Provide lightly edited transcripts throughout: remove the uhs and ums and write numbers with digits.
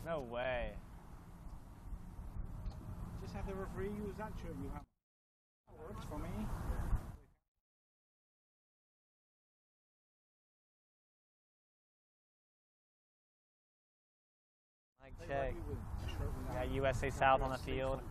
No way. Just have the referee use that shirt you have. That works for me. Mike check. Got USA South on the field.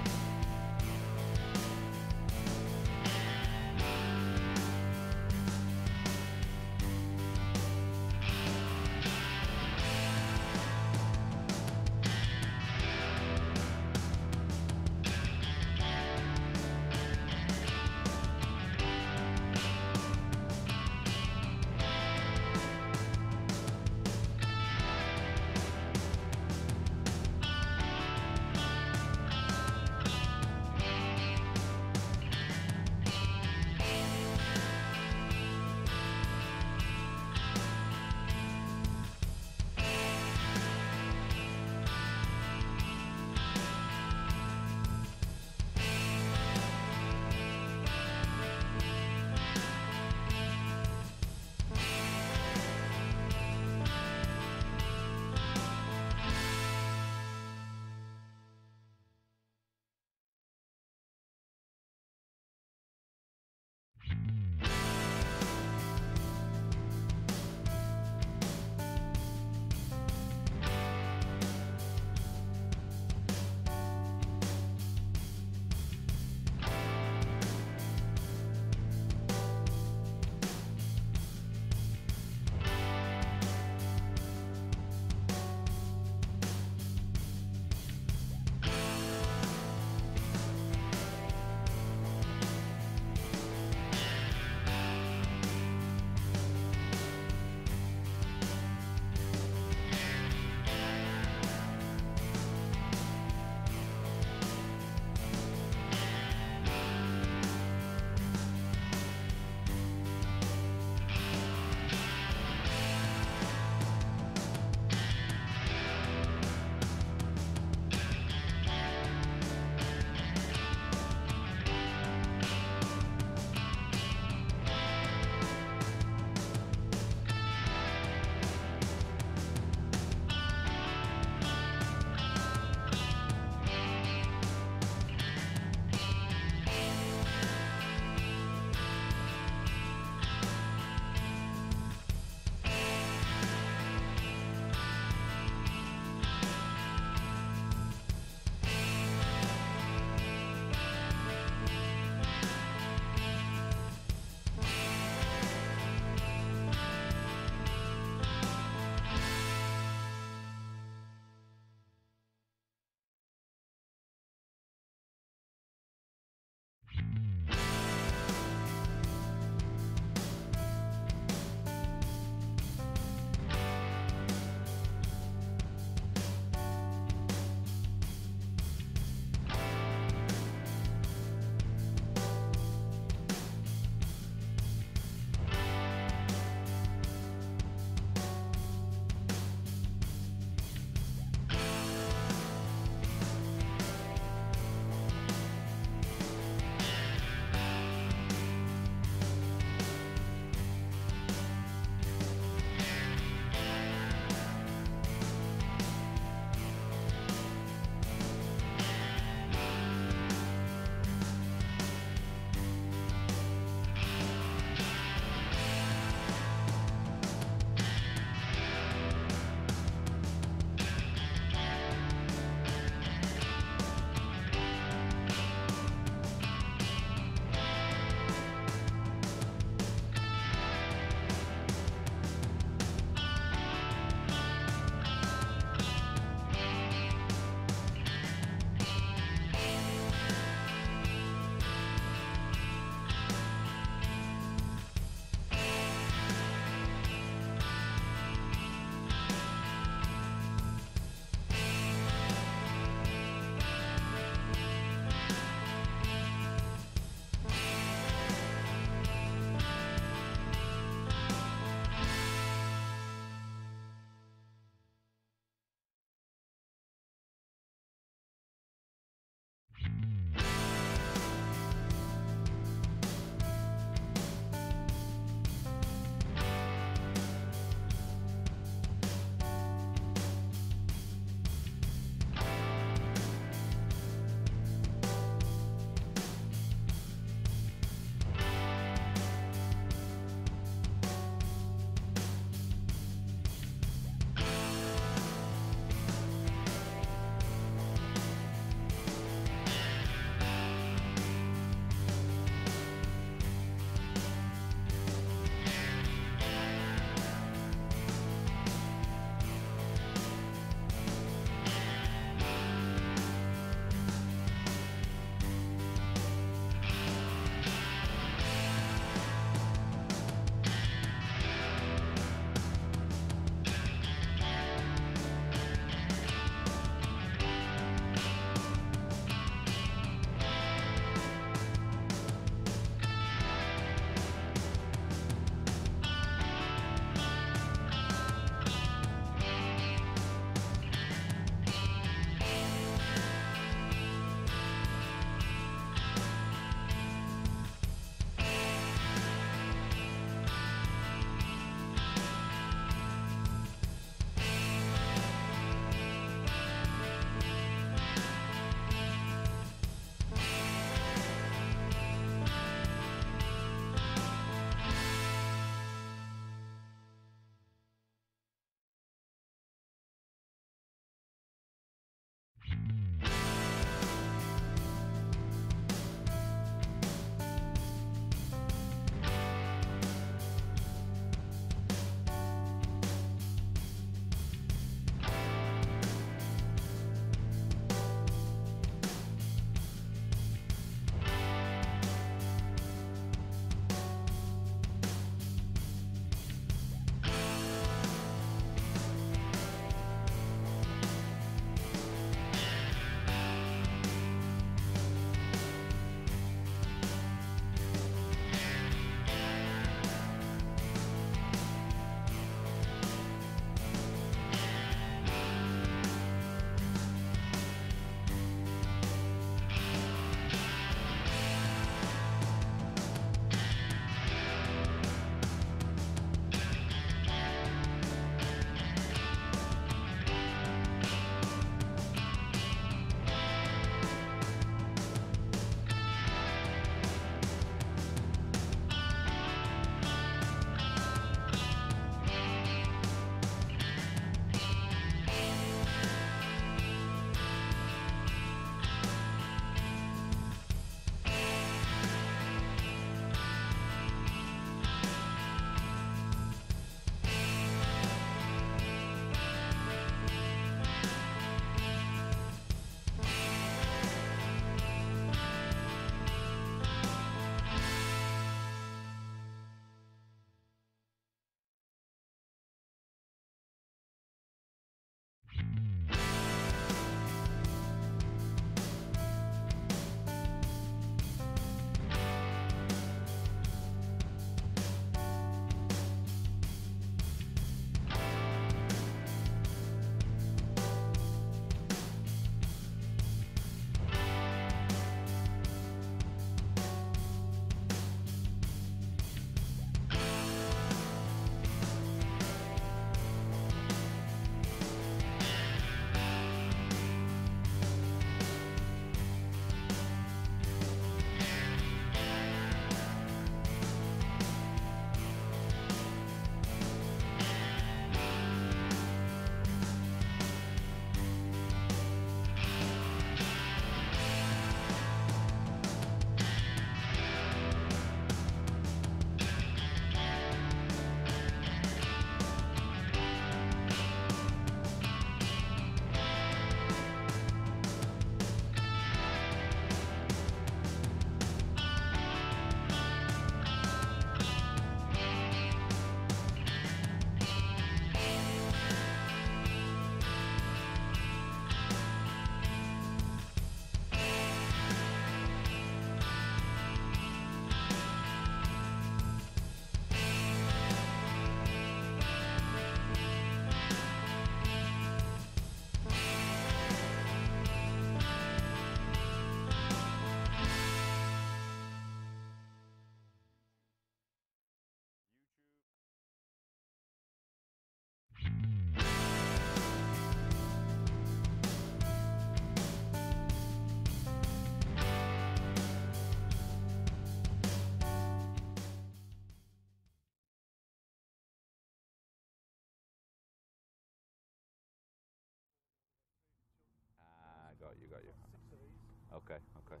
Okay, okay.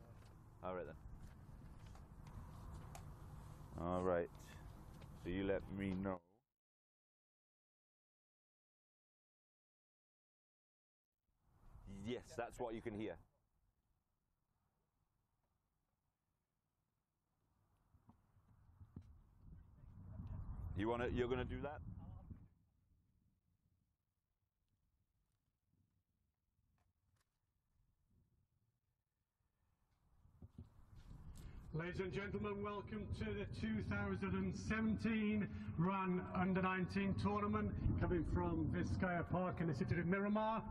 All right then. All right. So you let me know. Yes, that's what you can hear. You're gonna do that? Ladies and gentlemen, welcome to the 2017 Run Under-19 tournament coming from Vizcaya Park in the city of Miramar.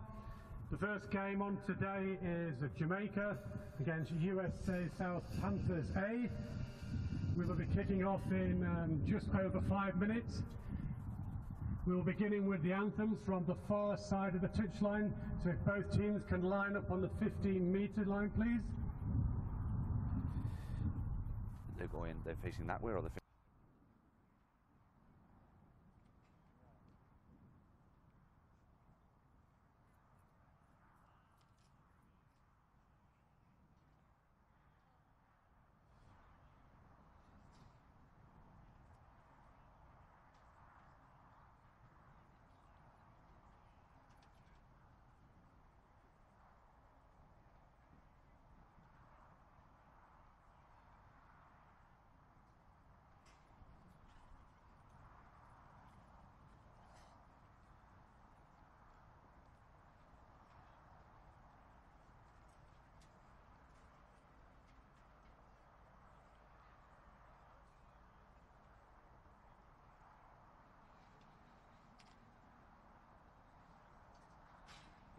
The first game on today is Jamaica against USA South Panthers A. We will be kicking off in just over 5 minutes. We will be beginning with the anthems from the far side of the touchline, so if both teams can line up on the 15-meter line, please. They're facing that way, or they're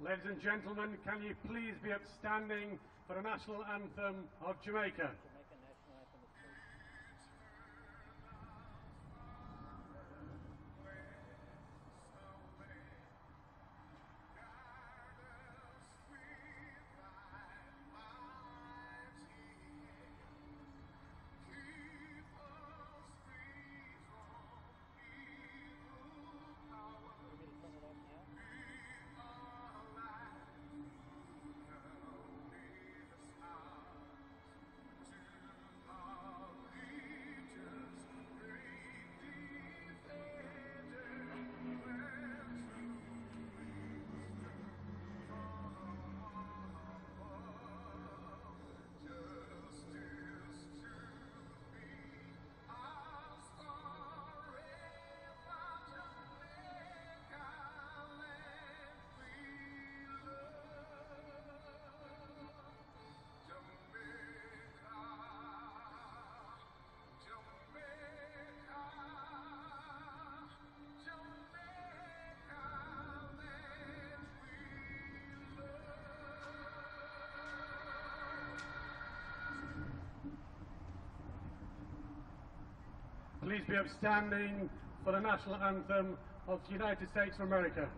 Ladies and gentlemen, can you please be upstanding for the national anthem of Jamaica? Please be upstanding for the national anthem of the United States of America.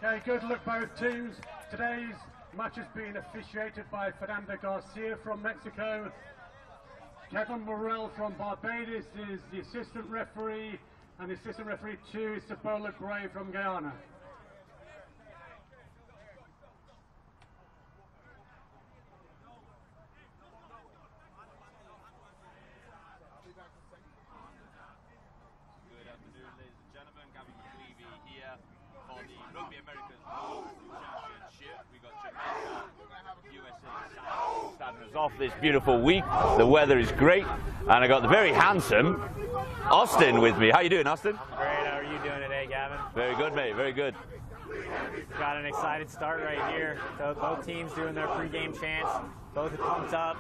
Okay, good luck both teams. Today's match has been officiated by Fernando Garcia from Mexico. Kevin Morrell from Barbados is the assistant referee, and the assistant referee 2 is Sabola Gray from Guyana. afternoon, ladies and gentlemen. Gavin Clevey here for the Rugby Americas Championship. We got Jamaica, USA starting us off this beautiful week. The weather is great, and I got the very handsome Austin with me. How you doing, Austin? I'm great. How are you doing today, Gavin? Very good, mate. Very good. Got an excited start right here. So both teams doing their pre-game chants. Both are pumped up.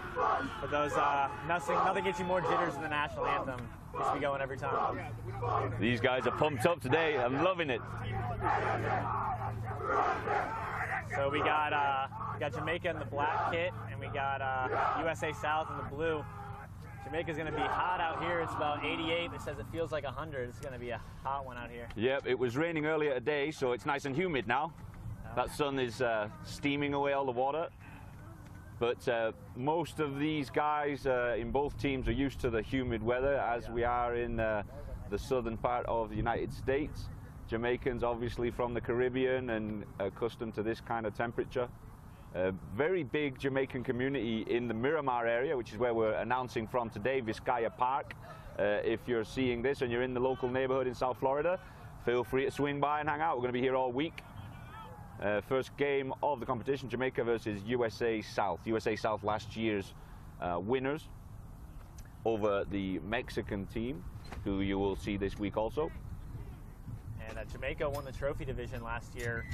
But those nothing gets you more jitters than the national anthem. Just be going every time. These guys are pumped up today. I'm loving it. So we got Jamaica in the black kit, and we got USA South in the blue. Jamaica's going to be hot out here. It's about 88. It says it feels like 100. It's going to be a hot one out here. Yep, it was raining earlier today, so it's nice and humid now. That sun is steaming away all the water. But most of these guys in both teams are used to the humid weather, as we are in the southern part of the United States. Jamaicans obviously from the Caribbean and accustomed to this kind of temperature. A very big Jamaican community in the Miramar area, which is where we're announcing from today, Vizcaya Park. If you're seeing this and you're in the local neighborhood in South Florida, feel free to swing by and hang out. We're going to be here all week. First game of the competition, Jamaica versus USA South. USA South last year's winners over the Mexican team, who you will see this week also. And Jamaica won the trophy division last year,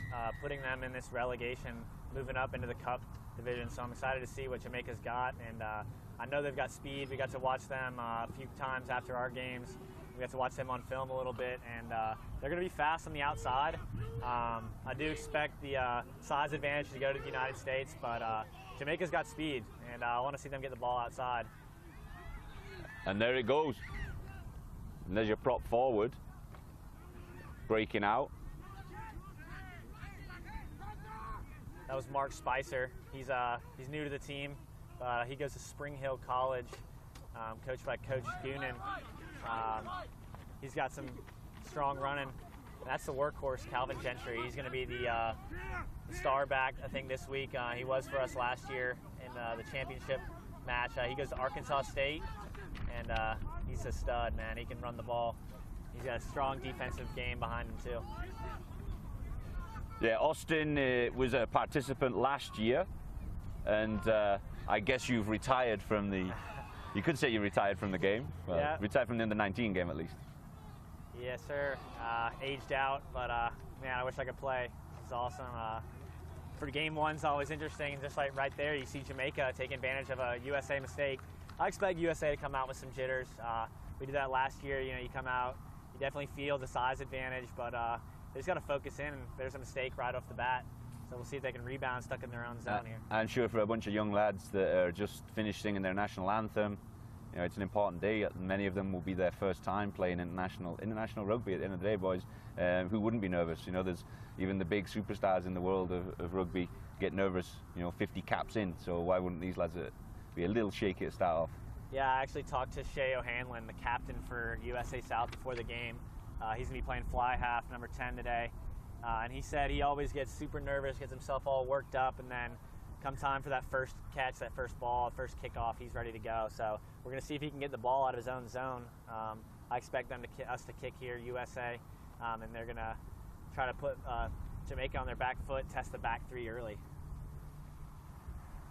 putting them in this relegation, moving up into the cup division. So I'm excited to see what Jamaica's got. And I know they've got speed. We got to watch them a few times after our games. We got to watch them on film a little bit, and they're going to be fast on the outside. I do expect the size advantage to go to the United States, but Jamaica's got speed, and I want to see them get the ball outside. And there it goes. And there's your prop forward, breaking out. That was Mark Spicer. He's new to the team. He goes to Spring Hill College, coached by Coach Goonan. He's got some strong running. That's the workhorse, Calvin Gentry. He's going to be the star back, I think, this week. He was for us last year in the championship match. He goes to Arkansas State, and he's a stud, man. He can run the ball. He's got a strong defensive game behind him, too. Yeah, Austin was a participant last year, and I guess you've retired from the... You could say you retired from the game. Well, yeah. Retired from the under-19 game, at least. Yes, sir. Aged out, but man, I wish I could play. It's awesome. For game one's always interesting. Just like right there, you see Jamaica taking advantage of a USA mistake. I expect USA to come out with some jitters. We did that last year. You know, you come out, you definitely feel the size advantage, but they just got to focus in. There's a mistake right off the bat. So we'll see if they can rebound stuck in their own zone here. I'm sure for a bunch of young lads that are just finished singing their national anthem, you know, it's an important day. Many of them will be their first time playing international rugby at the end of the day, boys. Who wouldn't be nervous? You know, there's even the big superstars in the world of rugby get nervous, you know, 50 caps in. So why wouldn't these lads be a little shaky to start off? Yeah, I actually talked to Shea O'Hanlon, the captain for USA South, before the game. He's going to be playing fly half, number 10 today. And he said he always gets super nervous, gets himself all worked up, and then come time for that first catch, that first ball, first kickoff, he's ready to go. So we're going to see if he can get the ball out of his own zone. I expect us to kick here, USA, and they're going to try to put Jamaica on their back foot, test the back three early.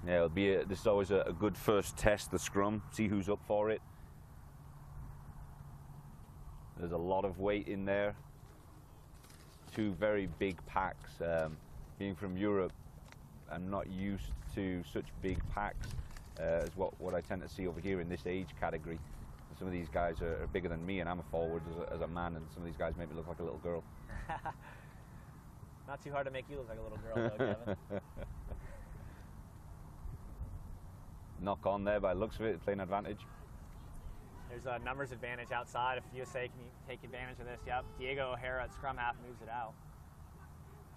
Yeah, this is always a good first test, the scrum, see who's up for it. There's a lot of weight in there. Two very big packs. Being from Europe, I'm not used to such big packs as what I tend to see over here in this age category. Some of these guys are bigger than me, and I'm a forward as a man, and some of these guys make me look like a little girl. Not too hard to make you look like a little girl, though, Kevin. Knock on there by the looks of it, playing advantage. There's a numbers advantage outside if USA can take advantage of this. Yep, Diego O'Hara at scrum half moves it out.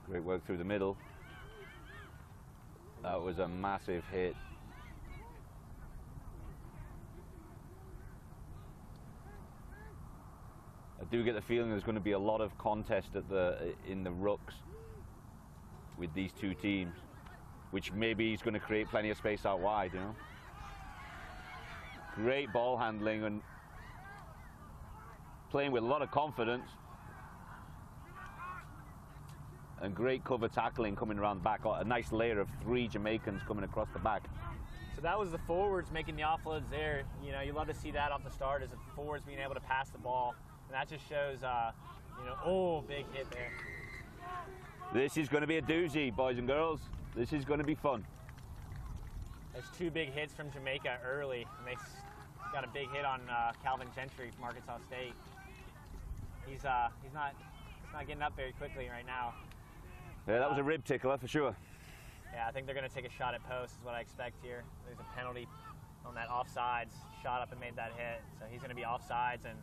Great work through the middle. That was a massive hit. I do get the feeling there's going to be a lot of contest in the rucks with these two teams, which maybe is going to create plenty of space out wide, you know. Great ball handling, and playing with a lot of confidence. And great cover tackling coming around the back. A nice layer of 3 Jamaicans coming across the back. So that was the forwards making the offloads there. You know, you love to see that off the start, is the forwards being able to pass the ball. And that just shows, you know, oh, big hit there. This is going to be a doozy, boys and girls. This is going to be fun. There's 2 big hits from Jamaica early, and they got a big hit on Calvin Gentry from Arkansas State. He's not getting up very quickly right now. Yeah, that was a rib tickler for sure. Yeah, I think they're going to take a shot at post is what I expect here. There's a penalty on that offsides, shot up and made that hit. So he's going to be offsides, and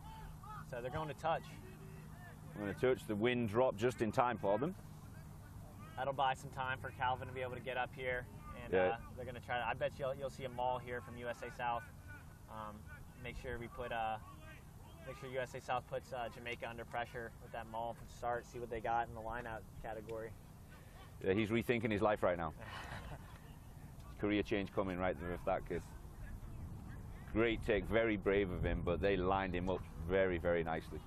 so they're going to touch. I'm going to touch. The wind dropped just in time for them. That'll buy some time for Calvin to be able to get up here, and Yeah. they're going to try to. I bet you'll see a maul here from USA South. Make sure USA South puts Jamaica under pressure with that maul from the start. See what they got in the lineout category. Yeah, he's rethinking his life right now. Career change coming right there with that kid. Great take, very brave of him, but they lined him up very, very nicely.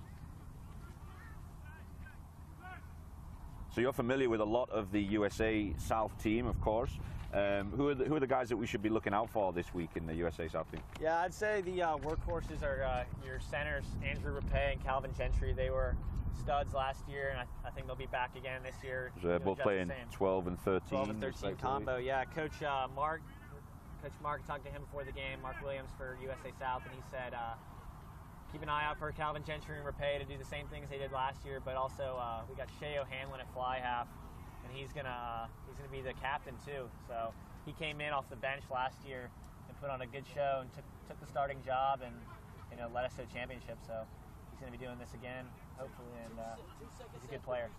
So you're familiar with a lot of the USA South team, of course. Who are the guys that we should be looking out for this week in the USA South team? Yeah, I'd say the workhorses are your centers, Andrew Rapay and Calvin Gentry. They were studs last year, and I think they'll be back again this year. So they're both playing 12 and 13. 12 and 13 combo, yeah. Coach Mark, talked to him before the game, Mark Williams for USA South, and he said keep an eye out for Calvin Gentry and Rapay to do the same things they did last year, but also we got Shea O'Hanlon at fly half, and he's gonna be the captain too. So he came in off the bench last year and put on a good show and took the starting job and led us to a championship. So he's gonna be doing this again, hopefully, and he's a good player.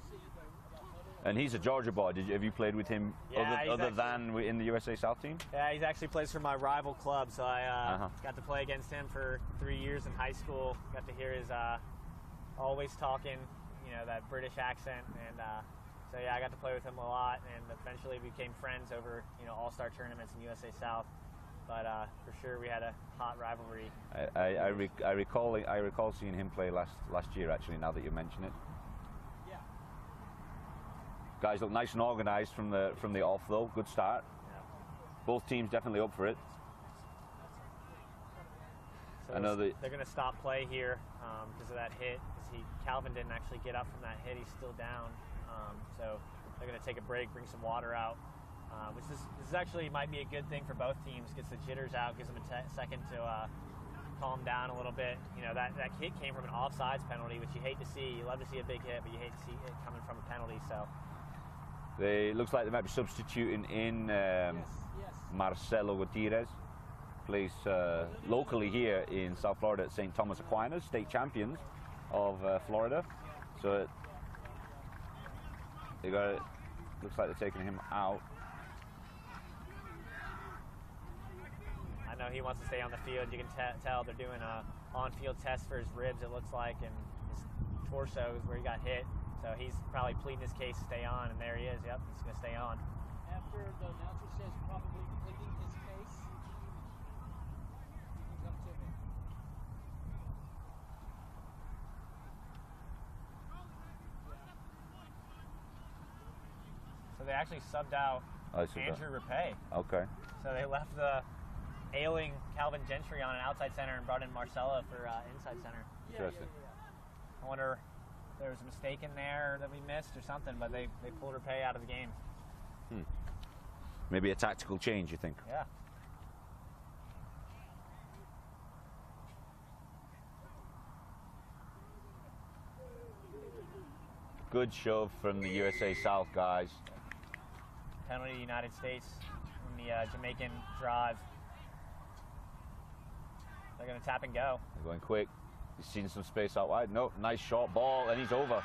And he's a Georgia boy. Have you played with him other than in the USA South team? Yeah, he actually plays for my rival club, so I got to play against him for 3 years in high school. Got to hear his always talking, that British accent, and so yeah, I got to play with him a lot, and eventually became friends over all-star tournaments in USA South. But for sure, we had a hot rivalry. I recall seeing him play last year. Actually, now that you mention it. Guys look nice and organised from the off though. Good start. Yeah. Both teams definitely up for it. So I know they're going to stop play here because of that hit. Because Calvin didn't actually get up from that hit. He's still down. So they're going to take a break, bring some water out. This is actually might be a good thing for both teams. Gets the jitters out, gives them a second to calm down a little bit. That hit came from an offsides penalty, which you hate to see. You love to see a big hit, but you hate to see it coming from a penalty. So. It looks like they might be substituting in Marcelo Gutierrez. Plays locally here in South Florida at St. Thomas Aquinas, state champions of Florida. So looks like they're taking him out. I know he wants to stay on the field. You can tell they're doing a on-field test for his ribs, it looks like, and his torso is where he got hit. So he's probably pleading his case to stay on, and there he is. Yep, he's going to stay on. After the announcer says probably pleading his case, he can come to me. So they actually subbed out Andrew Rapay. Okay. So they left the ailing Calvin Gentry on an outside center and brought in Marcelo for inside center. Interesting. I wonder there was a mistake in there that we missed or something, but they pulled Rapay out of the game. Maybe a tactical change, you think? Yeah. Good shove from the USA South guys. Penalty to United States in the Jamaican drive. They're going to tap and go. They're going quick. He's seen some space out wide. Nope, nice short ball, and he's over.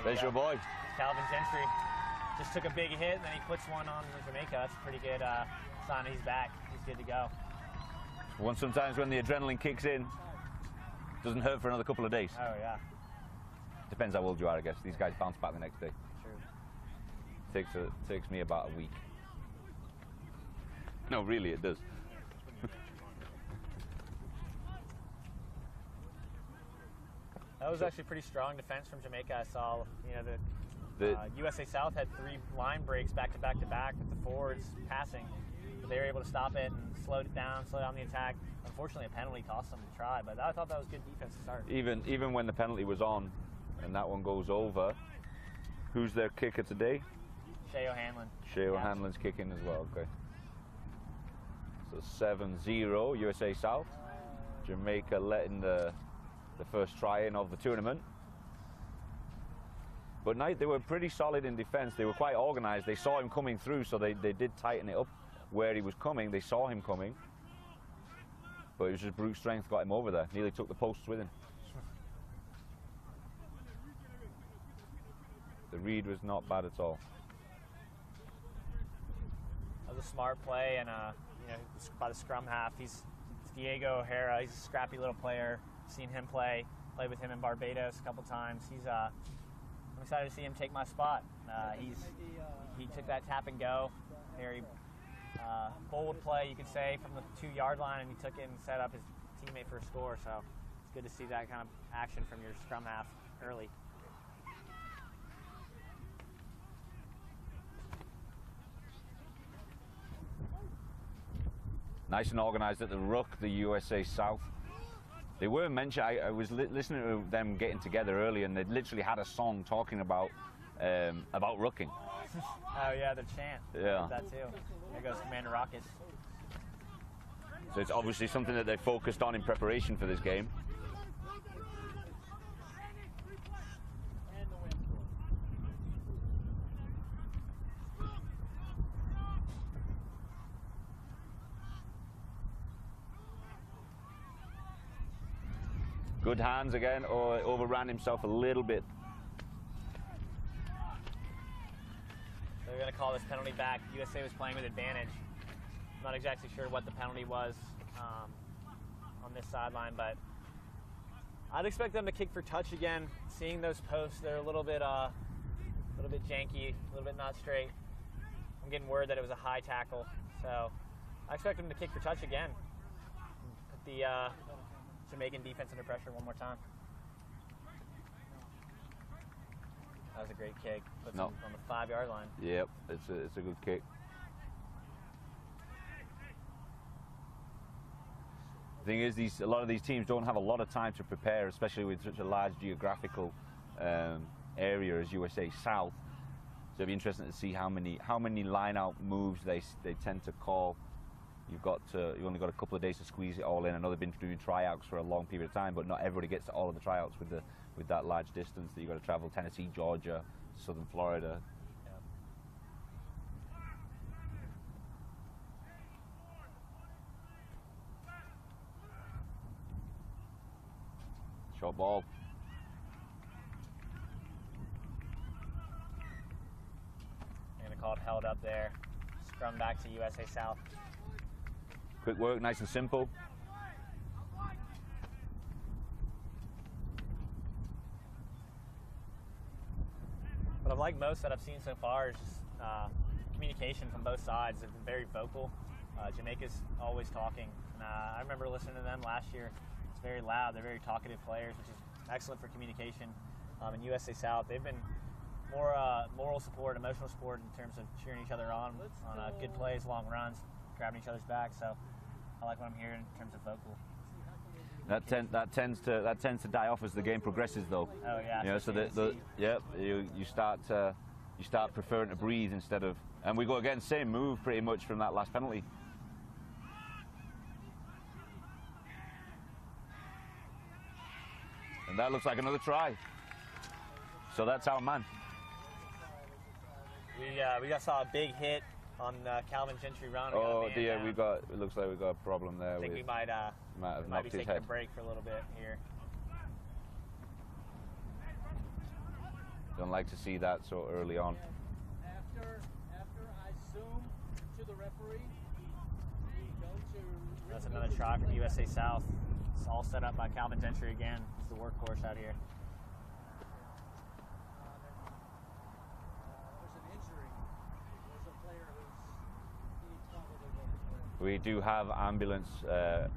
There's your boy. Calvin Gentry just took a big hit, and then he puts one on Jamaica. That's a pretty good sign that he's back. He's good to go. Sometimes when the adrenaline kicks in, doesn't hurt for another couple of days. Oh, yeah. Depends how old you are, I guess. These guys bounce back the next day. True. Takes me about a week. No, really, it does. That was actually pretty strong defense from Jamaica. I saw, you know, the USA South had 3 line breaks back to back to back with the forwards passing. But they were able to stop it and slow down the attack. Unfortunately, a penalty cost them to try, but I thought that was good defense to start. Even when the penalty was on, and that one goes over, who's their kicker today? Shea O'Hanlon. Shea O'Hanlon's kicking as well. Okay. So 7-0 USA South. Jamaica letting the first try in of the tournament. But they were pretty solid in defense. They were quite organized. They saw him coming through, so they did tighten it up where he was coming. They saw him coming. But it was just brute strength got him over there. Nearly took the posts with him. The read was not bad at all. That was a smart play, and you know, by the scrum half, it's Diego O'Hara. He's a scrappy little player. Seen him played with him in Barbados a couple times. I'm excited to see him take my spot. He took that tap and go, very bold play, you could say, from the 2-yard line, and he took it and set up his teammate for a score. So it's good to see that kind of action from your scrum half early. Nice and organized at the ruck, the USA South. They were mentioned, I was listening to them getting together early, and they literally had a song talking about rucking. Oh yeah, the chant. Yeah. That too. There goes Commander Rockets. So it's obviously something that they focused on in preparation for this game. Good hands again, or overran himself a little bit. They're going to call this penalty back. USA was playing with advantage. I'm not exactly sure what the penalty was on this sideline, but I'd expect them to kick for touch again. Seeing those posts, they're a little bit janky, a little bit not straight. I'm getting word that it was a high tackle, so I expect them to kick for touch again. Put the Jamaican defense under pressure one more time. That was a great kick. Puts them on the 5-yard line. Yep, it's a good kick. The thing is, a lot of these teams don't have a lot of time to prepare, especially with such a large geographical area as USA South. So it'll be interesting to see how many line-out moves they tend to call. You've only got a couple of days to squeeze it all in. I know they've been doing tryouts for a long period of time, but not everybody gets to all of the tryouts with that large distance that you've got to travel. Tennessee, Georgia, Southern Florida. Short ball. I'm going to call it held up there. Scrum back to USA South. Quick work, nice and simple. What I've liked most that I've seen so far is just communication from both sides. They've been very vocal. Jamaica's always talking. And, I remember listening to them last year. It's very loud. They're very talkative players, which is excellent for communication. In USA South, they've been more moral support, emotional support in terms of cheering each other on good plays, long runs, grabbing each other's back. So I like what I'm hearing in terms of vocal. That tends to die off as the game progresses, though. Oh yeah. You know, so you start preferring to breathe instead of. And we go again, same move pretty much from that last penalty. And that looks like another try. So that's our man. We saw a big hit on Calvin Gentry run. Oh dear, it looks like we got a problem there. I think we might have knocked be his taking head. a break for a little bit here. Don't like to see that so early on. After I zoom to the referee, we go to. That's another try from USA South. It's all set up by Calvin Gentry again. He's the workhorse out here. There's an injury. There's a player who's probably going to play. We do have ambulance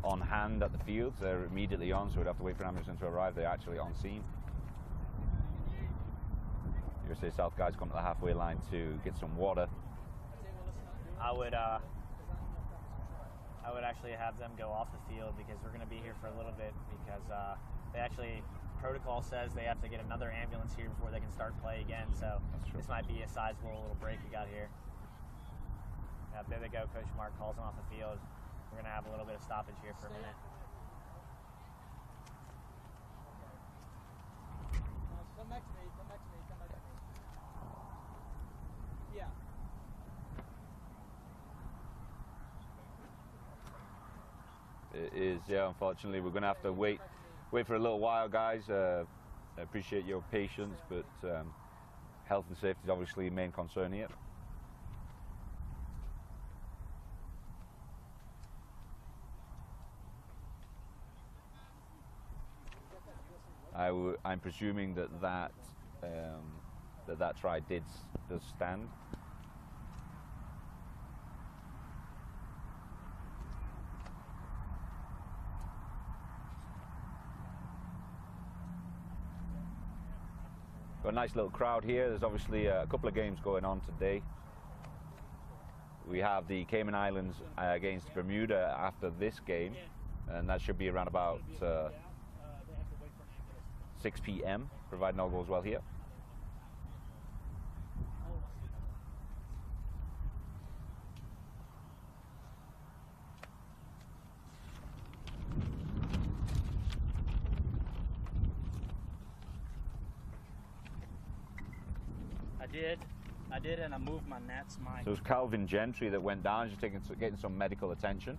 on hand at the field. They're immediately on, so we'd have to wait for an ambulance to arrive. They're actually on scene. USA South guys come to the halfway line to get some water. I would actually have them go off the field because we're going to be here for a little bit because they actually, protocol says they have to get another ambulance here before they can start play again. So this might be a sizable little break we got here. There they go. Coach Mark calls them off the field. We're going to have a little bit of stoppage here for a minute. Come back to me. Come back to me. Come back to me. Yeah. It is, yeah. Unfortunately, we're going to have to wait for a little while, guys. I appreciate your patience, but health and safety is obviously the main concern here. I'm presuming that try does stand. Got a nice little crowd here. There's obviously a couple of games going on today. We have the Cayman Islands against Bermuda after this game, and that should be around about 6 p.m., providing all goes well here. I did, and I moved my nets. So it was Calvin Gentry that went down, just getting some medical attention.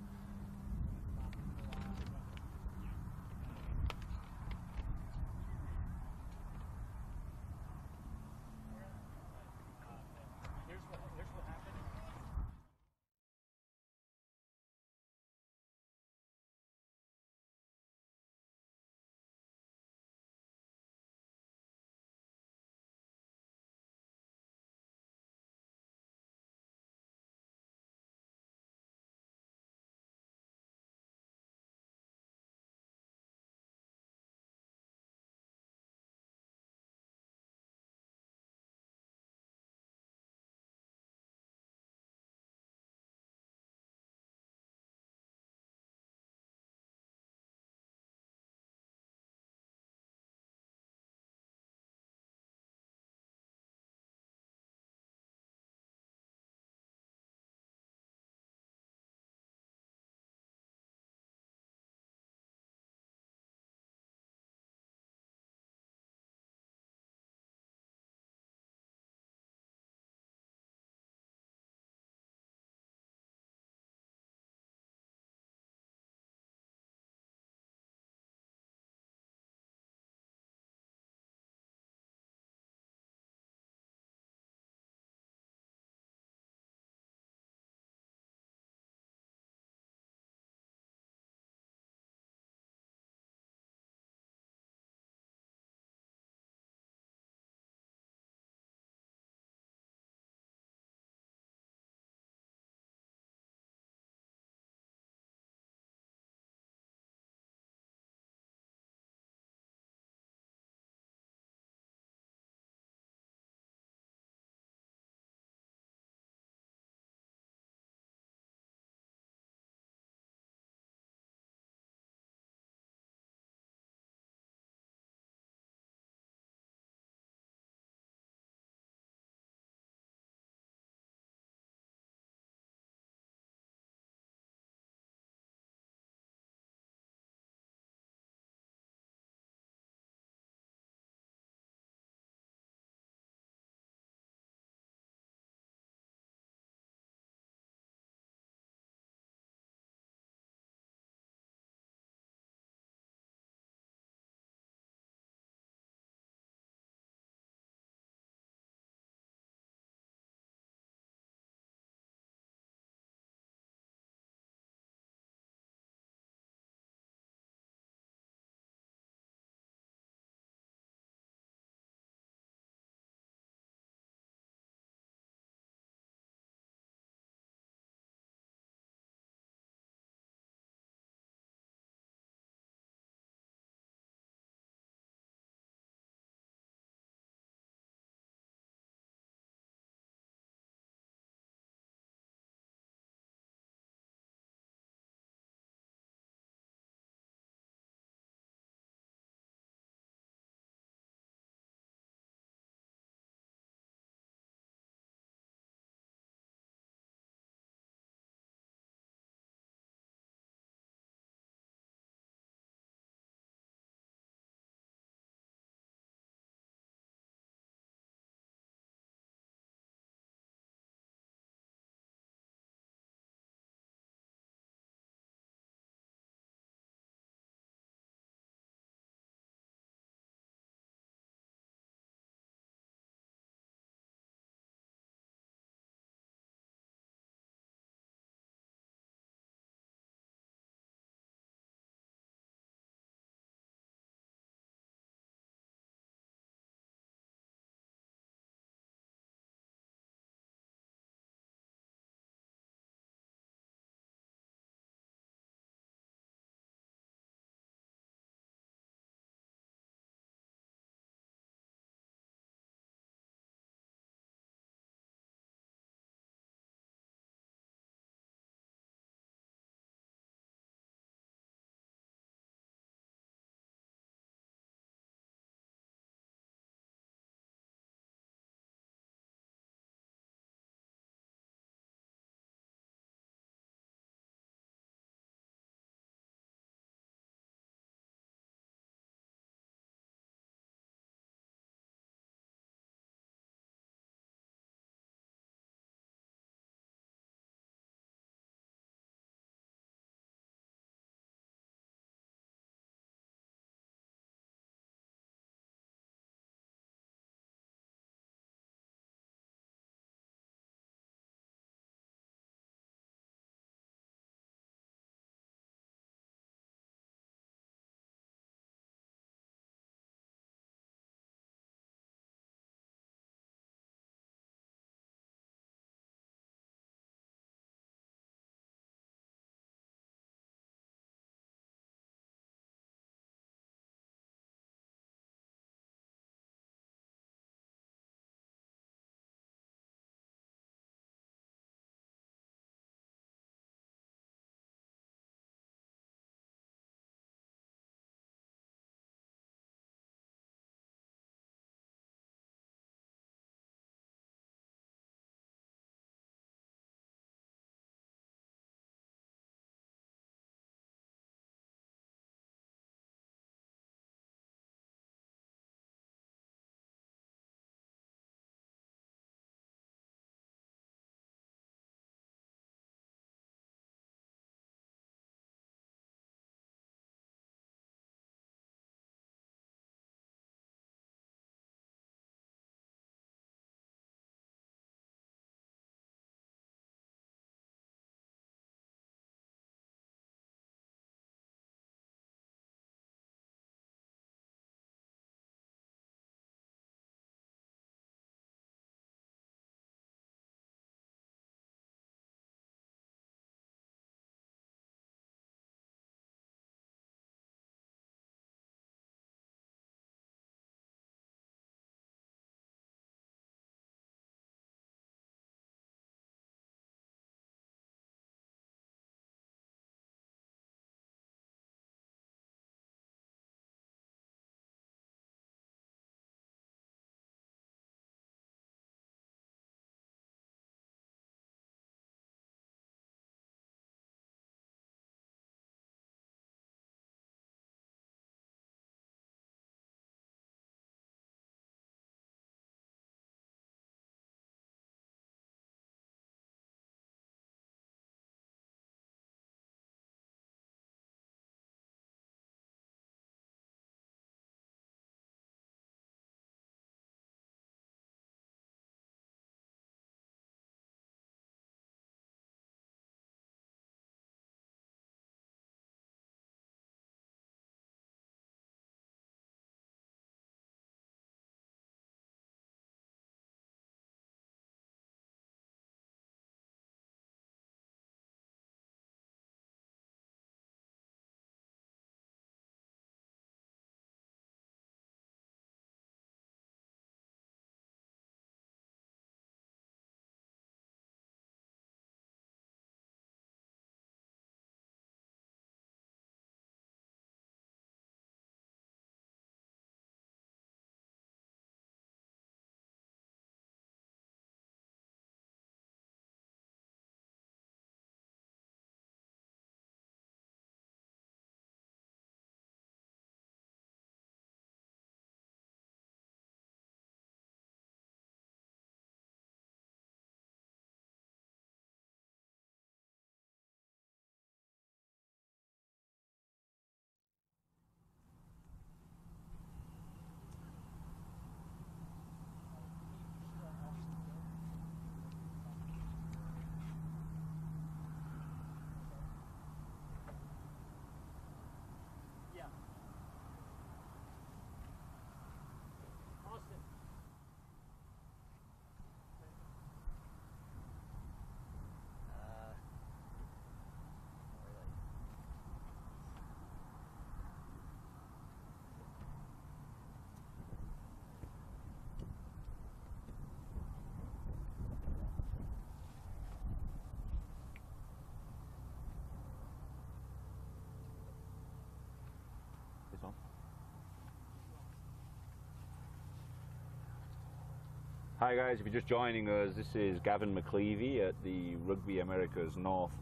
Hi guys, if you're just joining us, this is Gavin McLeavy at the Rugby America's North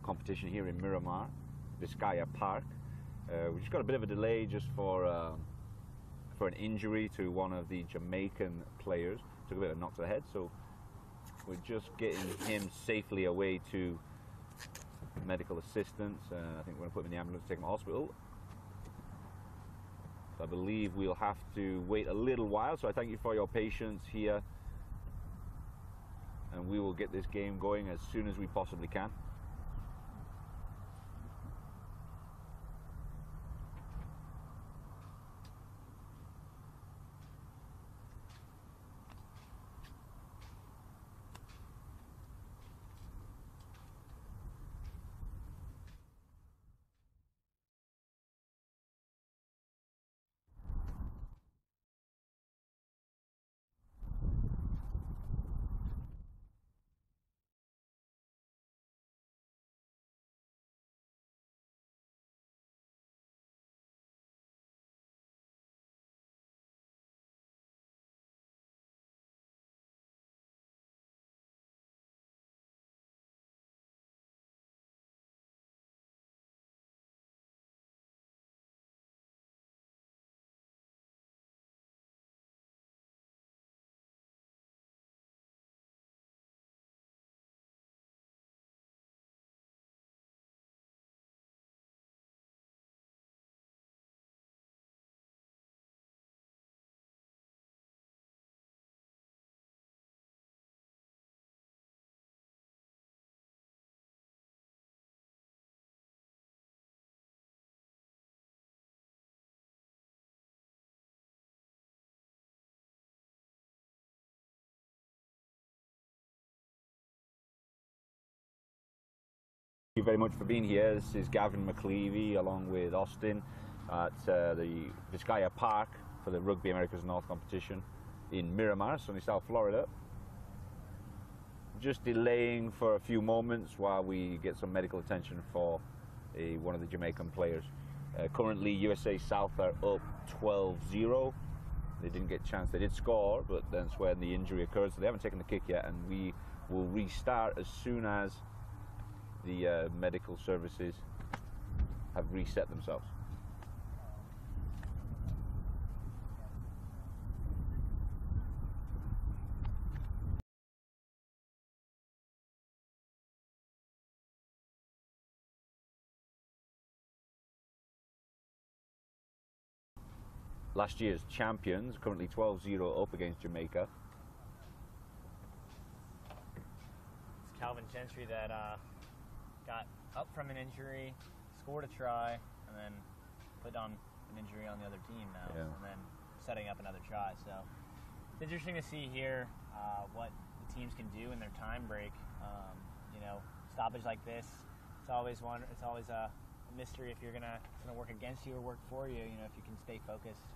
competition here in Miramar, Vizcaya Park. We just got a bit of a delay just for an injury to one of the Jamaican players. Took a bit of a knock to the head, so we're just getting him safely away to medical assistance. I think we're going to put him in the ambulance, take him to hospital. I believe we'll have to wait a little while, so I thank you for your patience here, and we will get this game going as soon as we possibly can. Thank you very much for being here. This is Gavin McLeavy along with Austin at the Vizcaya Park for the Rugby America's North competition in Miramar, sunny South Florida. Just delaying for a few moments while we get some medical attention for one of the Jamaican players. Currently USA South are up 12-0. They didn't get a chance, they did score, but that's when the injury occurred, so they haven't taken the kick yet, and we will restart as soon as the medical services have reset themselves. Last year's champions, currently 12-0 up against Jamaica. It's Calvin Gentry that got up from an injury, scored a try, and then put on an injury on the other team now, and then setting up another try. So it's interesting to see here what the teams can do in their time break. You know, stoppage like this, it's always a mystery if it's gonna work against you or work for you. You know, if you can stay focused,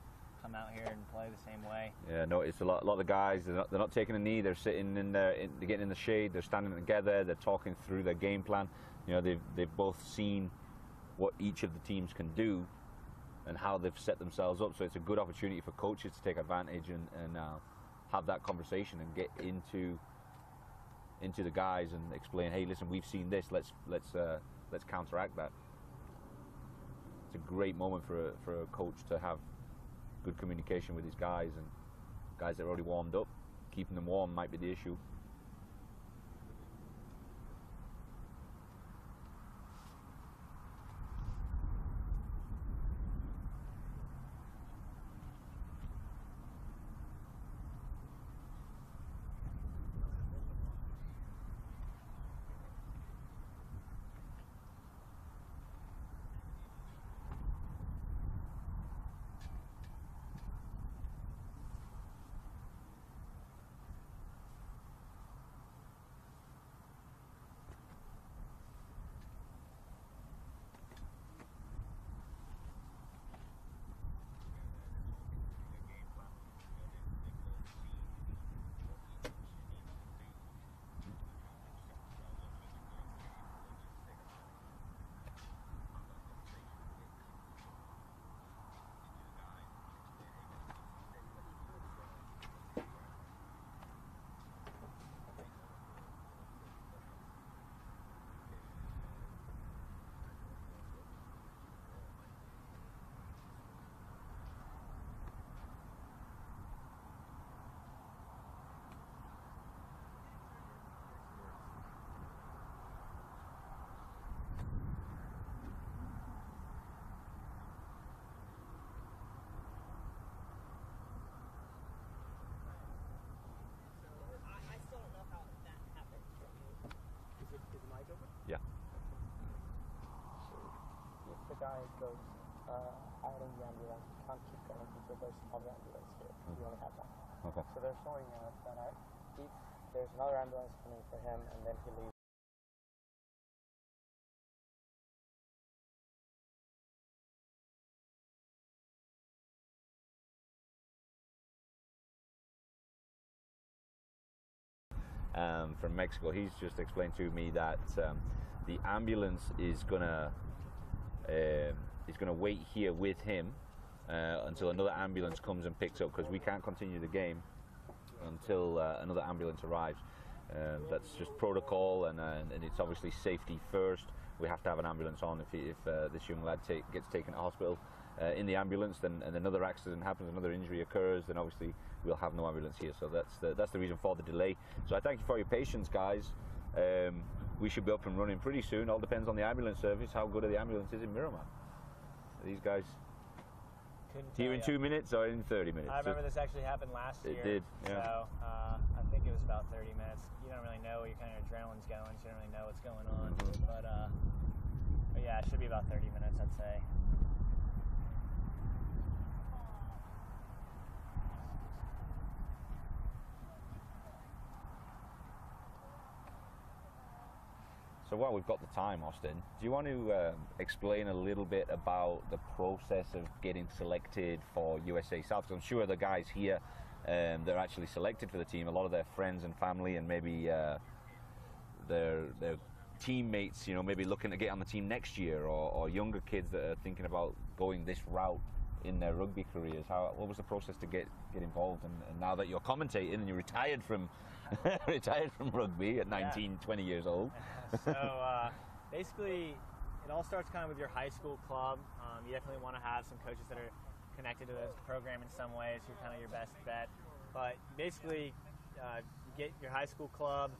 come out here and play the same way. Yeah, no, it's a lot of the guys, they're not taking a knee, they're sitting in there, they're getting in the shade, they're standing together, they're talking through their game plan. You know, they've both seen what each of the teams can do and how they've set themselves up. So it's a good opportunity for coaches to take advantage and have that conversation and get into the guys and explain, hey, listen, we've seen this. Let's counteract that. It's a great moment for a coach to have good communication with his guys, and guys that are already warmed up. Keeping them warm might be the issue. goes, out in the ambulance. We can't keep going until there's another ambulance here. We only have one. Okay. So they're showing us that if there's another ambulance coming for him and then he leaves. From Mexico, he's just explained to me that the ambulance is gonna wait here with him until another ambulance comes and picks up, because we can't continue the game until another ambulance arrives. That's just protocol, and it's obviously safety first. We have to have an ambulance on if this young lad gets taken to hospital in the ambulance, then and another accident happens, another injury occurs, then obviously we'll have no ambulance here. So that's the reason for the delay. So I thank you for your patience, guys. We should be up and running pretty soon. All depends on the ambulance service, how good are the ambulances in Miramar. These guys here in 2 minutes or in 30 minutes? I remember this actually happened last year. It did, yeah. So I think it was about 30 minutes. You don't really know, your kind of adrenaline's going, so you don't really know what's going on. But yeah, it should be about 30 minutes, I'd say. So while we've got the time, Austin, do you want to explain a little bit about the process of getting selected for USA South? 'Cause I'm sure the guys here, they're actually selected for the team. A lot of their friends and family, and maybe their teammates, you know, maybe looking to get on the team next year, or younger kids that are thinking about going this route in their rugby careers. What was the process to get involved? And now that you're commentating and you're retired from retired from rugby at 19, 20 years old. So basically, it all starts kind of with your high school club. You definitely want to have some coaches that are connected to the program in some way, so you're kind of your best bet. But basically, you get your high school club,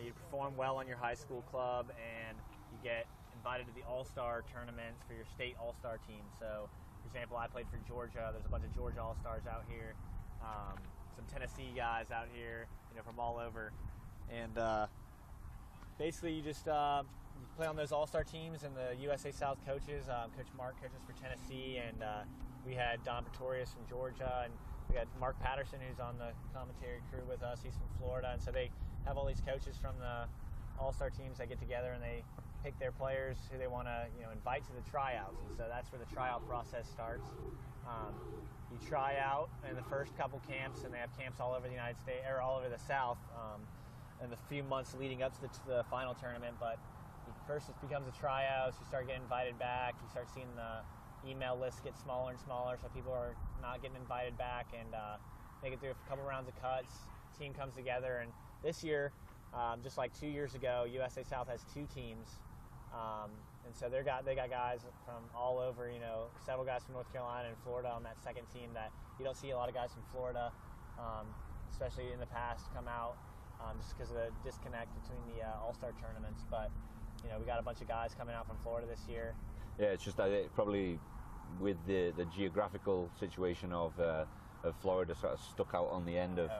you perform well on your high school club, and you get invited to the all-star tournaments for your state all-star team. So, for example, I played for Georgia. There's a bunch of Georgia all-stars out here. Some Tennessee guys out here, from all over. And basically, you just you play on those all-star teams, and the USA South coaches, Coach Mark coaches for Tennessee, and we had Don Pretorius from Georgia, and we got Mark Patterson, who's on the commentary crew with us. He's from Florida, and so they have all these coaches from the all-star teams that get together, and they pick their players who they want to, invite to the tryouts. And so that's where the tryout process starts. You try out in the first couple camps, and they have camps all over the United States, or all over the South, in the few months leading up to the final tournament. But first it becomes a tryouts. You start getting invited back. You start seeing the email list get smaller and smaller, so people are not getting invited back, and make it through a couple rounds of cuts. Team comes together, and this year, just like 2 years ago, USA South has two teams. And so they got guys from all over, several guys from North Carolina and Florida on that second team that you don't see a lot of guys from Florida, especially in the past, come out just because of the disconnect between the all-star tournaments. But, we got a bunch of guys coming out from Florida this year. Yeah, it's just probably with the geographical situation of Florida sort of stuck out on the end of,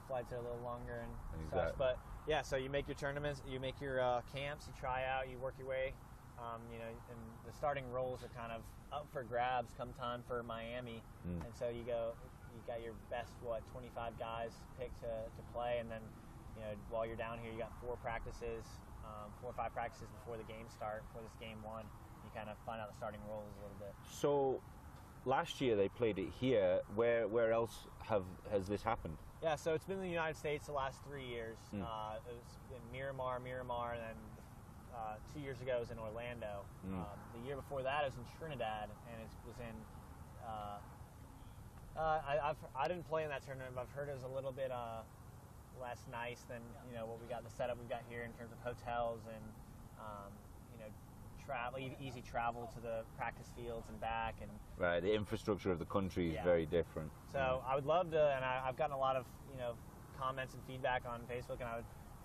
flights are a little longer and exactly. such, but yeah, so you make your tournaments, you make your camps, you try out, you work your way, and the starting roles are kind of up for grabs come time for Miami, and so you got your best 25 guys picked to play, and then while you're down here, you got 4 or 5 practices before the game start, before this game 1. You kind of find out the starting roles a little bit. So last year they played it here. Where else has this happened? Yeah, so it's been in the United States the last 3 years. It was in Miramar, and then 2 years ago it was in Orlando. The year before that it was in Trinidad, and it was in. I didn't play in that tournament, but I've heard it was a little bit less nice than what we got, the setup we've got here in terms of hotels and easy travel to the practice fields and back, and right, the infrastructure of the country is very different. So I would love to, and I've gotten a lot of comments and feedback on Facebook, and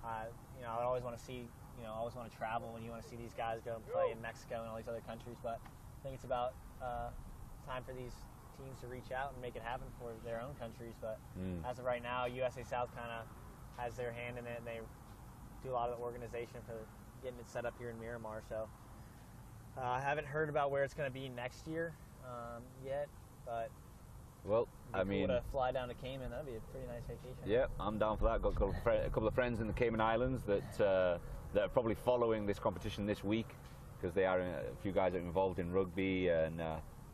I would always want to see, always want to travel when you want to see these guys go and play in Mexico and all these other countries. But I think it's about time for these teams to reach out and make it happen for their own countries. But as of right now, USA South kind of has their hand in it, and they do a lot of the organization for getting it set up here in Miramar. So I haven't heard about where it's going to be next year yet, but Well, I it'd be mean, cool to fly down to Cayman. That'd be a pretty nice vacation. yeah, I'm down for that. Got a couple of friends in the Cayman Islands that are probably following this competition this week because they are a few guys are involved in rugby, and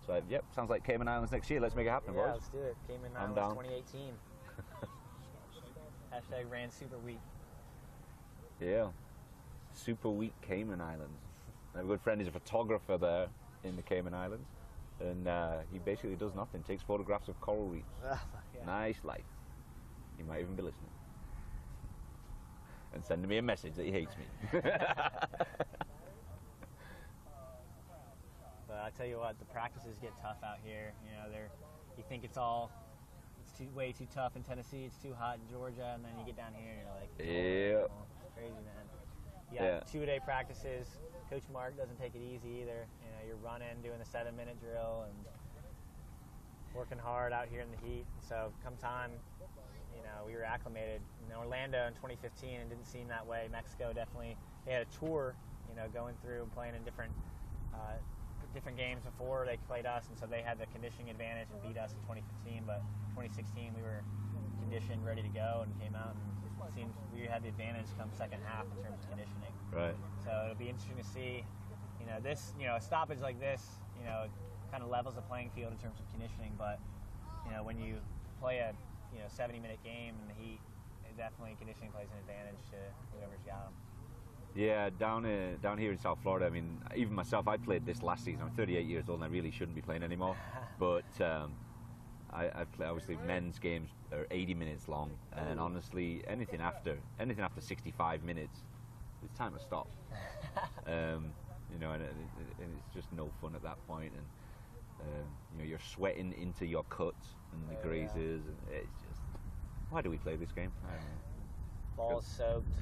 so yep, sounds like Cayman Islands next year. Let's make it happen, Yeah, boys. let's do it. Cayman I'm Islands down. 2018. Hashtag ran super week. Yeah, Super Week Cayman Islands. I have a good friend. He's a photographer there in the Cayman Islands, and he basically does nothing. Takes photographs of coral reefs. Yeah. Nice life. He might even be listening and sending me a message that he hates me. But I tell you what, the practices get tough out here. You know, you think it's way too tough in Tennessee. It's too hot in Georgia, and then you get down here and you're like, Yeah. it's crazy, man. You got 2-a-day practices. Coach Mark doesn't take it easy either. You know, you're running, doing the 7-minute drill, and working hard out here in the heat. So come time, you know, we were acclimated. In Orlando in 2015, it didn't seem that way. Mexico definitely, they had a tour, you know, going through and playing in different games before they played us, and so they had the conditioning advantage and beat us in 2015. But 2016, we were conditioned, ready to go, and came out, and it seemed we had the advantage come second half in terms of conditioning. Right. So it'll be interesting to see, you know, this, you know, a stoppage like this, you know, kind of levels the playing field in terms of conditioning. But, you know, when you play a, 70-minute game in the heat, it definitely conditioning plays an advantage to whoever's got them. Yeah, down here in South Florida, I mean, even myself, I played this last season. I'm 38 years old and I really shouldn't be playing anymore. But I play, obviously, men's games are 80 minutes long, and honestly, anything after 65 minutes, it's time to stop. You know, and it's just no fun at that point, and you know, you're sweating into your cuts and the grazes, and it's just, why do we play this game? I don't know. Ball's soaked.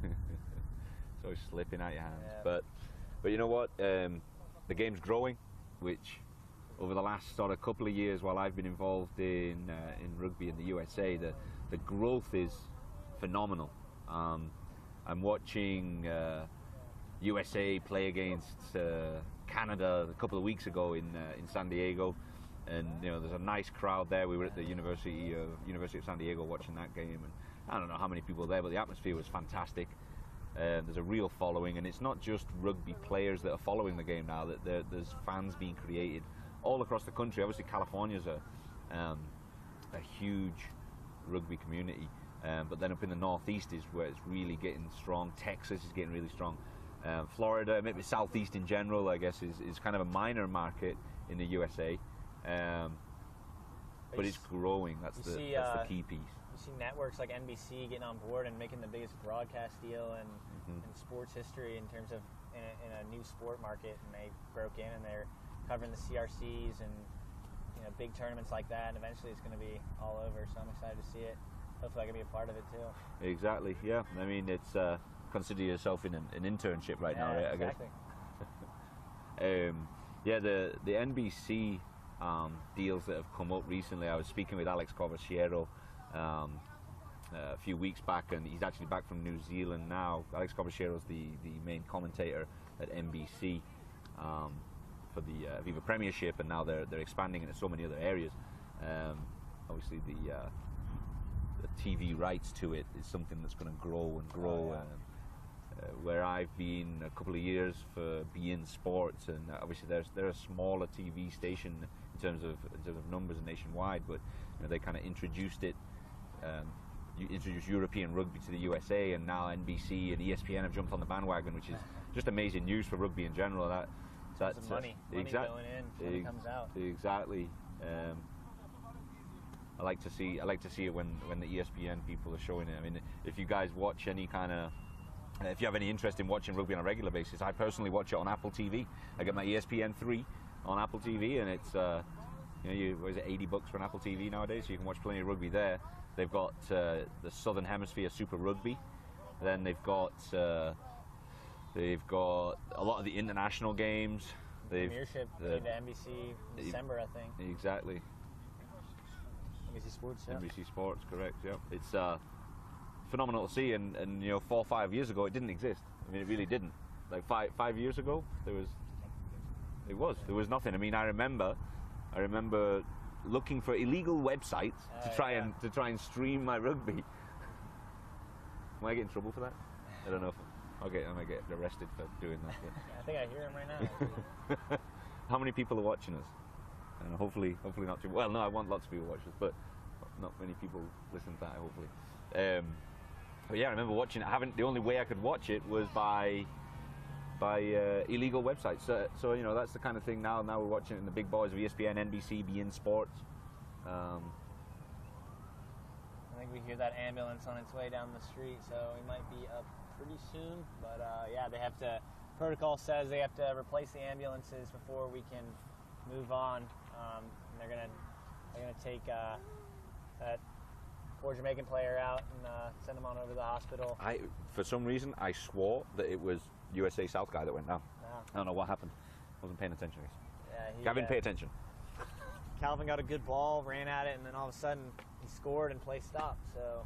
It's always slipping out your hands. Yeah. But you know what? The game's growing, which over the last sort of couple of years while I've been involved in rugby in the USA, the growth is phenomenal. I'm watching USA play against Canada a couple of weeks ago in San Diego, and you know, there's a nice crowd there. We were at the University of San Diego watching that game, and I don't know how many people were there, but the atmosphere was fantastic. There's a real following, and it's not just rugby players that are following the game now. That there's fans being created all across the country. Obviously, California's a huge rugby community, but then up in the Northeast is where it's really getting strong. Texas is getting really strong. Florida, maybe Southeast in general, I guess, is kind of a minor market in the USA, but it's growing. That's the key piece. You see networks like NBC getting on board and making the biggest broadcast deal in sports history in terms of in a new sport market, and they broke in and they're covering the CRCs and big tournaments like that, and eventually it's going to be all over. So I'm excited to see it. Hopefully I can be a part of it too. Exactly. Yeah. I mean, it's consider yourself in an internship right now, right? Exactly. I guess. The NBC deals that have come up recently. I was speaking with Alex Coverciero a few weeks back, and he's actually back from New Zealand now. Alex Coverciero is the main commentator at NBC for the Viva Premiership, and now they're expanding into so many other areas. Obviously, the TV rights to it is something that's going to grow and grow. Where I've been a couple of years for beIN Sports, and obviously they're a smaller TV station in terms of numbers nationwide, but they kind of introduced it. You introduced European rugby to the USA, and now NBC and ESPN have jumped on the bandwagon, which is just amazing news for rugby in general. That's money going in, money comes out. Exactly. I like to see it when the ESPN people are showing it. I mean, if you guys watch any kind of, if you have any interest in watching rugby on a regular basis, I personally watch it on Apple TV. I get my ESPN 3 on Apple TV, and it's what is it, $80 for an Apple TV nowadays, so you can watch plenty of rugby there. They've got the Southern Hemisphere Super Rugby. Then they've got a lot of the international games. Premiership came to NBC in December, I think. Exactly. NBC Sports, yeah. NBC Sports, correct, yeah. It's phenomenal to see, and 4 or 5 years ago it didn't exist. I mean, it really didn't. Like five years ago, there was It was. There was nothing. I mean, I remember looking for illegal websites to try and stream my rugby. Might I get in trouble for that? I don't know. I might get arrested for doing that. I think I hear him right now. How many people are watching us? And hopefully not too. Well, no, I want lots of people to watch us, but not many people listen to that. Hopefully. But yeah, I remember watching it. The only way I could watch it was by illegal websites. So you know, that's the kind of thing now. Now we're watching it in the big boys of ESPN, NBC, beIN Sports. I think we hear that ambulance on its way down the street, so we might be up pretty soon. But yeah, they have to. Protocol says they have to replace the ambulances before we can move on. And they're gonna take that poor Jamaican player out and send him on over to the hospital. For some reason, I swore that it was USA South guy that went down. No. I don't know what happened. Wasn't paying attention. Yeah, Gavin, pay attention. Calvin got a good ball, ran at it, and then all of a sudden he scored and play stopped. So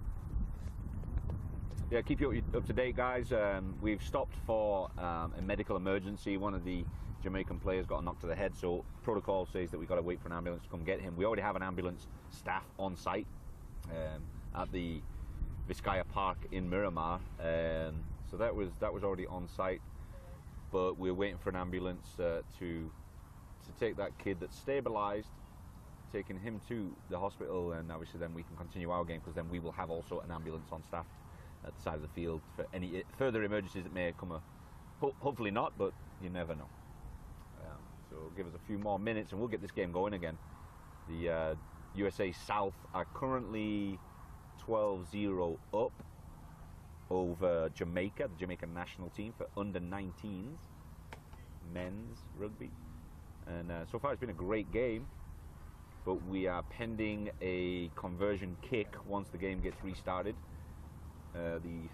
yeah, keep you up to date, guys. We've stopped for a medical emergency. One of the Jamaican players got a knock to the head, so protocol says that we've got to wait for an ambulance to come get him. We already have an ambulance staff on site at the Vizcaya Park in Miramar, so that was already on site. But we're waiting for an ambulance to take that kid that's stabilized, taking him to the hospital, and obviously then we can continue our game, because then we will have also an ambulance on staff at the side of the field for any further emergencies that may come. Hopefully not, but you never know. So give us a few more minutes and we'll get this game going again. The USA South are currently 12-0 up over Jamaica, the Jamaican national team, for under 19s men's rugby. And so far it's been a great game, but we are pending a conversion kick once the game gets restarted. The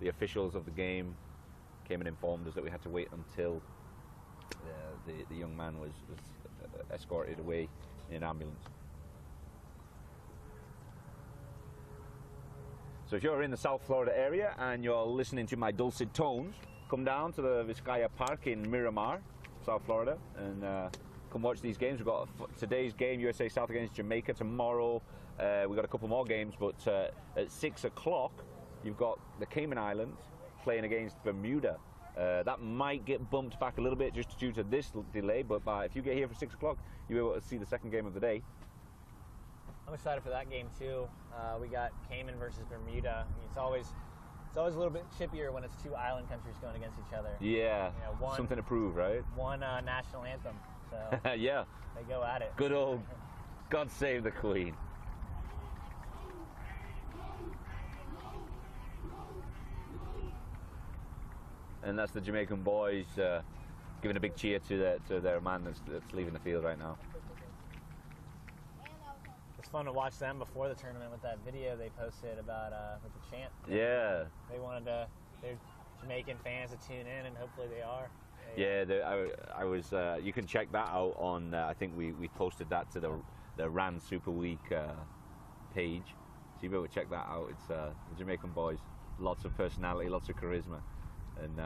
officials of the game came and informed us that we had to wait until the young man was escorted away in an ambulance. So if you're in the South Florida area and you're listening to my dulcet tones, come down to the Vizcaya Park in Miramar, South Florida, and come watch these games. We've got today's game, USA South against Jamaica. Tomorrow we've got a couple more games, but at 6 o'clock you've got the Cayman Islands playing against Bermuda. That might get bumped back a little bit just due to this delay, but if you get here for 6 o'clock, you'll be able to see the second game of the day. I'm excited for that game too. We got Cayman versus Bermuda. I mean, it's always a little bit chippier when it's two island countries going against each other. Yeah, you know, something to prove, right? One national anthem. So yeah, they go at it. Good old God Save the Queen. And that's the Jamaican boys giving a big cheer to their man that's leaving the field right now. It's fun to watch them before the tournament with that video they posted about with the chant. Yeah. They wanted their Jamaican fans to tune in, and hopefully they are. I was. You can check that out on. I think we posted that to the RAN Super Week page, so you'll be able to check that out. It's the Jamaican boys, lots of personality, lots of charisma, and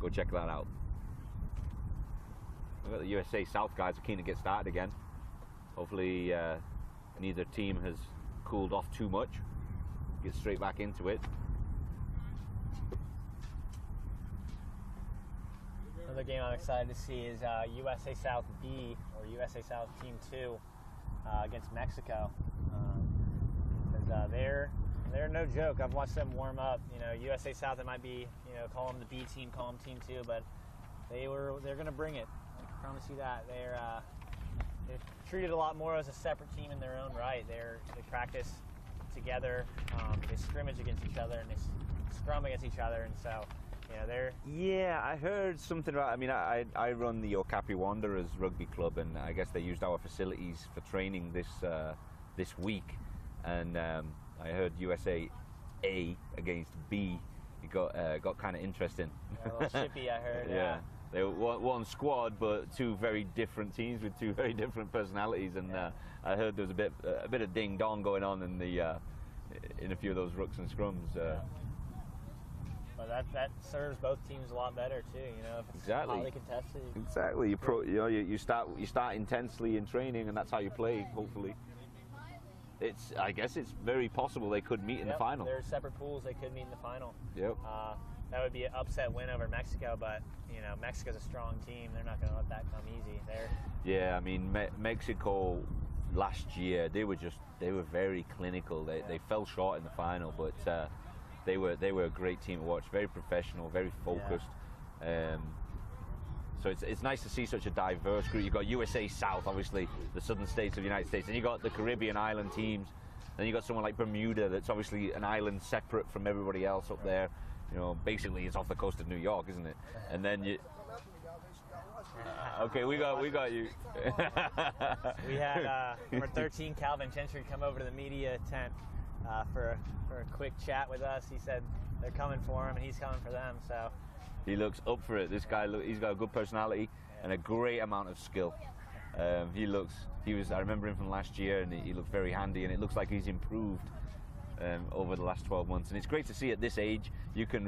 go check that out. I've got the USA South guys are keen to get started again. Hopefully neither team has cooled off too much. Get straight back into it. Another game I'm excited to see is USA South B, or USA South Team 2 against Mexico. Because they're no joke. I've watched them warm up. You know, USA South, it might be, you know, call them the B team, call them Team 2, but they're going to bring it. I promise you that. They're treated a lot more as a separate team in their own right. They practice together, they scrimmage against each other, and they scrum against each other, and so, you know, they're... Yeah, I heard something about... I mean, I run the Okapi Wanderers Rugby Club, and I guess they used our facilities for training this week, and I heard USA A against B. It got kind of interesting. Yeah, a little chippy, I heard. Yeah. They were one squad, but two very different teams with two very different personalities, and I heard there was a bit of ding dong going on in a few of those rucks and scrums. But that serves both teams a lot better too. You know, if it's Exactly. hotly contested. Exactly. You start intensely in training, and that's how you play. Hopefully, I guess it's very possible they could meet in the final. They're separate pools. They could meet in the final. Yep. That would be an upset win over Mexico, but you know, Mexico's a strong team. They're not going to let that come easy. Yeah, I mean, Mexico last year they were very clinical. They fell short in the final, but they were a great team to watch. Very professional, very focused. Yeah. So it's nice to see such a diverse group. You've got USA South, obviously the southern states of the United States, and you got the Caribbean island teams. Then you got someone like Bermuda, that's obviously an island separate from everybody else up there. You know, basically it's off the coast of New York, isn't it? And then you. Okay, we got you. We had number 13 Calvin Gentry come over to the media tent for a quick chat with us. He said they're coming for him and he's coming for them. So he looks up for it. This guy, he's got a good personality and a great amount of skill. I remember him from last year, and he looked very handy, and it looks like he's improved over the last 12 months. And it's great to see at this age you can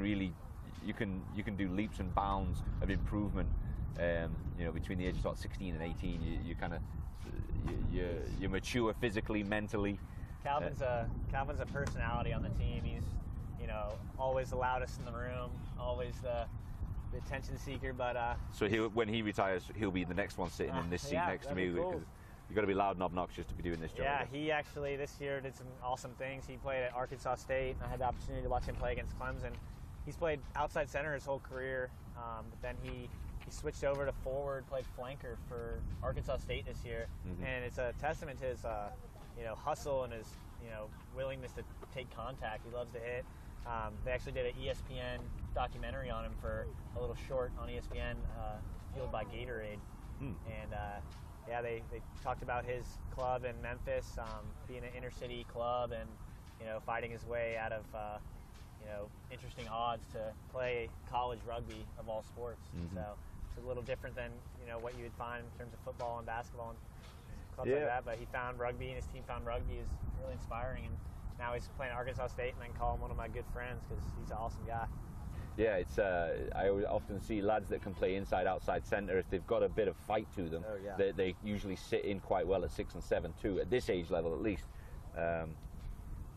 do leaps and bounds of improvement. You know, between the ages of 16 and 18, you mature physically, mentally. Calvin's a personality on the team. He's, you know, always the loudest in the room, always the attention seeker. But so when he retires, he'll be the next one sitting in this seat next to me. Cool. Because you've got to be loud and obnoxious to be doing this job. Yeah, he actually this year did some awesome things. He played at Arkansas State, and I had the opportunity to watch him play against Clemson. He's played outside center his whole career, but then he switched over to forward, played flanker for Arkansas State this year, and it's a testament to his hustle and his willingness to take contact. He loves to hit. They actually did an ESPN documentary on him for a little short on ESPN, fueled by Gatorade, and they talked about his club in Memphis, being an inner city club, and fighting his way out of interesting odds to play college rugby of all sports. So it's a little different than what you would find in terms of football and basketball and clubs like that. But he found rugby, and his team found rugby is really inspiring. And now he's playing at Arkansas State, and I can call him one of my good friends because he's an awesome guy. Yeah, it's. I often see lads that can play inside, outside centre. If they've got a bit of fight to them, they usually sit in quite well at 6 and 7 too. At this age level, at least.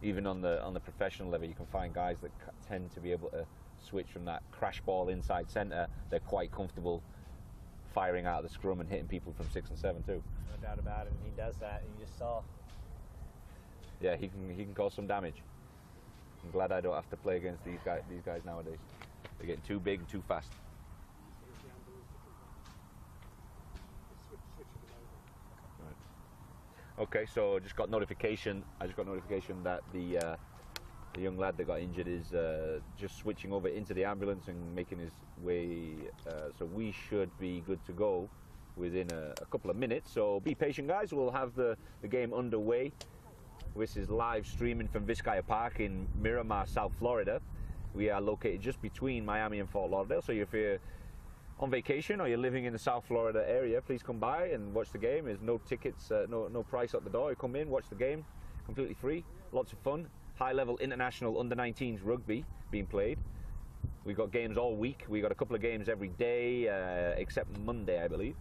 Even on the professional level, you can find guys that tend to be able to switch from that crash ball inside centre. They're quite comfortable firing out of the scrum and hitting people from 6 and 7 too. No doubt about it. And he does that. You just saw. Yeah, he can cause some damage. I'm glad I don't have to play against these guys nowadays. They're getting too big and too fast. Okay, so I just got notification that the young lad that got injured is just switching over into the ambulance and making his way. So we should be good to go within a couple of minutes. So be patient, guys. We'll have the game underway. This is live streaming from Vizcaya Park in Miramar, South Florida. We are located just between Miami and Fort Lauderdale. So if you're on vacation or you're living in the South Florida area, please come by and watch the game. There's no tickets, no price at the door. You come in, watch the game, completely free, lots of fun. High-level international under-19s rugby being played. We've got games all week. We've got a couple of games every day, except Monday, I believe.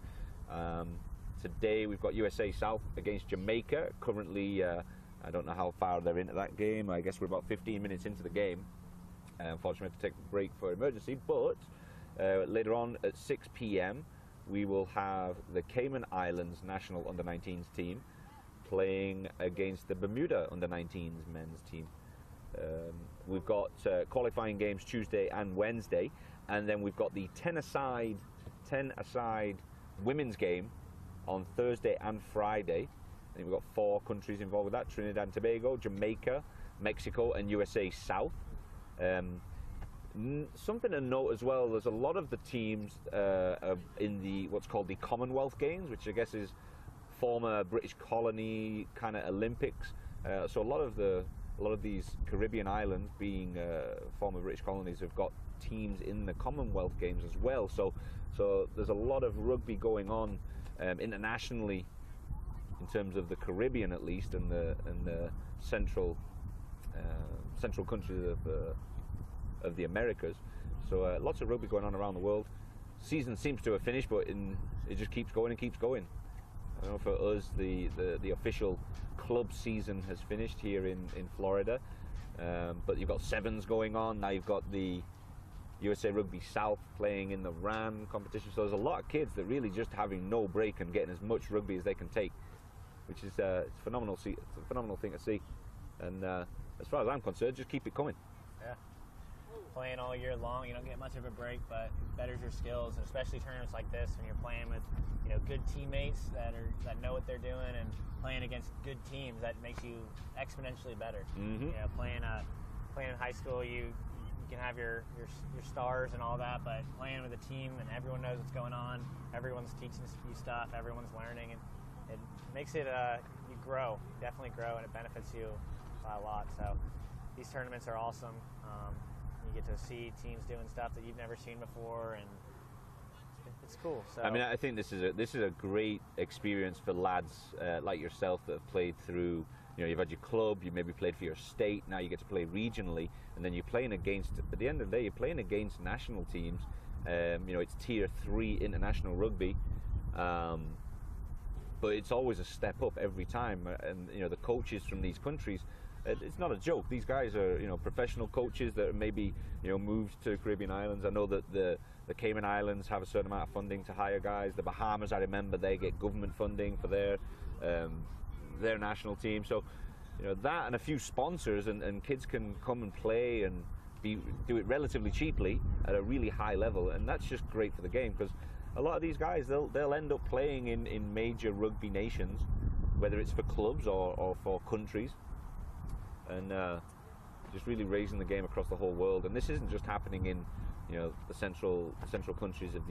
Today we've got USA South against Jamaica. Currently, I don't know how far they're into that game. I guess we're about 15 minutes into the game. Unfortunately, we have to take a break for emergency, but later on at 6 p.m. we will have the Cayman Islands national under-19s team playing against the Bermuda under-19s men's team. We've got qualifying games Tuesday and Wednesday, and then we've got the 10-a-side women's game on Thursday and Friday. I think we've got 4 countries involved with that: Trinidad and Tobago, Jamaica, Mexico, and USA South. Something to note as well, there's a lot of the teams in the what's called the Commonwealth Games, which I guess is former British colony kind of Olympics. So a lot of these Caribbean islands, being former British colonies, have got teams in the Commonwealth Games as well. So there's a lot of rugby going on internationally in terms of the Caribbean, at least, and the central countries of of the Americas. So lots of rugby going on around the world. Season seems to have finished, but it just keeps going and keeps going. I know for us, the official club season has finished here in Florida, but you've got sevens going on. Now you've got the USA Rugby South playing in the RAN competition. So there's a lot of kids that really just having no break and getting as much rugby as they can take, which is it's phenomenal. It's a phenomenal thing to see. And as far as I'm concerned, just keep it coming. Yeah. Playing all year long, you don't get much of a break, but it betters your skills, and especially tournaments like this when you're playing with, you know, good teammates that know what they're doing, and playing against good teams, that makes you exponentially better. Mm-hmm. You know, playing in high school, you can have your stars and all that, but playing with a team and everyone knows what's going on, everyone's teaching you stuff, everyone's learning, and it makes it you grow, definitely grow, and it benefits you a lot. So these tournaments are awesome. You get to see teams doing stuff that you've never seen before, and it's cool. So I mean, I think this is a great experience for lads like yourself that have played through. You know, you've had your club, you maybe played for your state, now you get to play regionally, and then you're playing against, at the end of the day, you're playing against national teams. You know, it's tier 3 international rugby, but it's always a step up every time. And you know, the coaches from these countries, it's not a joke. These guys are, you know, professional coaches that maybe, you know, moved to Caribbean islands. I know that the Cayman Islands have a certain amount of funding to hire guys. The Bahamas, I remember, they get government funding for their national team. So, you know, that and a few sponsors, and kids can come and play and do it relatively cheaply at a really high level, and that's just great for the game, because a lot of these guys, they'll end up playing in major rugby nations, whether it's for clubs or for countries, and just really raising the game across the whole world. And this isn't just happening in, you know, the central countries of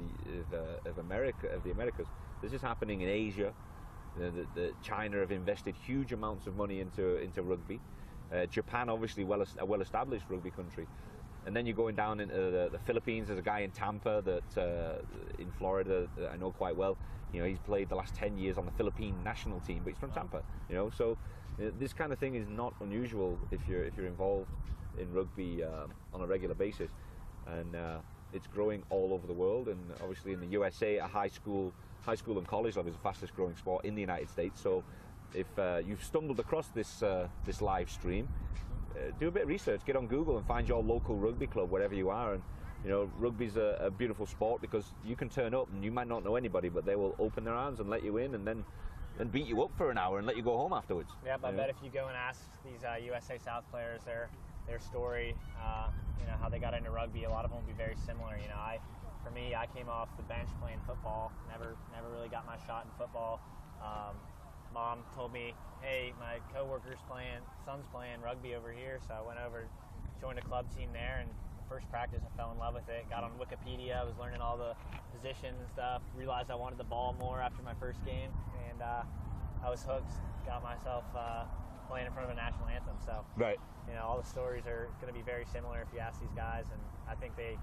the Americas. This is happening in Asia. The China have invested huge amounts of money into rugby. Japan, obviously, a well-established rugby country. And then you're going down into the Philippines. There's a guy in Tampa in Florida that I know quite well. You know, he's played the last 10 years on the Philippine national team, but he's from Tampa. You know, so this kind of thing is not unusual if you're involved in rugby on a regular basis, and it's growing all over the world. And obviously in the USA, at high school and college level is the fastest growing sport in the United States. So if you've stumbled across this live stream, do a bit of research, get on Google and find your local rugby club wherever you are. And you know, rugby's a beautiful sport, because you can turn up and you might not know anybody, but they will open their arms and let you in, and then beat you up for an hour and let you go home afterwards. Yeah, but I bet if you go and ask these USA South players their story, you know, how they got into rugby, a lot of them will be very similar. You know, for me, I came off the bench playing football, never really got my shot in football. Mom told me, hey, my son's playing rugby over here, so I went over, joined a club team there, and the first practice I fell in love with it, got on Wikipedia, I was learning all the positions and stuff, realized I wanted the ball more after my first game, and I was hooked, got myself playing in front of a national anthem. So, right. You know, all the stories are going to be very similar if you ask these guys, and I think they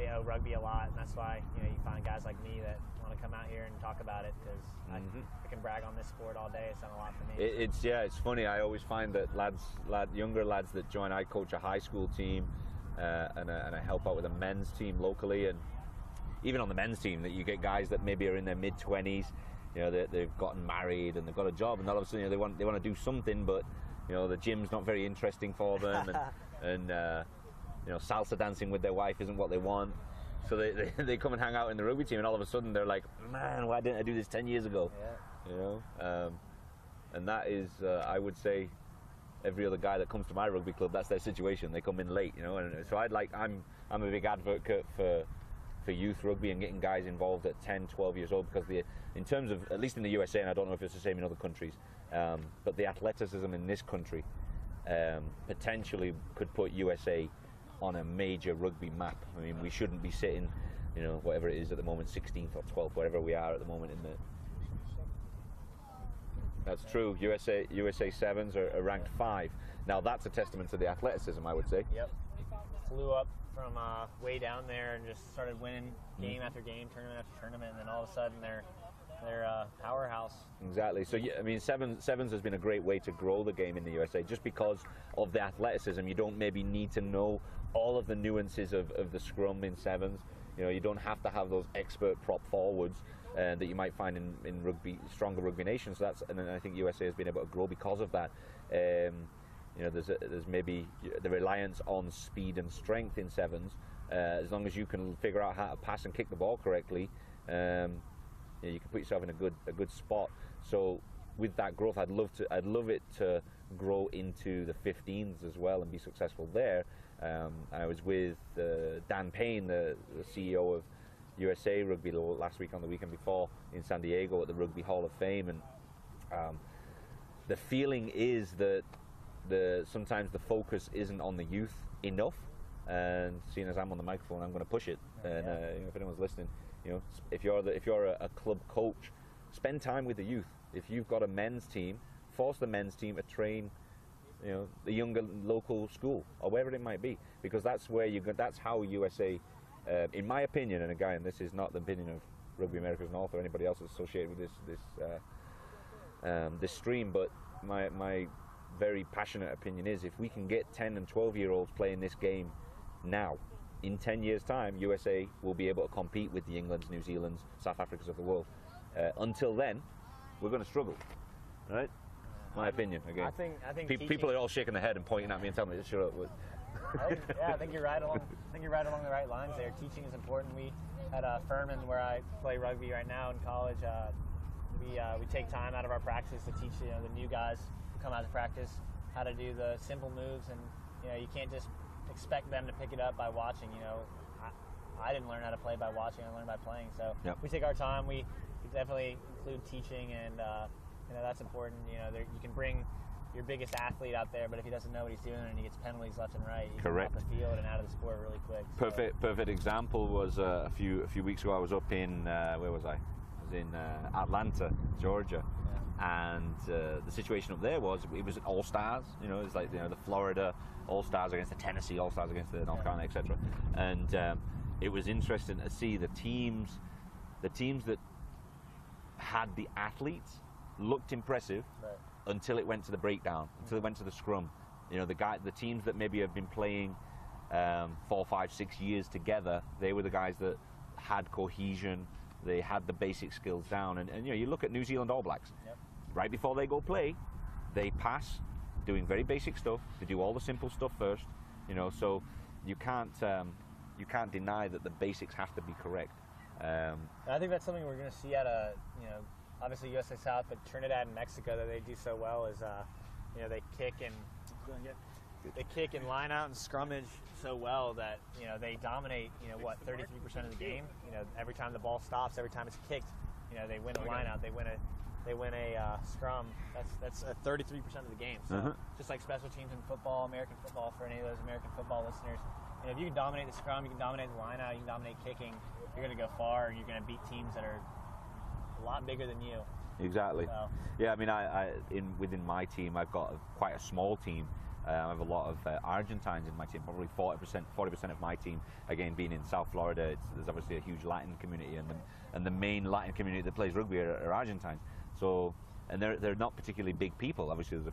owe rugby a lot, and that's why, you know, you find guys like me that want to come out here and talk about it, because I can brag on this sport all day. It's done a lot for me. It's funny. I always find that younger lads that join. I coach a high school team, and I help out with a men's team locally, and even on the men's team, that you get guys that maybe are in their mid-20s. You know, they've gotten married and they've got a job, and all of a sudden, you know, they want to do something, but you know, the gym's not very interesting for them, and you know, salsa dancing with their wife isn't what they want. So they come and hang out in the rugby team, and all of a sudden they're like, man, why didn't I do this 10 years ago? Yeah. You know, and that is, I would say, every other guy that comes to my rugby club, that's their situation. They come in late, you know. And so I'm a big advocate for youth rugby and getting guys involved at 10, 12 years old, because in terms of, at least in the USA, and I don't know if it's the same in other countries, but the athleticism in this country potentially could put USA on a major rugby map. I mean, we shouldn't be sitting, you know, whatever it is at the moment, 16th or 12th, wherever we are at the moment in the... That's true. USA Sevens are ranked 5. Now that's a testament to the athleticism, I would say. Yep. Flew up from way down there and just started winning game after game, tournament after tournament, and then all of a sudden they're They're a powerhouse. Exactly. So, yeah, I mean, sevens has been a great way to grow the game in the USA, just because of the athleticism. You don't maybe need to know all of the nuances of the scrum in sevens. You know, you don't have to have those expert prop forwards that you might find in rugby, stronger rugby nations. So and I think USA has been able to grow because of that. You know, there's maybe the reliance on speed and strength in sevens. As long as you can figure out how to pass and kick the ball correctly, you can put yourself in a good spot. So with that growth, I'd love it to grow into the 15s as well and be successful there. I was with Dan Payne, the CEO of USA Rugby, last week on the weekend before in San Diego at the Rugby Hall of Fame, and the feeling is that sometimes the focus isn't on the youth enough. And seeing as I'm on the microphone, I'm going to push it. And you know, if anyone's listening, you know, if you're a club coach, spend time with the youth. If you've got a men's team, force the men's team to train, you know, the younger local school or wherever it might be, because that's where that's how USA, in my opinion, and again, this is not the opinion of Rugby Americas North or anybody else associated with this stream, but my very passionate opinion is, if we can get 10 and 12-year-olds playing this game now, in 10 years' time, USA will be able to compete with the Englands, New Zealands, South Africas of the world. Until then, we're going to struggle, right? My opinion, again. I think people are all shaking their head and pointing at me and telling me to shut up. I think you're right along. I think you're right along the right lines there. Teaching is important. We at Furman, where I play rugby right now in college, we take time out of our practice to teach the new guys who come out to practice how to do the simple moves, and you can't just expect them to pick it up by watching. I didn't learn how to play by watching. I learned by playing. So we take our time. We definitely include teaching, and that's important. You can bring your biggest athlete out there, but if he doesn't know what he's doing and he gets penalties left and right, he's off the field and out of the sport really quick. So. Perfect example was a few weeks ago. I was up in where was I? I was in Atlanta, Georgia. And the situation up there was, it was All Stars. It's like the Florida All Stars against the Tennessee All Stars against the North Carolina, etc. And it was interesting to see the teams that had the athletes looked impressive until it went to the breakdown, until it went to the scrum. The teams that maybe have been playing 4, 5, 6 years together, they were the guys that had cohesion. They had the basic skills down. And you look at New Zealand All Blacks. Right before they go play, they pass, doing very basic stuff. They do all the simple stuff first, so you can't deny that the basics have to be correct. And I think that's something we're going to see at obviously USA South, but Trinidad and Mexico that they do so well is, they kick and line out and scrummage so well that they dominate 33% of the game. Every time the ball stops, every time it's kicked, they win a line out, they win a scrum. That's 33% of the game. So just like special teams in football, American football, for any of those American football listeners, if you can dominate the scrum, you can dominate the line out, you can dominate kicking, you're going to go far, and you're going to beat teams that are a lot bigger than you. Exactly. So. Yeah, I mean, within my team, I've got quite a small team. I have a lot of Argentines in my team, probably 40% of my team, again, being in South Florida. There's obviously a huge Latin community, and the main Latin community that plays rugby are Argentines. So, and they're not particularly big people. Obviously, there's a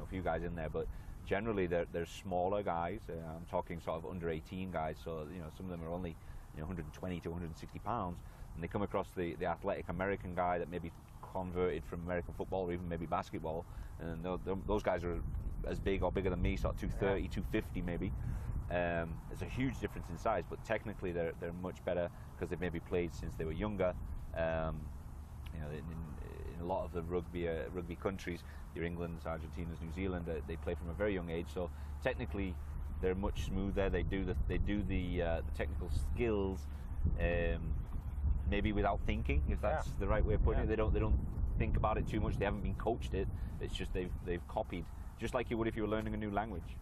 few guys in there, but generally they're smaller guys. I'm talking sort of under 18 guys. So some of them are only 120 to 160 pounds, and they come across the athletic American guy that maybe converted from American football or even maybe basketball, and those guys are as big or bigger than me, sort of 230, 250 maybe. There's a huge difference in size, but technically they're much better because they've maybe played since they were younger. In a lot of the rugby countries, your Englands, Argentinas, New Zealand, they play from a very young age. So technically, they're much smoother. They do the technical skills, maybe without thinking, if that's the right way of putting it. They don't think about it too much. They haven't been coached it. It's just they've copied, just like you would if you were learning a new language.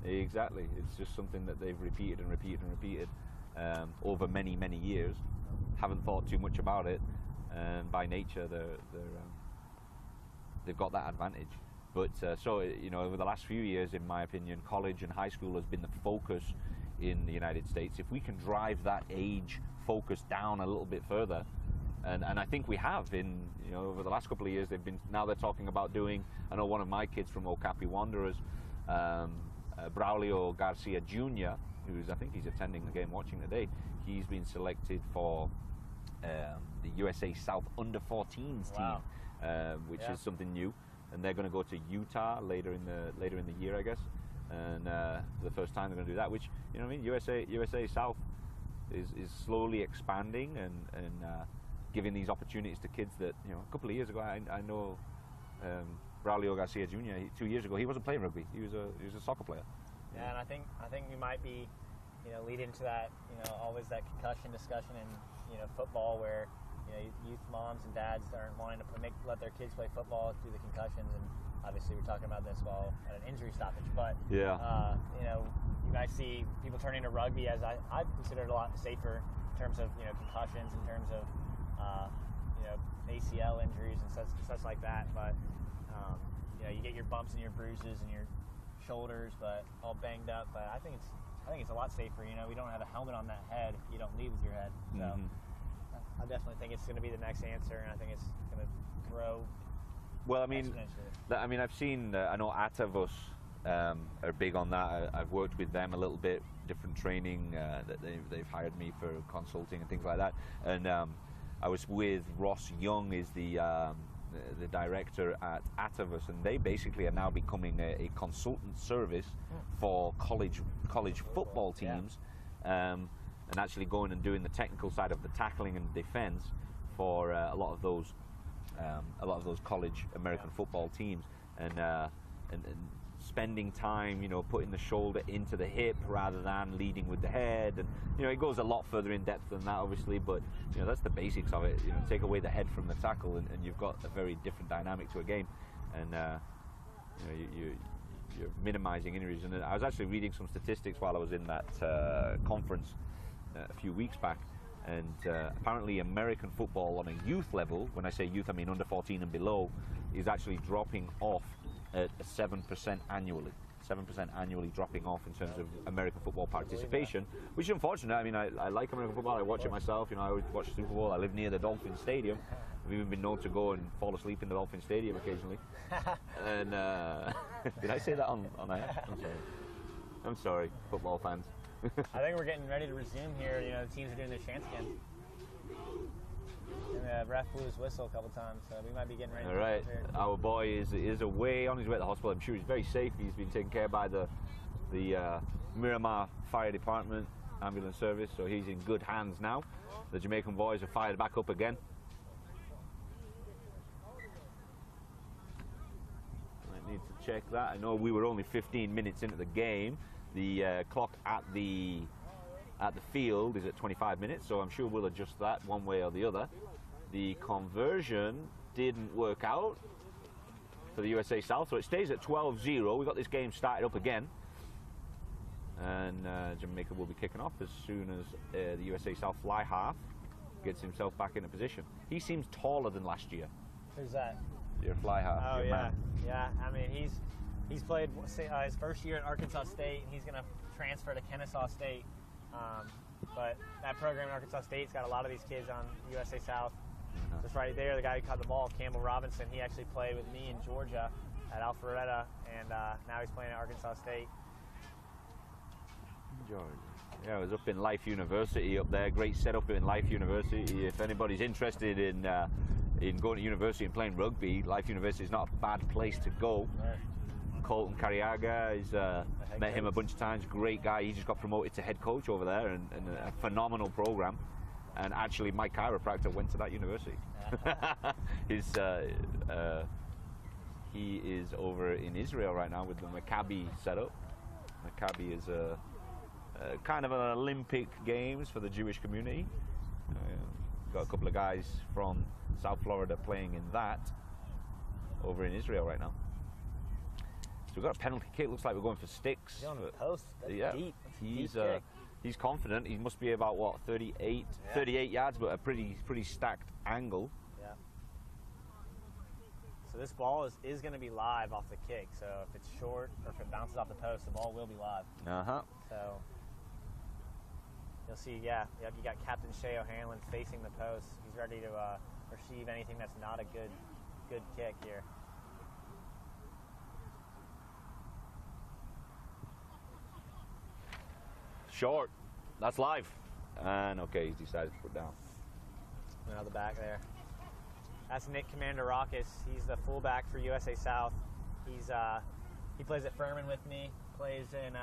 Exactly. It's just something that they've repeated and repeated and repeated over many years. Haven't thought too much about it. And by nature, they've got that advantage. But over the last few years, in my opinion, college and high school has been the focus in the United States. If we can drive that age focus down a little bit further, And I think we have over the last couple of years. They're talking about doing. I know one of my kids from Okapi Wanderers, Braulio Garcia Jr., I think he's attending the game, watching today. He's been selected for the USA South Under-14s team, which is something new, and they're going to go to Utah later in the year, I guess. And for the first time they're going to do that, which USA South is slowly expanding and giving these opportunities to kids that a couple of years ago I know Braulio Garcia Jr. 2 years ago he wasn't playing rugby. He was a soccer player. Yeah, and I think we might be lead into that always that concussion discussion in football where youth moms and dads aren't wanting to let their kids play football due to concussions, and obviously we're talking about this while at an injury stoppage, but you might see people turning to rugby as I consider it a lot safer in terms of concussions, in terms of ACL injuries and such like that, but you get your bumps and your bruises and your shoulders but all banged up, but I think it's a lot safer. We don't have a helmet on that head, you don't lead with your head, so I definitely think it's going to be the next answer, and I think it's going to grow. Well, I've seen, I know Atavus are big on that. I've worked with them a little bit, different training that they've hired me for consulting and things like that. And I was with Ross Young, is the director at Atavus, and they basically are now becoming a consultant service for college football teams, and actually going and doing the technical side of the tackling and defense for a lot of those college American football teams, and spending time, putting the shoulder into the hip rather than leading with the head, and it goes a lot further in depth than that, obviously, but that's the basics of it. Take away the head from the tackle, and you've got a very different dynamic to a game, and you're minimizing injuries. And I was actually reading some statistics while I was in that conference a few weeks back, and apparently American football on a youth level, when I say youth I mean under 14 and below, is actually dropping off at 7% annually. 7% annually dropping off in terms of American football participation, which is unfortunate. I mean, I like American football, I watch it myself, I always watch Super Bowl, I live near the Dolphin Stadium. I've even been known to go and fall asleep in the Dolphin Stadium occasionally. And did I say that on air? I'm sorry, football fans. I think we're getting ready to resume here. The teams are doing their chants again. And the ref blew his whistle a couple times, so we might be getting ready to All right, our boy is away on his way to the hospital. I'm sure he's very safe. He's been taken care of by the Miramar Fire Department ambulance service, so he's in good hands now. The Jamaican boys are fired back up again. I need to check that. I know we were only 15 minutes into the game. The clock at the field is at 25 minutes, so I'm sure we'll adjust that one way or the other. The conversion didn't work out for the USA South, so it stays at 12-0. We've got this game started up again, and Jamaica will be kicking off as soon as the USA South fly half gets himself back into position. He seems taller than last year. Who's that? Your fly half. Oh, your man. Yeah. I mean, he's played his first year at Arkansas State, and he's going to transfer to Kennesaw State. But that program in Arkansas State's got a lot of these kids on USA South. Just right there, the guy who caught the ball, Campbell Robinson, he actually played with me in Georgia at Alpharetta, and now he's playing at Arkansas State. Georgia. Yeah, I was up in Life University up there. Great setup in Life University. If anybody's interested in going to university and playing rugby, Life University is not a bad place to go. Right. Colton Cariaga, he's met him a bunch of times. Great guy. He just got promoted to head coach over there, and a phenomenal program. And actually, my chiropractor went to that university. He is over in Israel right now with the Maccabi setup. Maccabi is a kind of an Olympic Games for the Jewish community. Got a couple of guys from South Florida playing in that over in Israel right now. So we've got a penalty kick. Looks like we're going for sticks. He's on the post. That's yeah, deep. He's confident. He must be about what 38 yards, but a pretty stacked angle. Yeah. So this ball is going to be live off the kick. So if it's short or if it bounces off the post, the ball will be live. So You'll see, yeah, you got Captain Shea O'Hanlon facing the post. He's ready to receive anything that's not a good kick here. Short. That's live. And okay, he's decided to put down. Out the back there. That's Nick Commander Raucus. He's the fullback for USA South. He plays at Furman with me. Played in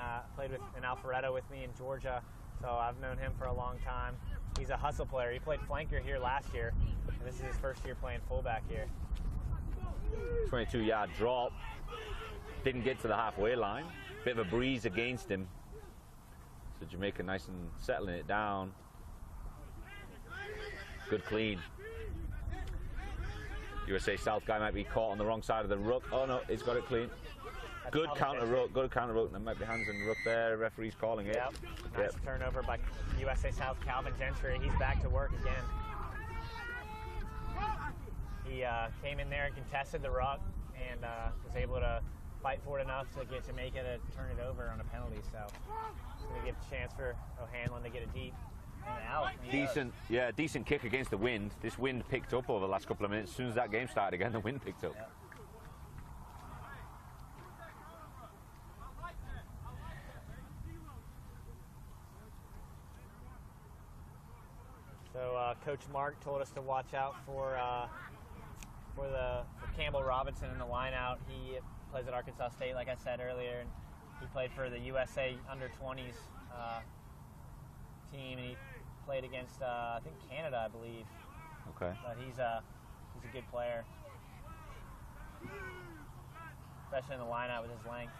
Alpharetta with me in Georgia. So I've known him for a long time. He's a hustle player. He played flanker here last year, and this is his first year playing fullback here. 22-yard drop. Didn't get to the halfway line. Bit of a breeze against him. So Jamaica nice and settling it down. Good clean. USA South guy might be caught on the wrong side of the ruck. Oh no, he's got it clean. Good counter ruck, good counter ruck. There might be hands in the ruck there. Referee's calling it. Yep. Nice turnover by USA South Calvin Gentry. He's back to work again. He came in there and contested the ruck and was able to fight for it enough to get Jamaica to turn it over on a penalty. So it's going to give a chance for O'Hanlon to get it deep and out. Decent kick against the wind. This wind picked up over the last couple of minutes. As soon as that game started again, the wind picked up. Yep. So Coach Mark told us to watch out for Campbell Robinson in the line out. He plays at Arkansas State, like I said earlier, and he played for the USA under-20s team, and he played against I think Canada, I believe. Okay. But he's a good player, especially in the line out with his length.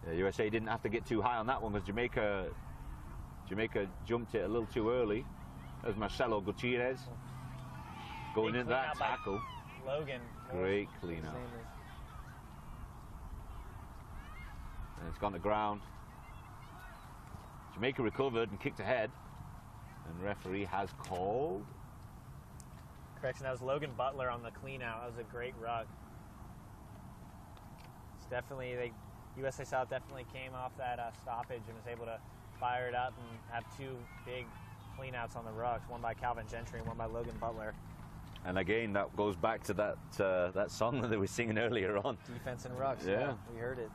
Yeah, USA didn't have to get too high on that one because Jamaica jumped it a little too early. There's Marcelo Gutierrez going into that tackle. Logan. Great clean out. And it's gone to ground. Jamaica recovered and kicked ahead. And referee has called. Correction, that was Logan Butler on the clean out. That was a great ruck. It's definitely, USA South definitely came off that stoppage and was able to fire it up and have two big clean outs on the rucks, one by Calvin Gentry and one by Logan Butler. And again, that goes back to that song that they were singing earlier on. Defense and rucks, yeah. We heard it.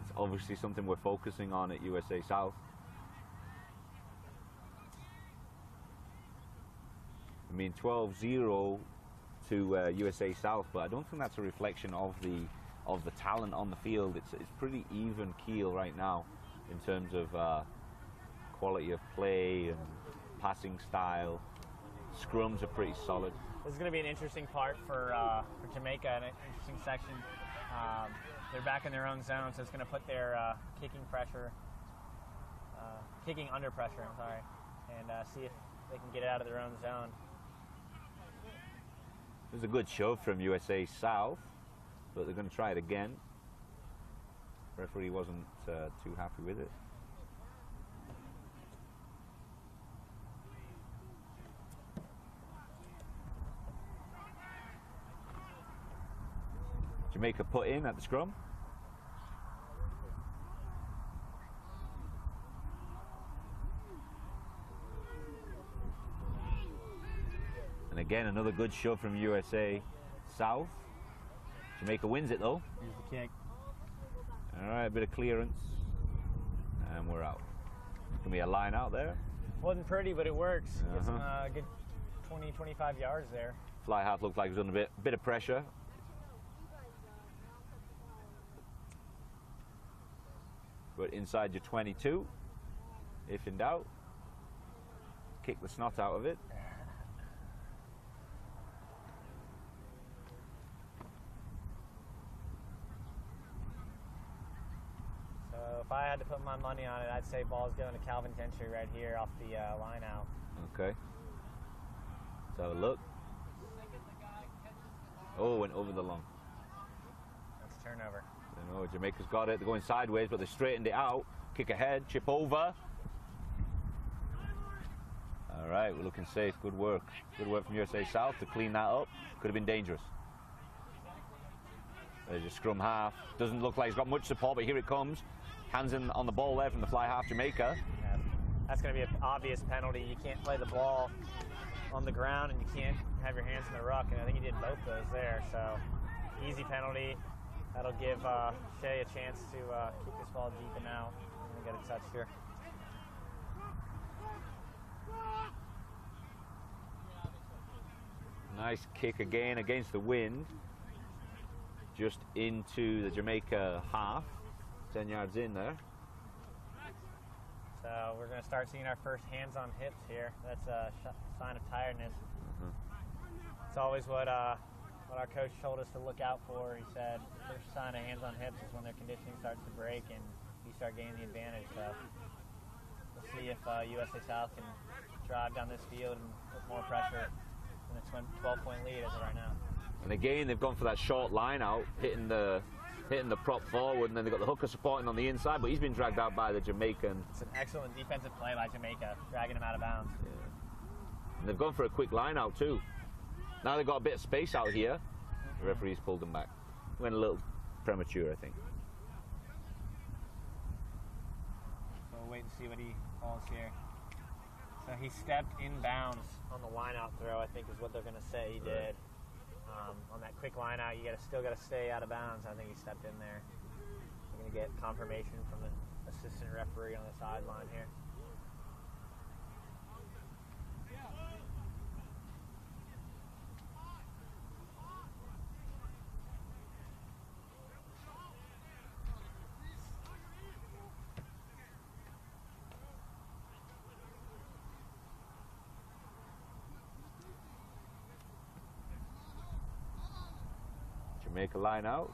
It's obviously something we're focusing on at USA South. I mean, 12-0 to USA South, but I don't think that's a reflection of the talent on the field. It's pretty even keel right now in terms of quality of play and passing style. Scrums are pretty solid. This is going to be an interesting part for Jamaica, an interesting section. They're back in their own zone, so it's going to put their kicking under pressure, and see if they can get it out of their own zone. It was a good shove from USA South, but they're going to try it again. Referee wasn't too happy with it. Jamaica put in at the scrum. And again, another good shove from USA South. Jamaica wins it though. Here's the kick. All right, a bit of clearance, and we're out. It's gonna be a line out there. Wasn't pretty, but it works. Gets some good 20, 25 yards there. Fly half looked like he was under a bit of pressure. But inside your 22, if in doubt, kick the snot out of it. So if I had to put my money on it, I'd say ball's going to Calvin Gentry right here off the line out. Okay. Let's have a look. Oh, went over the long. That's a turnover. I know Jamaica's got it. They're going sideways, but they straightened it out. Kick ahead, chip over. All right, we're looking safe. Good work. Good work from USA South to clean that up. Could have been dangerous. There's your scrum half. Doesn't look like he's got much support, but here it comes. Hands in on the ball there from the fly half Jamaica. Yeah, that's going to be an obvious penalty. You can't play the ball on the ground, and you can't have your hands in the ruck, and I think he did both those there. So easy penalty. That'll give Shea a chance to keep this ball deep and out and get a touch here. Nice kick again against the wind. Just into the Jamaica half. 10 yards in there. So we're going to start seeing our first hands on hips here. That's a sign of tiredness. It's always what our coach told us to look out for. He said the first sign of hands on hips is when their conditioning starts to break and you start gaining the advantage. So we'll see if USA South can drive down this field and put more pressure in the 12-point lead as of right now. And again, they've gone for that short line out, hitting the prop forward, and then they've got the hooker supporting on the inside, but he's been dragged out by the Jamaican. It's an excellent defensive play by Jamaica, dragging him out of bounds. Yeah. And they've gone for a quick line out too. Now they've got a bit of space out here. The referee's pulled them back. Went a little premature, I think. So we'll wait and see what he calls here. So he stepped in bounds on the line out throw, I think is what they're going to say he did. On that quick line out, you still got to stay out of bounds. I think he stepped in there. We're going to get confirmation from the assistant referee on the sideline here. Jamaica line out,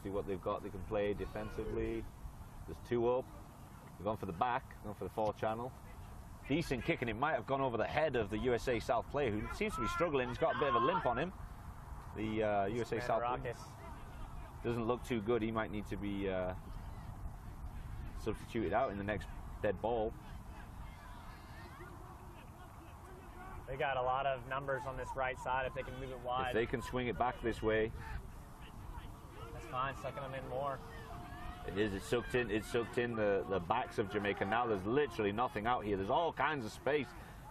see what they've got. They can play defensively. There's two up. They've gone for the back, gone for the fore channel. Decent kick, and it might have gone over the head of the USA South player, who seems to be struggling. He's got a bit of a limp on him. The USA South player doesn't look too good. He might need to be substituted out in the next dead ball. They got a lot of numbers on this right side if they can move it wide. If they can swing it back this way. That's fine, sucking them in more. It is, it's sucked in the backs of Jamaica. Now there's literally nothing out here. There's all kinds of space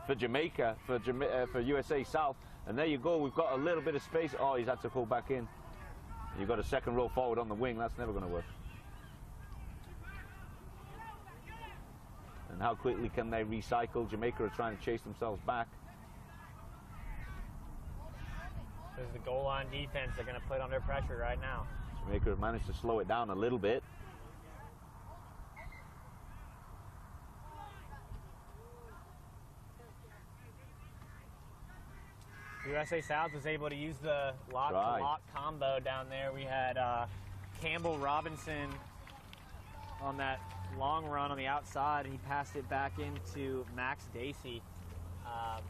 for Jamaica, for USA South. And there you go, we've got a little bit of space. Oh, he's had to pull back in. You've got a second row forward on the wing. That's never going to work. And how quickly can they recycle? Jamaica are trying to chase themselves back. There's the goal line defense. They're going to put under pressure right now. Jamaica have managed to slow it down a little bit. USA South was able to use the lock-to-lock combo down there. We had Campbell Robinson on that long run on the outside, and he passed it back into Max Dacey.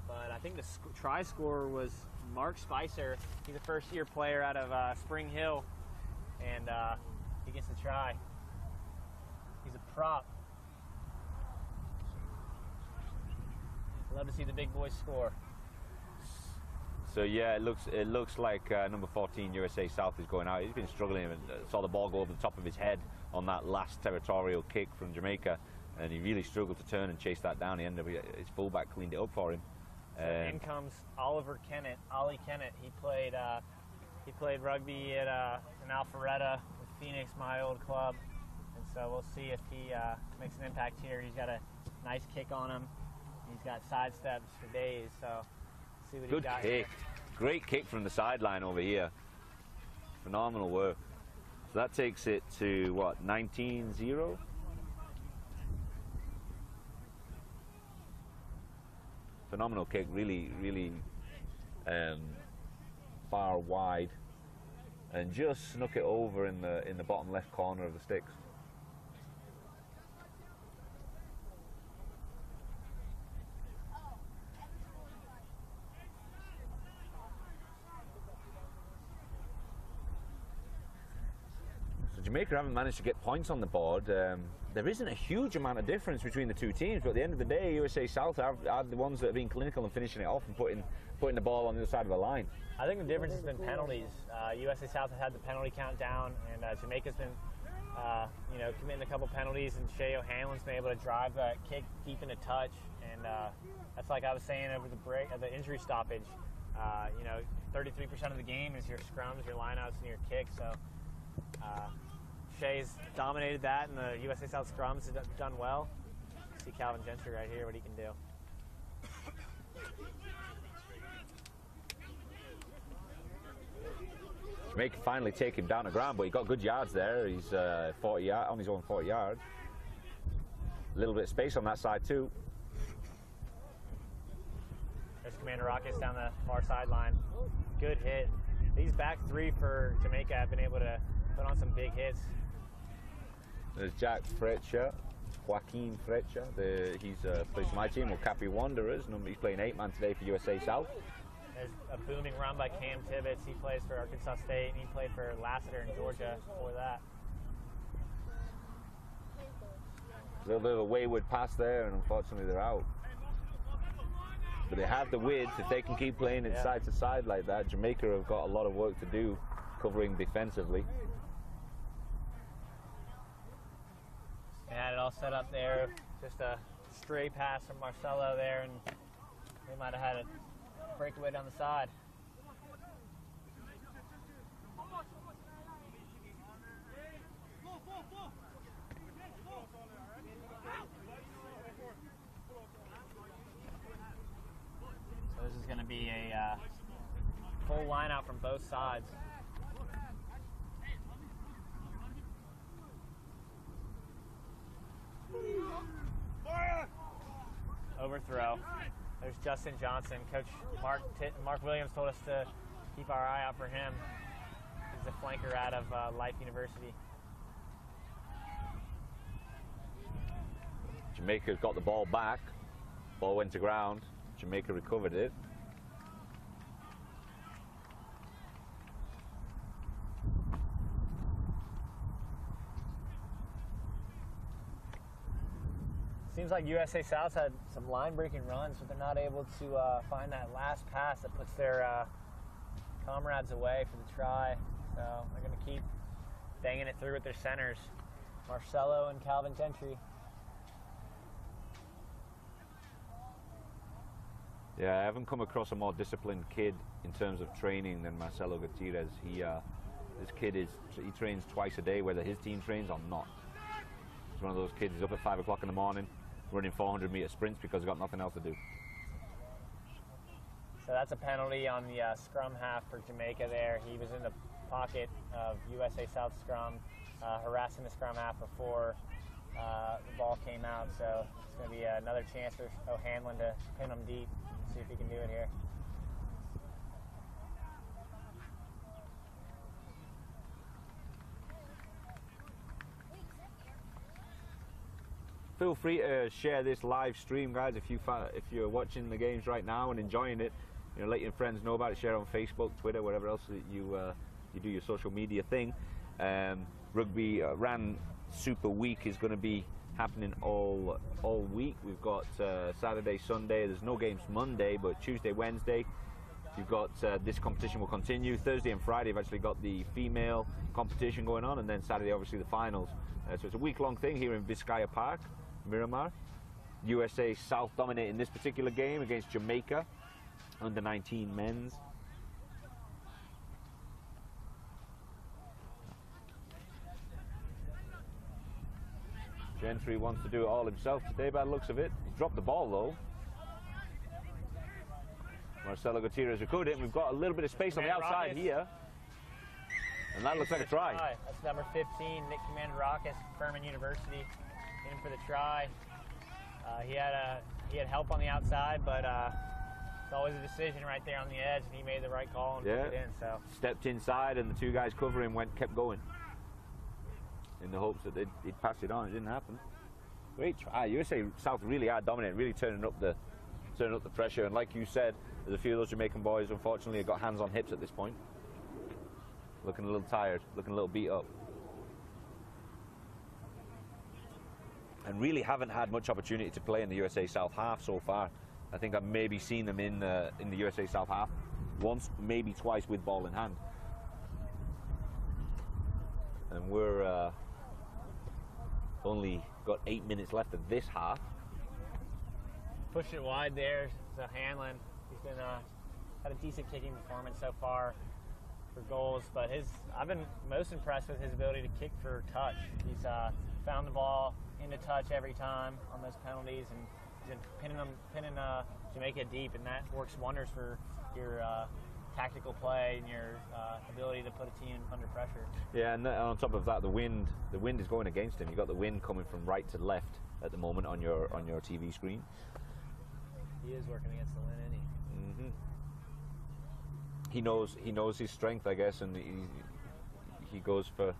But I think the try scorer was Mark Spicer. He's a first-year player out of Spring Hill, and he gets the try. He's a prop. Love to see the big boys score. So yeah, it looks like number 14 USA South is going out. He's been struggling, and saw the ball go over the top of his head on that last territorial kick from Jamaica, and he really struggled to turn and chase that down. He ended up, his fullback cleaned it up for him. So in comes Oliver Kennett. Ollie Kennett. He played rugby at in Alpharetta with Phoenix, my old club, and so we'll see if he makes an impact here. He's got a nice kick on him. He's got side steps for days. So see what good he got kick. Here. Great kick from the sideline over here. Phenomenal work. So that takes it to what, 19-0? Phenomenal kick, really far wide, and just snuck it over in the bottom left corner of the sticks. So Jamaica haven't managed to get points on the board. There isn't a huge amount of difference between the two teams, but at the end of the day, USA South are the ones that have been clinical and finishing it off and putting the ball on the other side of the line. I think the difference has been penalties. USA South has had the penalty count down, and Jamaica's been you know, committing a couple penalties, and Shea O'Hanlon's been able to drive that kick deep into touch, and that's like I was saying over the break, the injury stoppage. You know, 33% of the game is your scrums, your lineouts, and your kicks. So Shea's dominated that, and the USA South scrums have done well. See Calvin Gentry right here, what he can do. Jamaica finally take him down the ground, but he got good yards there. He's 40 yards on his own 40 yards. A little bit of space on that side too. There's Commander Rockets down the far sideline. Good hit. These back three for Jamaica have been able to put on some big hits. There's Jack Fletcher, Joaquin Fletcher. He's plays for my team, Okapi Wanderers. He's playing 8-man today for USA South. There's a booming run by Cam Tibbetts. He plays for Arkansas State, and he played for Lassiter in Georgia before that. A little bit of a wayward pass there, and unfortunately they're out. But they have the width. If they can keep playing it side to side like that, Jamaica have got a lot of work to do covering defensively. They had it all set up there. Just a stray pass from Marcelo there, and they might have had a breakaway down the side. So this is going to be a full line out from both sides. Overthrow. There's Justin Johnson. Coach Mark Williams told us to keep our eye out for him. He's a flanker out of Life University. Jamaica got the ball back. Ball went to ground. Jamaica recovered it. Seems like USA South's had some line-breaking runs, but they're not able to find that last pass that puts their comrades away for the try. So they're going to keep banging it through with their centers, Marcelo and Calvin Gentry. Yeah, I haven't come across a more disciplined kid in terms of training than Marcelo Gutierrez. This kid he trains twice a day, whether his team trains or not. He's one of those kids. He's up at 5 o'clock in the morning, running 400-meter sprints because he's got nothing else to do. So that's a penalty on the scrum half for Jamaica there. He was in the pocket of USA South scrum, harassing the scrum half before the ball came out. So it's going to be another chance for O'Hanlon to pin him deep. See if he can do it here. Feel free to share this live stream, guys. If you're watching the games right now and enjoying it, you know, let your friends know about it. Share it on Facebook, Twitter, whatever else that you do your social media thing. Rugby Ran Super Week is going to be happening all week. We've got Saturday, Sunday. There's no games Monday, but Tuesday, Wednesday, you've got this competition will continue. Thursday and Friday, you've actually got the female competition going on, and then Saturday, obviously, the finals. So it's a week-long thing here in Vizcaya Park, Miramar. USA South dominating this particular game against Jamaica, under 19 men's. Gentry wants to do it all himself today by the looks of it. He's dropped the ball though. Marcelo Gutierrez recovered it, and we've got a little bit of space on the outside here. And that looks like a try. That's number 15, Nick Commander Rockets, Furman University, in for the try. He had help on the outside, but it's always a decision right there on the edge, and he made the right call and put it in. So stepped inside, and the two guys covering kept going in the hopes that they'd pass it on. It didn't happen. Great try. USA South really are dominating, really turning up the pressure. And like you said, there's a few of those Jamaican boys, unfortunately, have got hands on hips at this point. Looking a little tired, looking a little beat up. And really haven't had much opportunity to play in the USA South half so far. I think I've maybe seen them in the USA South half once, maybe twice with ball in hand. And we're only got 8 minutes left of this half. Pushed it wide there. So Hanlon, he's been had a decent kicking performance so far for goals, but I've been most impressed with his ability to kick for touch. He's found the ball into touch every time on those penalties, and he's been pinning Jamaica deep, and that works wonders for your tactical play and your ability to put a team under pressure. Yeah, and on top of that, the wind is going against him. You've got the wind coming from right to left at the moment on your TV screen. He is working against the wind, isn't he? He knows his strength, I guess, and he goes for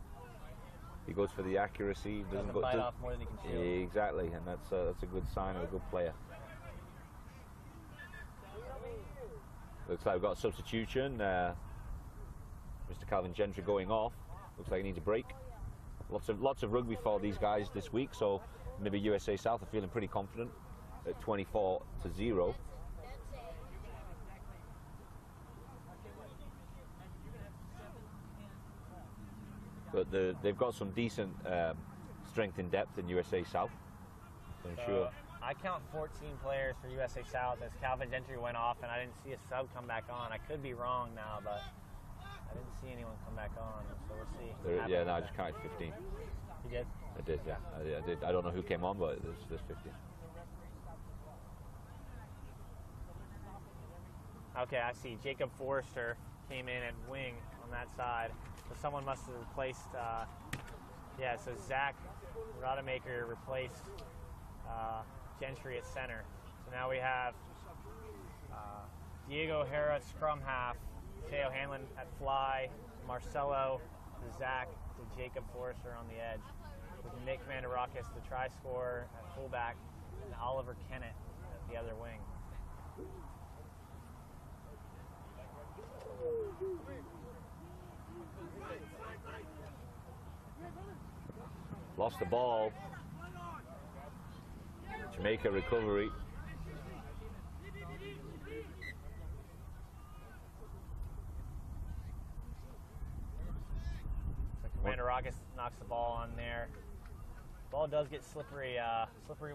the accuracy. Doesn't bite off more than he can chew. Exactly, and that's a good sign of a good player. Looks like we've got a substitution. Mr. Calvin Gentry going off. Looks like he needs a break. Lots of rugby for these guys this week, so maybe USA South are feeling pretty confident at 24-0. But they've got some decent strength in depth in USA South, so I'm sure. I count 14 players for USA South as Calvin Gentry went off, and I didn't see a sub come back on. I could be wrong now, but I didn't see anyone come back on, so we'll see. Yeah, no, I just counted 15. You did? I did, yeah. I did. I don't know who came on, but there's 15. Okay, I see. Jacob Forrester came in at wing on that side. So someone must have replaced, so Zach Rodemaker replaced Gentry at center. So now we have Diego O'Hara at scrum half, Teo Hanlon at fly, Marcelo to Zach to Jacob Forrester on the edge, with Nick Mandarakis, the try scorer, at fullback, and Oliver Kennett at the other wing. Lost the ball. Jamaica recovery. So Commander Rockets knocks the ball on there. Ball does get slippery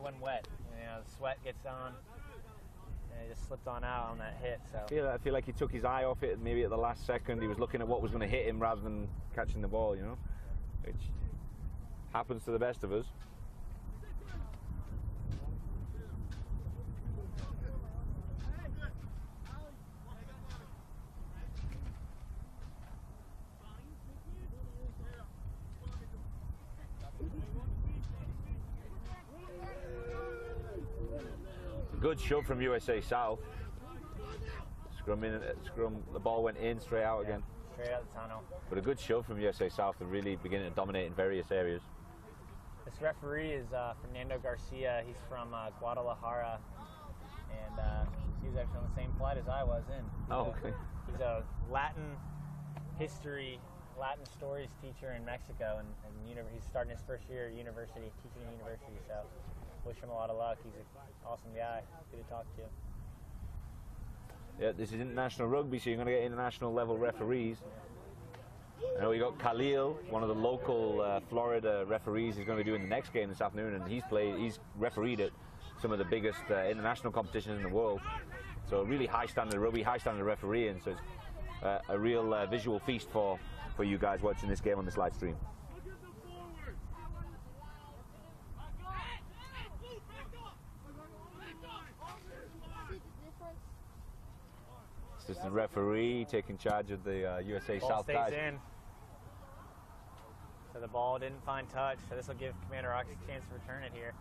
when wet. You know, the sweat gets on, and it just slipped on out on that hit. So I feel like he took his eye off it. Maybe at the last second, he was looking at what was going to hit him rather than catching the ball. You know, which happens to the best of us. Good shove from USA South. Scrum, the ball went in, straight out again. Straight out the tunnel. But a good shove from USA South to really beginning to dominate in various areas. This referee is Fernando Garcia. He's from Guadalajara, and he was actually on the same flight as I was in. Okay. He's a Latin history, Latin stories teacher in Mexico, and he's starting his first year at university, teaching at university, so wish him a lot of luck. He's an awesome guy. Good to talk to. Yeah, this is international rugby, so you're going to get international level referees. I know we got Khalil, one of the local Florida referees, is going to be doing the next game this afternoon, and he's refereed at some of the biggest international competitions in the world. So really high standard rugby, high standard refereeing. So it's a real visual feast for you guys watching this game on this live stream. Assistant referee taking charge of the USA Ball South stays guys. in. So the ball didn't find touch, so this will give Commander Rocks a chance to return it here.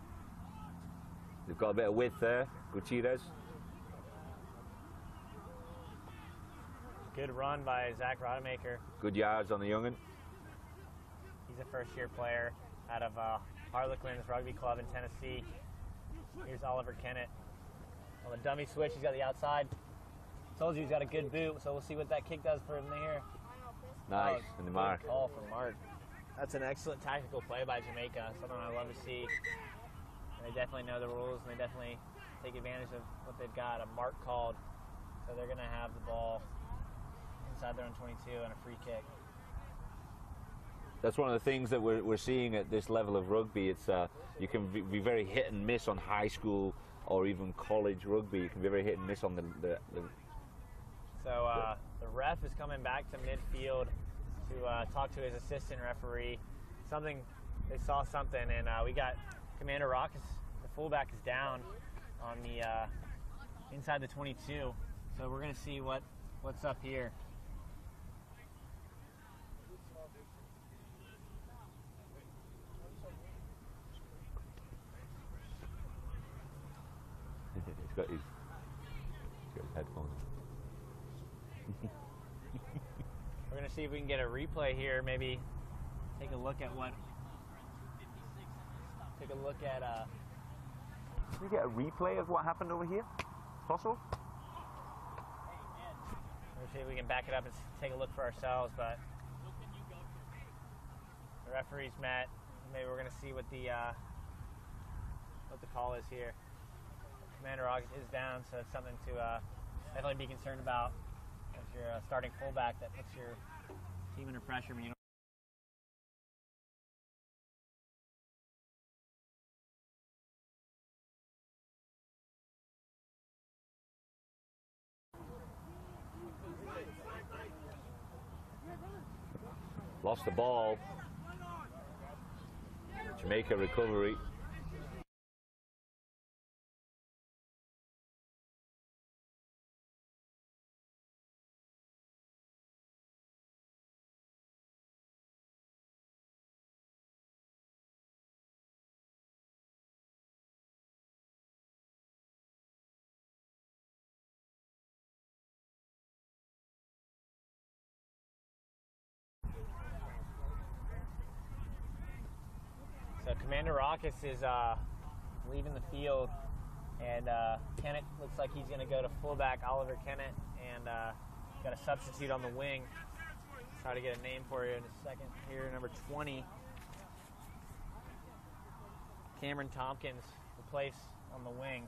They've got a bit of width there, Gutierrez. Good run by Zach Rodemaker. Good yards on the young'un. He's a first-year player out of Harlequins Rugby Club in Tennessee. Here's Oliver Kennett. On the dummy switch, he's got the outside. Told you he's got a good boot, so we'll see what that kick does for him there. Nice, in the mark. Good call for Mark. That's an excellent tactical play by Jamaica, something I love to see. And they definitely know the rules, and they definitely take advantage of what they've got. A mark called, so they're going to have the ball inside their own 22 and a free kick. That's one of the things that we're seeing at this level of rugby. It's you can be very hit and miss on high school or even college rugby. You can be very hit and miss on the So the ref is coming back to midfield to talk to his assistant referee. They saw something, and we got Commander Rock, the fullback, is down on the inside the 22. So we're gonna see what's up here. He's got his headphones. We're gonna see if we can get a replay here. Maybe take a look at Can we get a replay of what happened over here? Possible? We'll see if we can back it up and take a look for ourselves. But the referees met. Maybe we're gonna see what the call is here. Commander August is down, so it's something to definitely be concerned about. As you're a starting fullback, that puts your team under pressure when you don't. Lost the ball. Jamaica recovery. So Commander Raucus is leaving the field, and Kennett looks like he's going to go to fullback, Oliver Kennett, and got a substitute on the wing. Try to get a name for you in a second here. Number 20, Cameron Tompkins, replaced on the wing.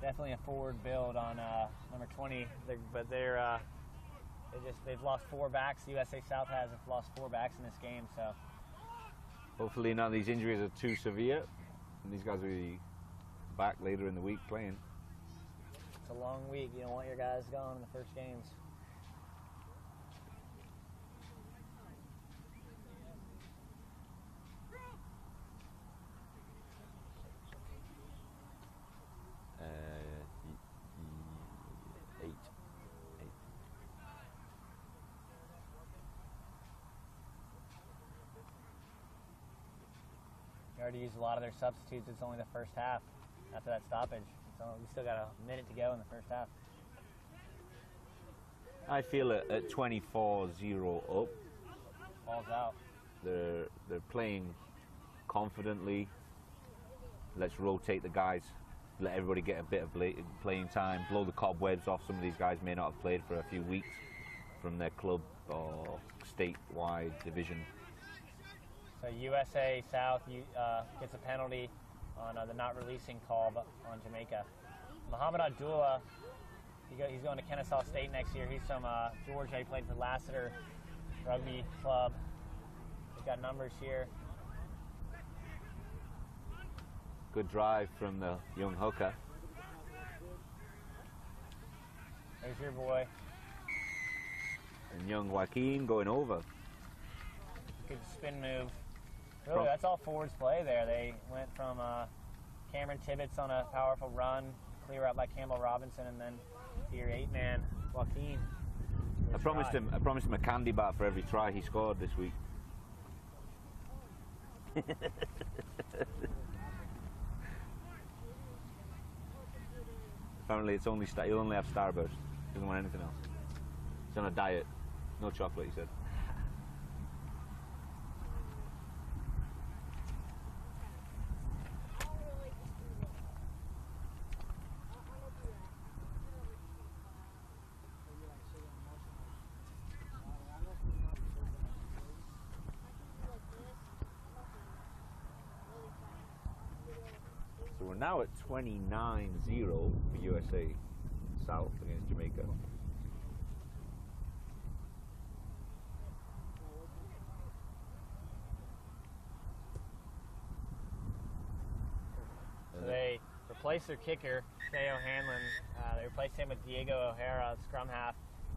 Definitely a forward build on number 20, but they've lost 4 backs. USA South has lost 4 backs in this game, so Hopefully none of these injuries are too severe, and these guys will be back later in the week playing. it's a long week. You don't want your guys going in the first games. Eight. You already used a lot of their substitutes. It's only the first half after that stoppage. So we still got a minute to go in the first half. I feel at 24-0 up, Ball's out. they're playing confidently. Let's rotate the guys. Let everybody get a bit of playing time. Blow the cobwebs off. Some of these guys may not have played for a few weeks from their club or statewide division. So USA South gets a penalty on the not releasing call on Jamaica. Muhammad Abdullah, he's going to Kennesaw State next year. He's from Georgia. He played for Lassiter Rugby Club. He's got numbers here. Good drive from the young hooker. There's your boy. And young Joaquin going over. Good spin move. Really, that's all forwards play there. They went from Cameron Tibbetts on a powerful run, clear out by Campbell Robinson, and then to your 8-man Joaquin. I promised him a candy bar for every try he scored this week. Apparently it's only he'll only have Starburst. Doesn't want anything else. He's on a diet. No chocolate, he said. We're now at 29-0 for USA South against Jamaica. So they replaced their kicker, Theo Hanlon. They replaced him with Diego O'Hara, scrum half,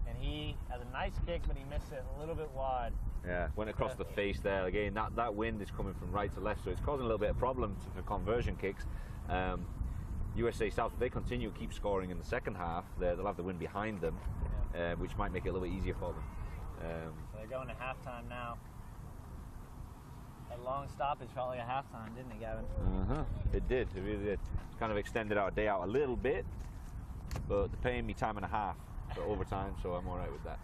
and he has a nice kick, but he missed it a little bit wide. Yeah, went across the face there. Again, that wind is coming from right to left, so it's causing a little bit of problem for conversion kicks. USA South, if they continue to keep scoring in the second half, they'll have the wind behind them, which might make it a little bit easier for them. So they're going to halftime now. That long stoppage felt like a halftime, didn't it, Gavin? It did. It really did. It's kind of extended our day out a little bit, but they're paying me time and a half for overtime, so I'm all right with that.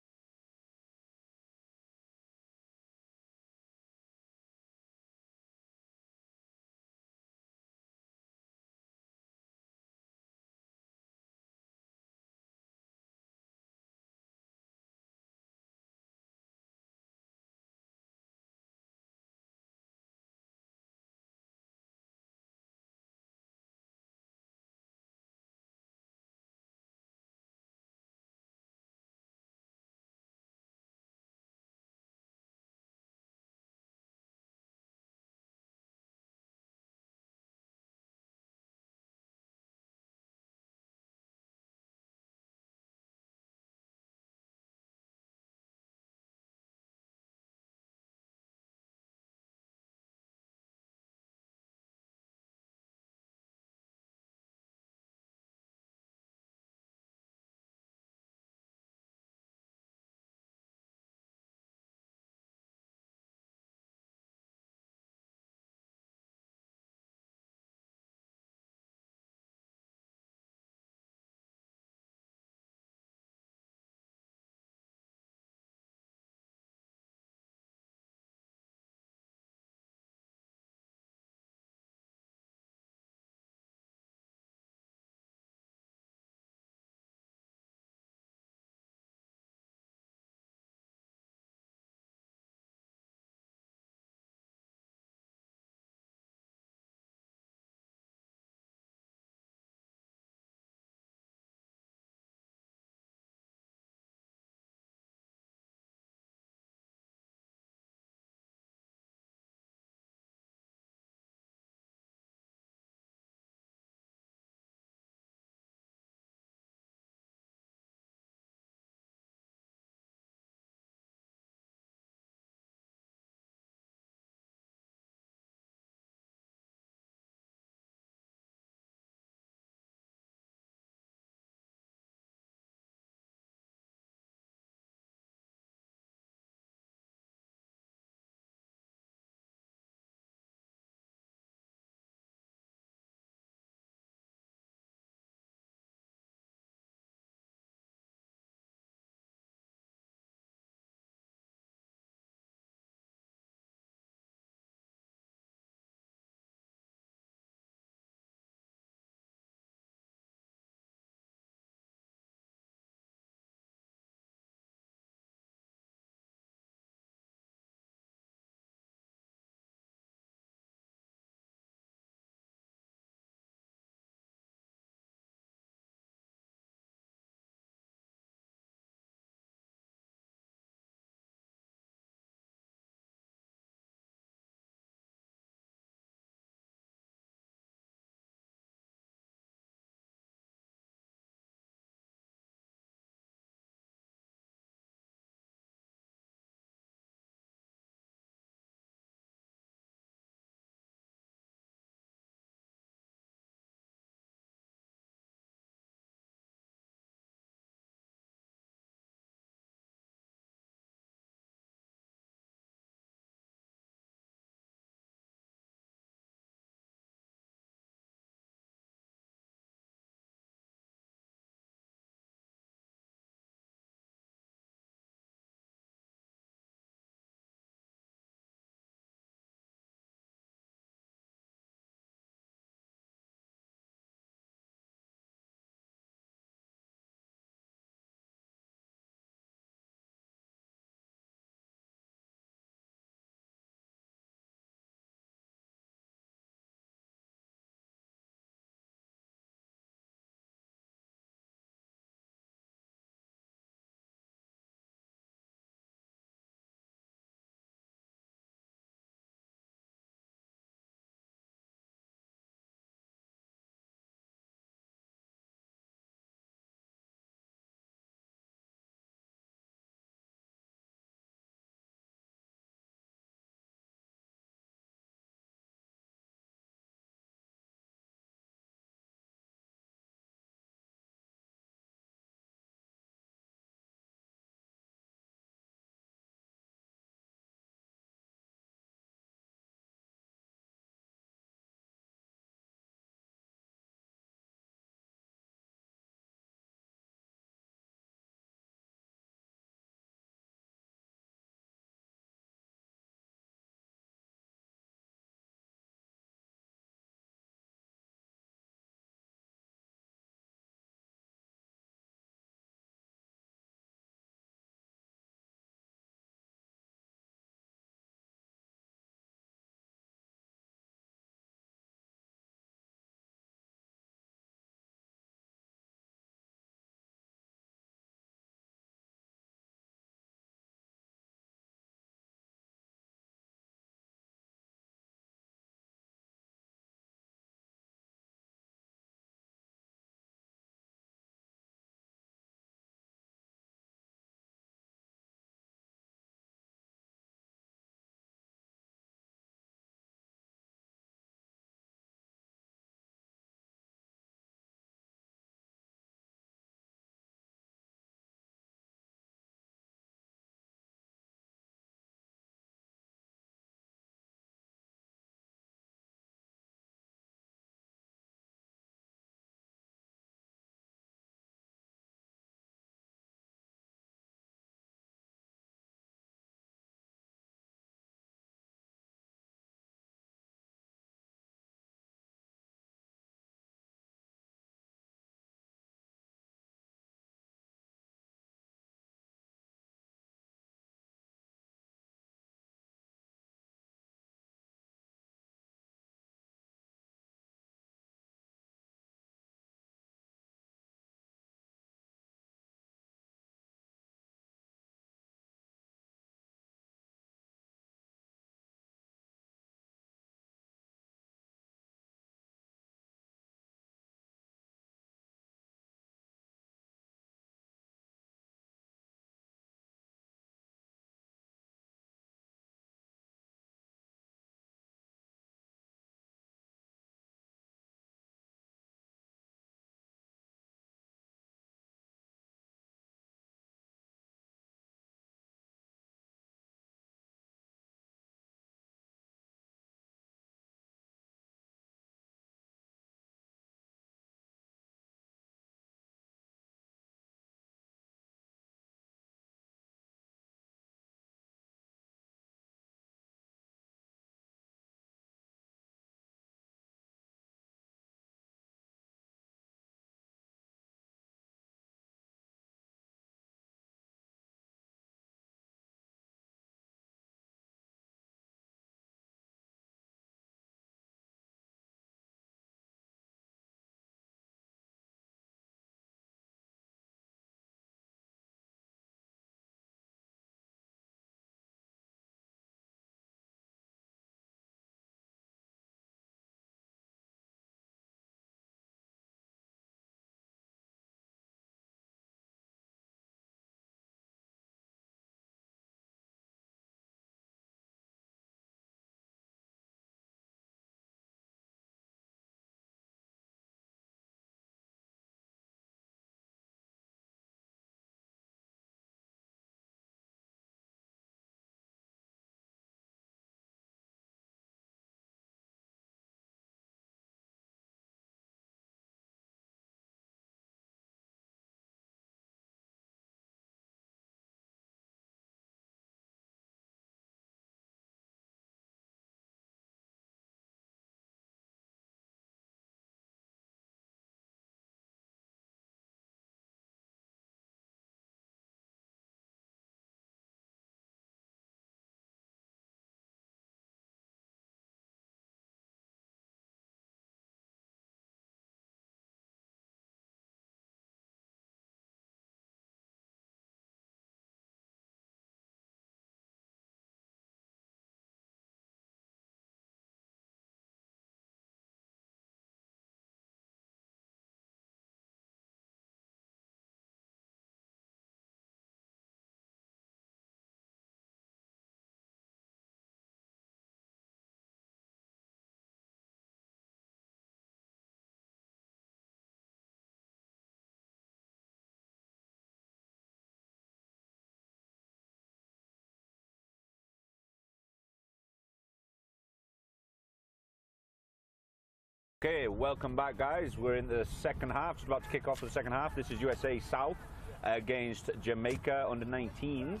Okay, welcome back, guys. We're in the second half, just about to kick off the second half. This is USA South against Jamaica under 19s.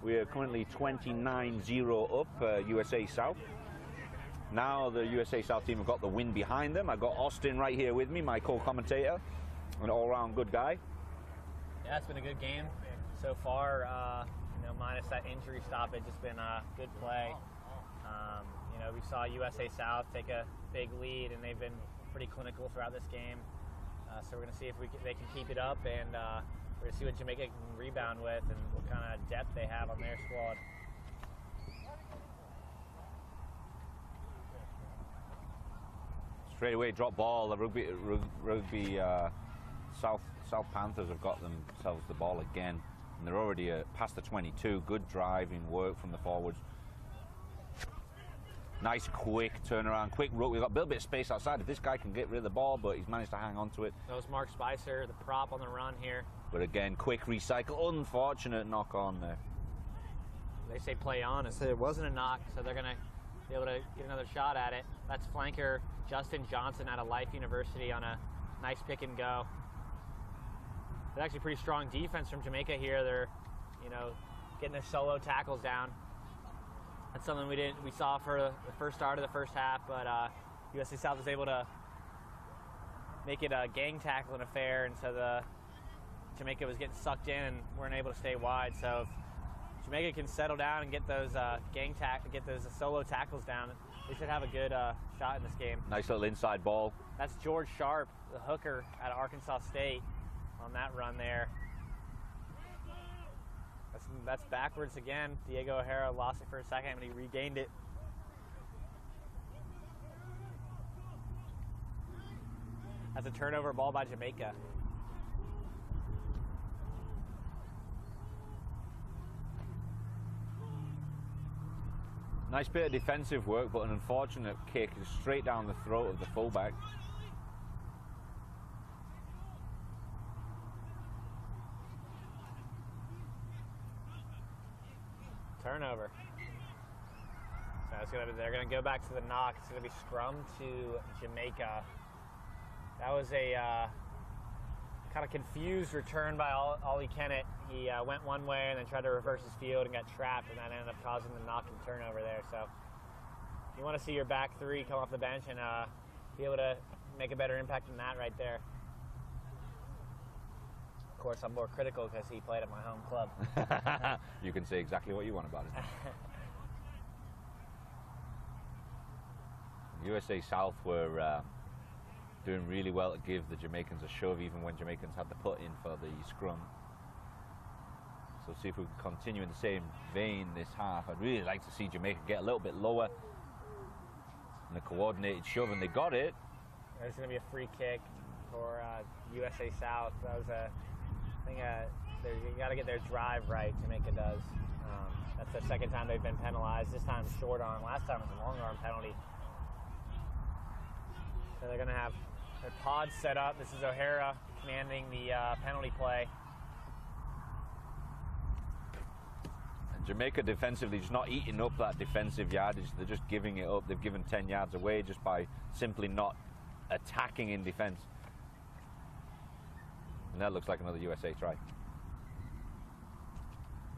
We are currently 29-0 up, USA South. Now the USA South team have got the win behind them. I've got Austin right here with me, my co-commentator, an all-round good guy. Yeah, it's been a good game so far. You know, minus that injury stoppage, it's been a good play. You know, we saw USA South take a big lead, and they've been pretty clinical throughout this game. So we're going to see if they can keep it up, and we're going to see what Jamaica can rebound with and what kind of depth they have on their squad. Straight away, drop ball. The rugby South Panthers have got themselves the ball again, and they're already past the 22. Good driving work from the forwards. Nice quick turnaround, quick rook. We've got a little bit of space outside. If this guy can get rid of the ball, but he's managed to hang on to it. That was Mark Spicer, the prop on the run here. But again, quick recycle. Unfortunate knock on there. They say play on. It said it wasn't a knock, so they're going to be able to get another shot at it. That's flanker Justin Johnson out of Life University on a nice pick and go. It's actually pretty strong defense from Jamaica here. They're, you know, getting their solo tackles down. That's something we saw for the first start of the first half, but USA South was able to make it a gang tackling affair, and so the Jamaica was getting sucked in and weren't able to stay wide. So if Jamaica can settle down and get those those solo tackles down, they should have a good shot in this game. Nice little inside ball. That's George Sharp, the hooker out of Arkansas State, on that run there. That's backwards again. Diego O'Hara lost it for a second, but he regained it. That's a turnover ball by Jamaica. Nice bit of defensive work, but an unfortunate kick is straight down the throat of the fullback. Turnover. So they're going to go back to the knock. It's going to be scrum to Jamaica. That was a kind of confused return by Ollie Kennett. He went one way and then tried to reverse his field and got trapped, and that ended up causing the knock and turnover there. So you want to see your back three come off the bench and be able to make a better impact than that right there. Of course, I'm more critical because he played at my home club. You can say exactly what you want about it. USA South were doing really well to give the Jamaicans a shove, even when Jamaicans had to put in for the scrum. So see if we can continue in the same vein this half. I'd really like to see Jamaica get a little bit lower and a coordinated shove, and they got it. There's going to be a free kick for USA South. That was a thing. You got to get their drive right. Jamaica does. That's the second time they've been penalized. This time short arm. Last time it was a long arm penalty. So they're going to have their pods set up. This is O'Hara commanding the penalty play. And Jamaica defensively just not eating up that defensive yardage. They're just giving it up. They've given 10 yards away just by simply not attacking in defense. And that looks like another USA try.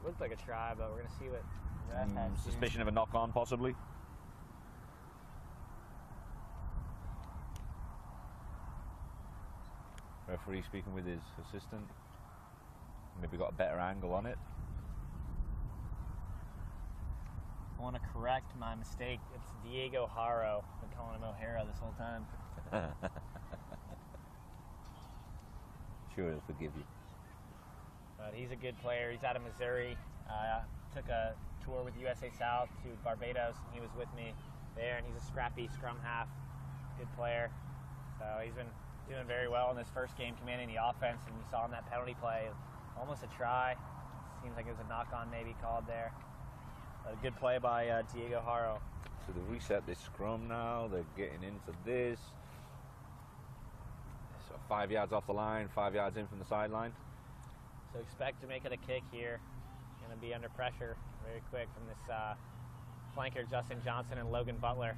Looked like a try, but we're going to see what that has. Suspicion of a knock-on, possibly. Referee speaking with his assistant. Maybe got a better angle on it. I want to correct my mistake. It's Diego Haro. I've been calling him O'Hara this whole time. Sure, he'll forgive you. But he's a good player. He's out of Missouri. Took a tour with USA South to Barbados, and he was with me there, and he's a scrappy scrum half. Good player. So he's been doing very well in this first game, commanding the offense, and you saw in that penalty play, almost a try. Seems like it was a knock-on maybe called there. But a good play by Diego Haro. So they reset this scrum now. They're getting into this. So 5 yards off the line, 5 yards in from the sideline. So expect Jamaica to kick here. Going to be under pressure very quick from this flanker Justin Johnson and Logan Butler.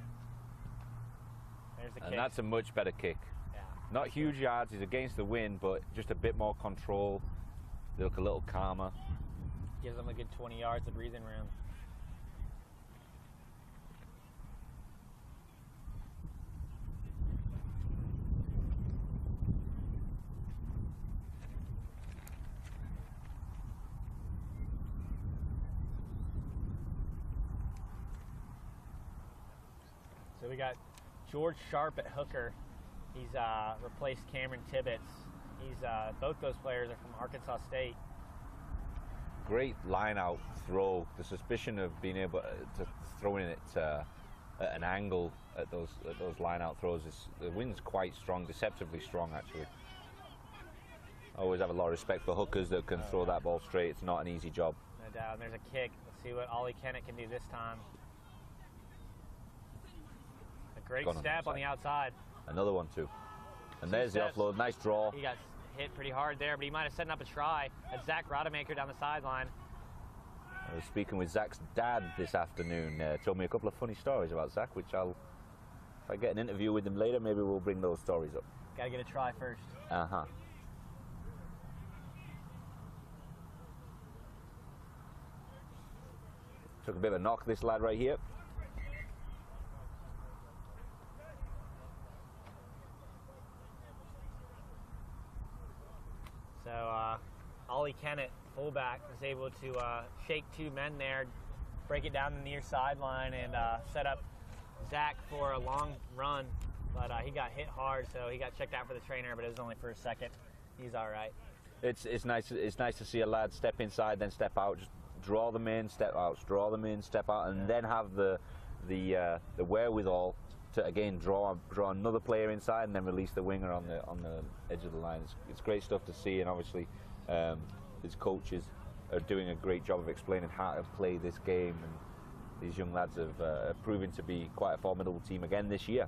There's the kick. And that's a much better kick. Yeah. Not huge yards, he's against the wind, but just a bit more control. They look a little calmer. Gives them a good 20 yards of breathing room. So we got George Sharp at hooker. He's replaced Cameron Tibbetts. He's both those players are from Arkansas State. Great line out throw. The suspicion of being able to throw in it at an angle at those line out throws is, the wind's quite strong, deceptively strong actually. I always have a lot of respect for hookers that can throw that ball straight. It's not an easy job. No doubt. And there's a kick. Let's see what Ollie Kennett can do this time. A great step on the outside. Another one too. And there's the offload. Nice draw. He got hit pretty hard there, but he might have set up a try. That's Zach Rodemaker down the sideline. I was speaking with Zach's dad this afternoon. Told me a couple of funny stories about Zach, which if I get an interview with him later, maybe we'll bring those stories up. Gotta get a try first. Uh-huh. Took a bit of a knock, this lad right here. So Ollie Kennett, fullback, was able to shake two men there, break it down the near sideline, and set up Zach for a long run. But he got hit hard, so he got checked out for the trainer, but it was only for a second. He's all right. It's nice to see a lad step inside, then step out, just draw them in, step out, draw them in, step out, and then have the wherewithal to again draw another player inside and then release the winger on the edge of the line. It's great stuff to see, and obviously his coaches are doing a great job of explaining how to play this game, and these young lads have proven to be quite a formidable team again this year.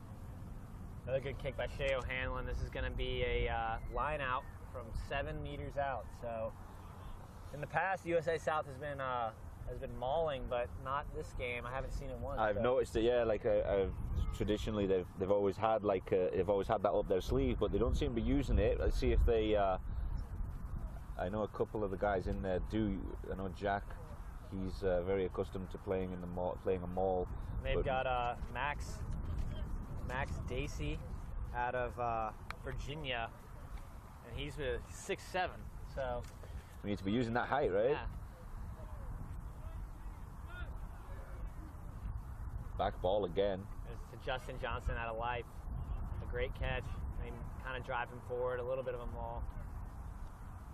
Another good kick by Shea O'Hanlon. This is going to be a line out from 7 meters out. So in the past, USA South has been mauling, but not this game. I haven't seen it once. I've noticed it. Yeah, like traditionally they've always had they've always had that up their sleeve, but they don't seem to be using it. Let's see if they. I know a couple of the guys in there do. I know Jack. He's very accustomed to playing in the playing a maul. They've got Max Dacey out of Virginia, and he's 6'7". So we need to be using that height, right? Yeah. Back ball again. It's to Justin Johnson out of Life. A great catch. They kind of drive him forward, a little bit of a maul.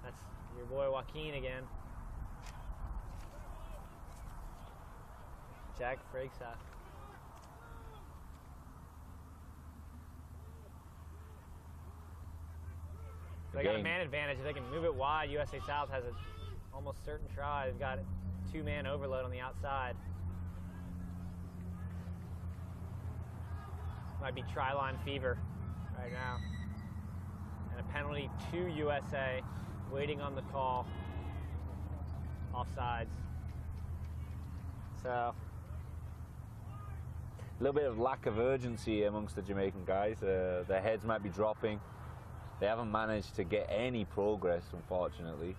That's your boy Joaquin again. Jack Frakes. They got a man advantage. If they can move it wide, USA South has an almost certain try. They've got two-man overload on the outside. Might be try-line fever right now. And a penalty to USA, waiting on the call. Offsides. So a little bit of lack of urgency amongst the Jamaican guys. Their heads might be dropping. They haven't managed to get any progress, unfortunately.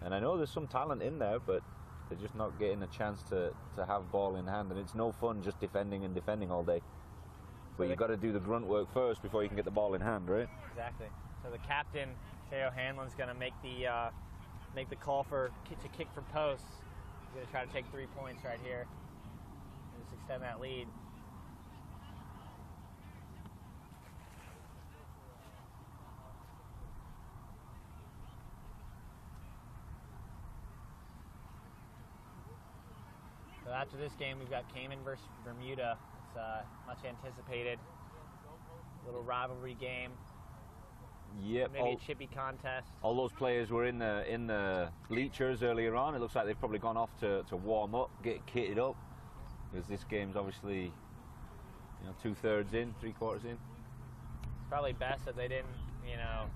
And I know there's some talent in there, but they're just not getting a chance to have ball in hand. And it's no fun just defending and defending all day. But you've got to do the grunt work first before you can get the ball in hand, right? Exactly. So the captain, Shea O'Hanlon's going to make the call to kick for posts. He's going to try to take 3 points right here and just extend that lead. So after this game, we've got Cayman versus Bermuda. It's much anticipated. Little rivalry game. Yep. Maybe a chippy contest. All those players were in the bleachers earlier on. It looks like they've probably gone off to warm up, get kitted up, because this game's obviously 2/3 in, 3/4 in. It's probably best that they didn't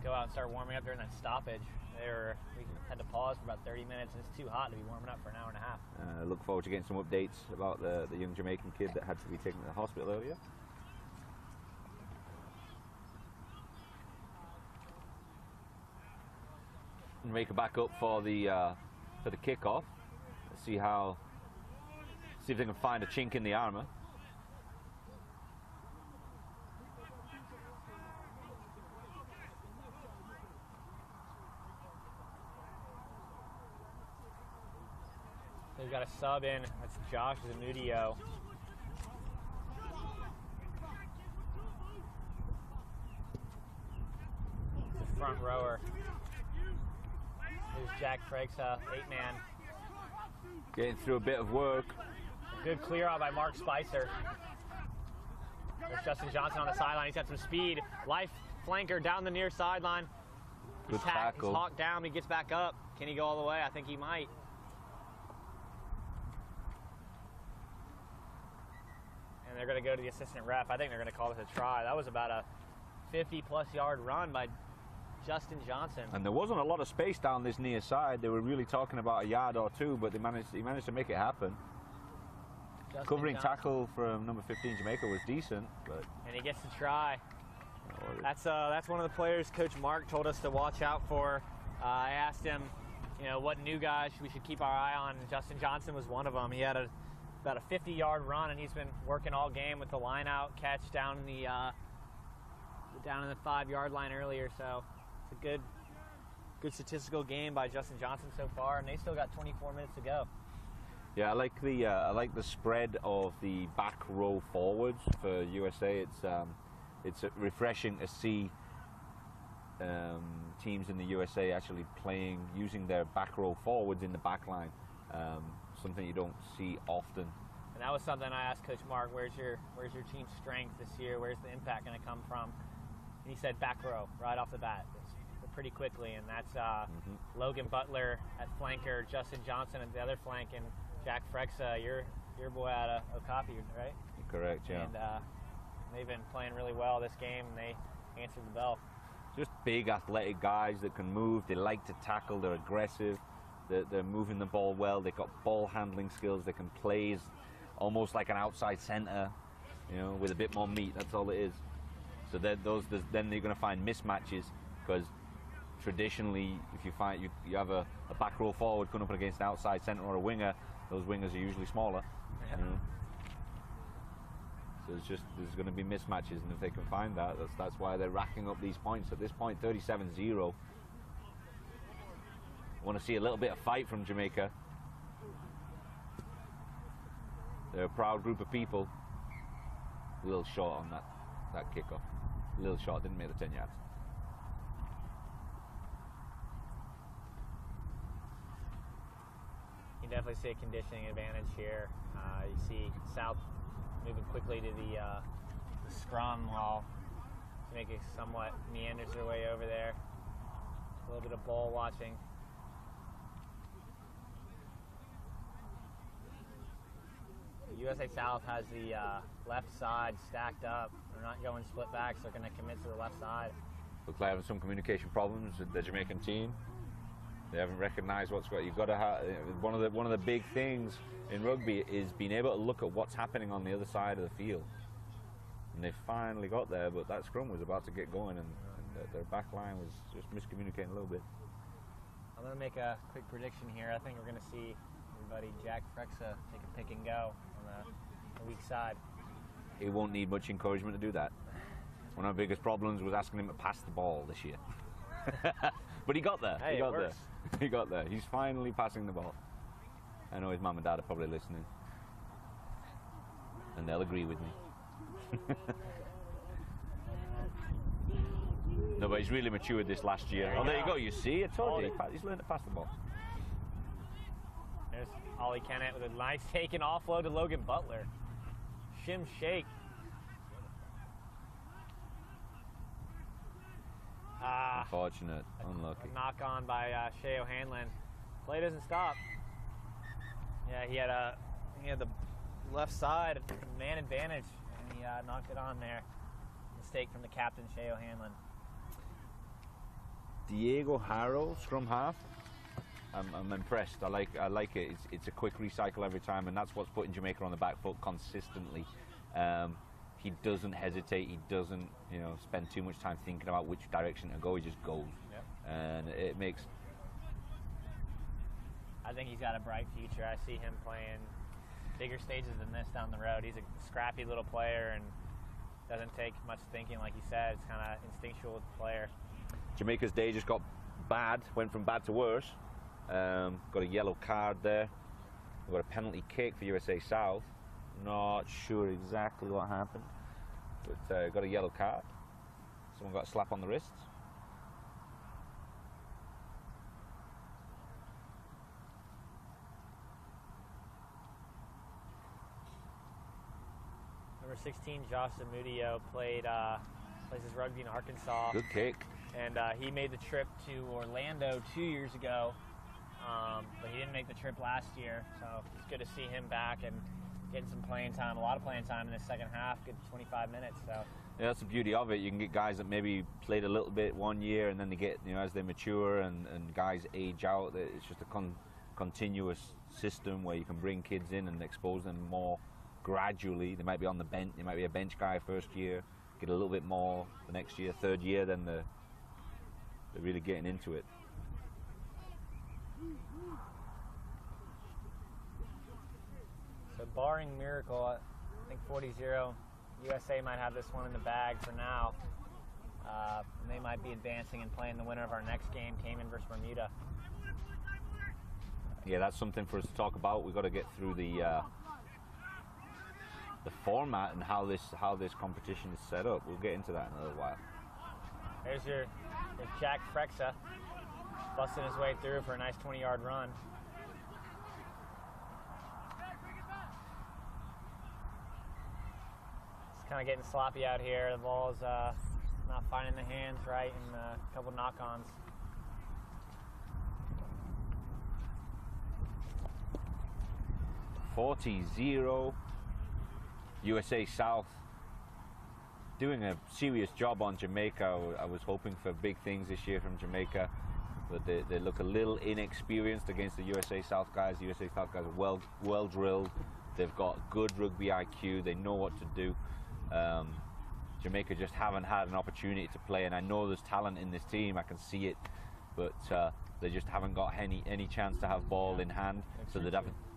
go out and start warming up during that stoppage. We had to pause for about 30 minutes, and it's too hot to be warming up for an hour and a half. Look forward to getting some updates about the young Jamaican kid that had to be taken to the hospital earlier. Jamaica back up for the kickoff. Let's see if they can find a chink in the armor. They've got a sub in. That's Josh Zamudio. The front rower. There's Jack Fregsa, 8-man. Getting through a bit of work. Good clear out by Mark Spicer. There's Justin Johnson on the sideline. He's got some speed. Life flanker down the near sideline. Good tackle. He's hawked down. He gets back up. Can he go all the way? I think he might. And they're going to go to the assistant ref. I think they're going to call this a try. That was about a 50-plus yard run by Justin Johnson. And there wasn't a lot of space down this near side. They were really talking about a yard or two, but he managed to make it happen. Justin Covering Johnson. tackle from number 15 Jamaica was decent, but And he gets to try. That's one of the players Coach Mark told us to watch out for. I asked him, what new guys we should keep our eye on. Justin Johnson was one of them. He had about a 50-yard run, and he's been working all game with the line-out catch down in the 5-yard line earlier. So it's a good statistical game by Justin Johnson so far, and they still got 24 minutes to go. yeah, I like the spread of the back row forwards for USA. It's refreshing to see teams in the USA actually using their back row forwards in the back line. Something you don't see often. And that was something I asked Coach Mark, where's your team's strength this year? Where's the impact going to come from? And he said back row right off the bat, pretty quickly. And that's Logan Butler at flanker, Justin Johnson at the other flank, and Jack Fregsa, your boy out of Okapi, right? Correct, yeah. And they've been playing really well this game, and they answered the bell. Just big athletic guys that can move. They like to tackle. They're aggressive. They're moving the ball well. They've got ball handling skills. They can play as almost like an outside center, with a bit more meat. That's all it is. So then you're going to find mismatches, because traditionally, if you find you have a back row forward coming up against an outside center or a winger, those wingers are usually smaller. Yeah. So there's going to be mismatches, and if they can find that, that's why they're racking up these points. At this point, 37-0. Want to see a little bit of fight from Jamaica. They're a proud group of people. A little short on that kickoff. A little short, didn't make the 10 yards. You definitely see a conditioning advantage here. You see South moving quickly to the scrum while Jamaica somewhat meanders their way over there. A little bit of ball watching. USA South has the left side stacked up. They're not going split backs. They're going to commit to the left side. Looks like having some communication problems with the Jamaican team. They haven't recognized what's going. You've got to have one of the big things in rugby is being able to look at what's happening on the other side of the field. And they finally got there, but that scrum was about to get going, and their back line was just miscommunicating a little bit. I'm going to make a quick prediction here. I think we're going to see everybody Jack Fregsa take a pick and go on the weak side. He won't need much encouragement to do that. One of our biggest problems was asking him to pass the ball this year. But he got there. Hey, he got there. works. He got there. He's finally passing the ball. I know his mum and dad are probably listening, and they'll agree with me. No, but he's really matured this last year. Oh, there you go. You see, I told you. He's learned to pass the ball. There's Ollie Kennett with a nice take and offload to Logan Butler. Shim shake. Unfortunate. Unlucky. Knock on by Shea O'Hanlon. Play doesn't stop. Yeah, he had the left side man advantage, and he knocked it on there. Mistake from the captain, Shea O'Hanlon. Diego Harrow, scrum half. I'm impressed. I like it. It's a quick recycle every time, and that's what's putting Jamaica on the back foot consistently. He doesn't hesitate. He doesn't, spend too much time thinking about which direction to go. He just goes, Yep. and it makes I think he's got a bright future. I see him playing bigger stages than this down the road. He's a scrappy little player and doesn't take much thinking, like he said. It's kind of instinctual player. Jamaica's day just got bad, went from bad to worse. Got a yellow card there. We've got a penalty kick for USA South. Not sure exactly what happened, but got a yellow card. Someone got a slap on the wrists. Number 16, Josh Zamudio, plays his rugby in Arkansas. Good kick. And he made the trip to Orlando 2 years ago, but he didn't make the trip last year. So it's good to see him back and getting some playing time, a lot of playing time in the second half, good 25 minutes. So yeah, that's the beauty of it. You can get guys that maybe played a little bit 1 year, and then they get, as they mature and guys age out. It's just a continuous system where you can bring kids in and expose them more gradually. They might be on the bench. They might be a bench guy first year, get a little bit more the next year, third year, then they're really getting into it. So barring miracle, I think 40-0, USA might have this one in the bag for now. And they might be advancing and playing the winner of our next game, Cayman versus Bermuda. Yeah, that's something for us to talk about. We've got to get through the format and how this competition is set up. We'll get into that in a little while. There's Jack Frexa, busting his way through for a nice 20-yard run. It's kind of getting sloppy out here. The ball's not finding the hands right, and a couple knock-ons. $40-0. USA South doing a serious job on Jamaica. I was hoping for big things this year from Jamaica, but they look a little inexperienced against the USA South guys. The USA South guys are well drilled. They've got good rugby IQ. They know what to do. Jamaica just haven't had an opportunity to play, and I know there's talent in this team. I can see it, but they just haven't got any chance to have ball in hand. So they're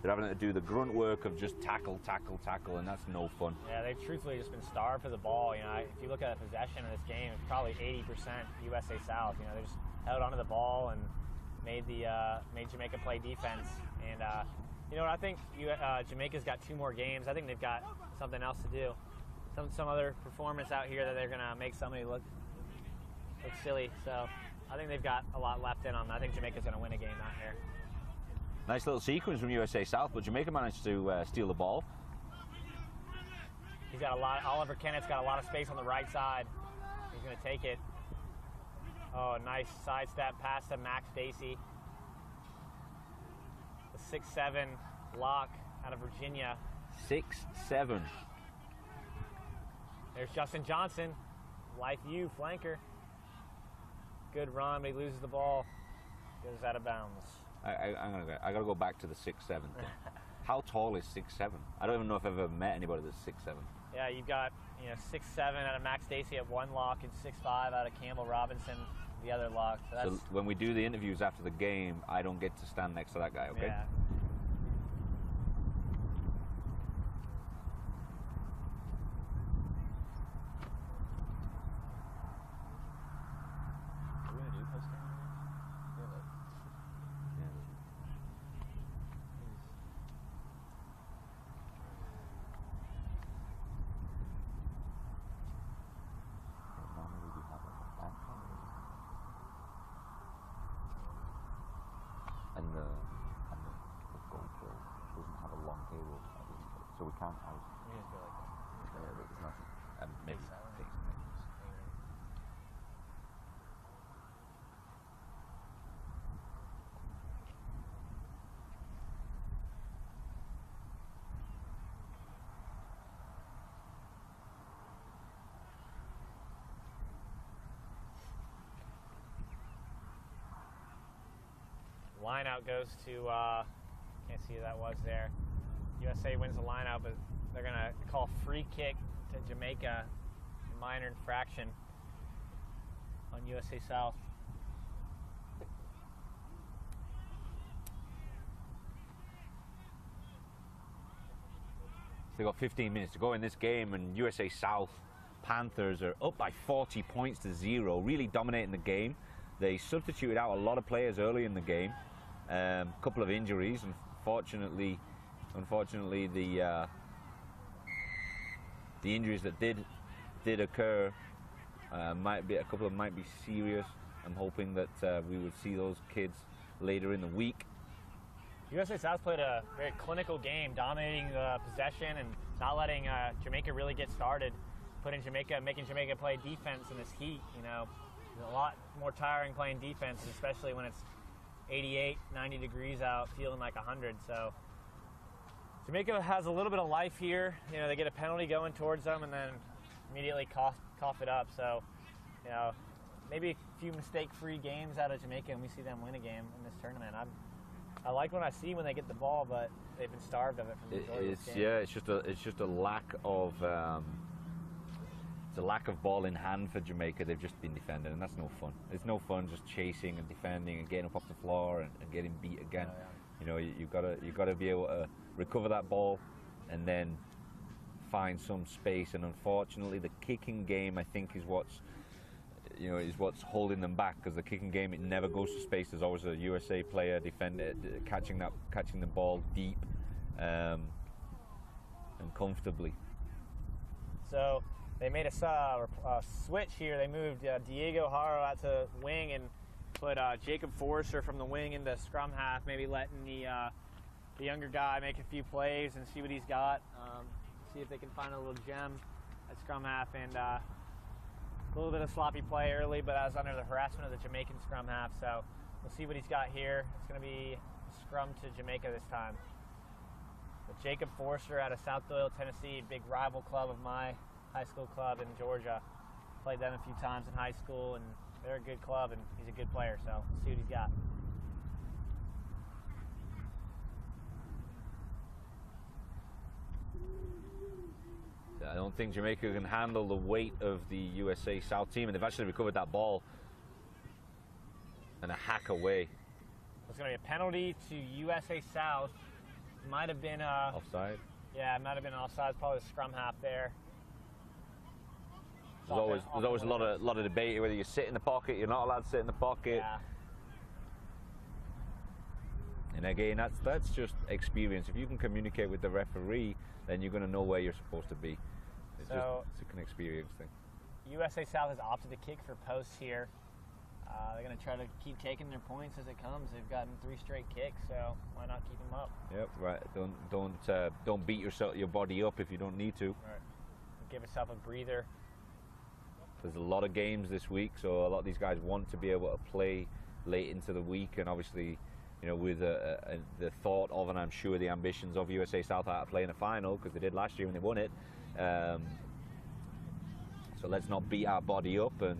having to do the grunt work of just tackle, and that's no fun. Yeah, they've truthfully just been starved for the ball. If you look at the possession of this game, it's probably 80% USA South. They just held onto the ball and made Jamaica play defense. And you know what? I think Jamaica's got 2 more games. I think they've got something else to do. Some other performance out here that they're gonna make somebody look silly. So I think they've got a lot left in them. I think Jamaica's gonna win a game out here. Nice little sequence from USA South, but Jamaica managed to steal the ball. He's got a lot. Oliver Kennett's got a lot of space on the right side. He's gonna take it. Oh, nice sidestep pass to Max Dacey. The 6'7" lock out of Virginia. 6'7". There's Justin Johnson, Life U flanker. Good run, but he loses the ball. Goes out of bounds. I gotta go back to the 6'7" thing. How tall is 6'7"? I don't even know if I've ever met anybody that's 6'7". Yeah, you've got 6'7" out of Max Dacey at one lock and 6'5" out of Campbell Robinson the other lock. So when we do the interviews after the game, I don't get to stand next to that guy. Okay. Yeah. And the GoPro doesn't have a long cable, so we can't have. You just go like that. There's nothing. Maybe take some pictures. Line out goes to, can't see who that was there. USA wins the line out, but they're going to call free kick to Jamaica, minor infraction on USA South. They've got 15 minutes to go in this game, and USA South Panthers are up by 40 points to 0, really dominating the game. They substituted out a lot of players early in the game. A couple of injuries, unfortunately, the injuries that did occur might be a couple of might be serious. I'm hoping that we would see those kids later in the week. USA South played a very clinical game, dominating the possession and not letting Jamaica really get started. Making Jamaica play defense in this heat. You know, it's a lot more tiring playing defense, especially when it's 88, 90 degrees out, feeling like 100. So Jamaica has a little bit of life here. You know, they get a penalty going towards them and then immediately cough it up. So, you know, maybe a few mistake-free games out of Jamaica, and we see them win a game in this tournament. I like what I see when they get the ball, but they've been starved of it from the majority of this game. Yeah, it's just a lack of it's a lack of ball in hand for Jamaica. They've just been defending, and that's no fun. It's no fun just chasing and defending and getting up off the floor and getting beat again. Oh, yeah. You know, you gotta be able to recover that ball and then find some space. And unfortunately, the kicking game, I think, is what's holding them back, because the kicking game, it never goes to space. There's always a USA player catching the ball deep and comfortably. So they made a switch here. They moved Diego Haro out to wing and put Jacob Forrester from the wing into scrum half, maybe letting the younger guy make a few plays and see what he's got. See if they can find a little gem at scrum half. And a little bit of sloppy play early, but I was under the harassment of the Jamaican scrum half, so we'll see what he's got here. It's going to be scrum to Jamaica this time. But Jacob Forster out of South Doyle, Tennessee, big rival club of my high school club in Georgia. Played them a few times in high school, and they're a good club, and he's a good player, so let's see what he's got. I don't think Jamaica can handle the weight of the USA South team, and they've actually recovered that ball and a hack away. It's going to be a penalty to USA South. Might have been offside. Yeah, it might have been offside. Probably the scrum half there. There's always a lot of debate whether you sit in the pocket, you're not allowed to sit in the pocket. Yeah. And again, that's just experience. If you can communicate with the referee, then you're going to know where you're supposed to be. It's an experience thing. USA South has opted to kick for posts here. They're going to try to keep taking their points as it comes. They've gotten 3 straight kicks, so why not keep them up? Yep, right. Don't beat your body up if you don't need to. Right. Give yourself a breather. There's a lot of games this week, so a lot of these guys want to be able to play late into the week, and obviously, you know, with the thought of, and I'm sure the ambitions of USA South are to play in a final, because they did last year when they won it. So let's not beat our body up, and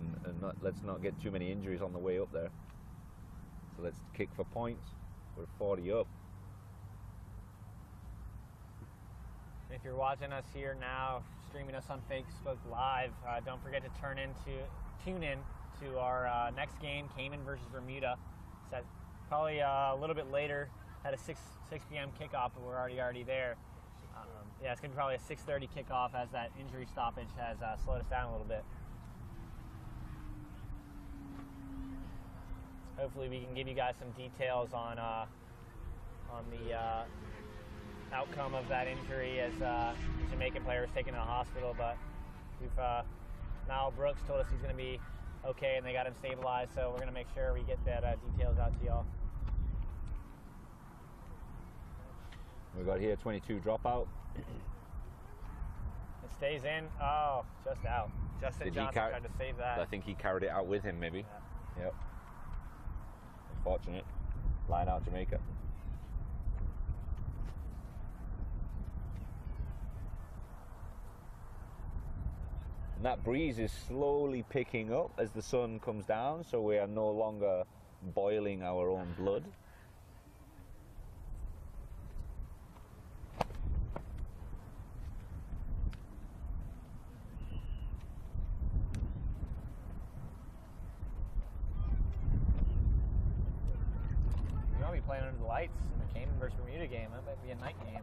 let's not get too many injuries on the way up there. So let's kick for points. We're 40 up. If you're watching us here now, streaming us on Facebook Live, don't forget to tune in to our next game, Cayman versus Bermuda. It's at probably a little bit later, at a 6 p.m. kickoff, but we're already there. Yeah, it's going to be probably a 6:30 kickoff, as that injury stoppage has slowed us down a little bit. Hopefully we can give you guys some details on the outcome of that injury, as the Jamaican player was taken to the hospital. But Niall Brooks told us he's going to be okay, and they got him stabilized, so we're going to make sure we get that details out to y'all. We got here 22 dropout. It stays in. Oh, just out. Justin Johnson tried to save that. I think he carried it out with him, maybe. Yeah. Yep. Unfortunate. Line out Jamaica. And that breeze is slowly picking up as the sun comes down, so we are no longer boiling our own blood. playing under the lights in the Cayman versus Bermuda game. That might be a night game.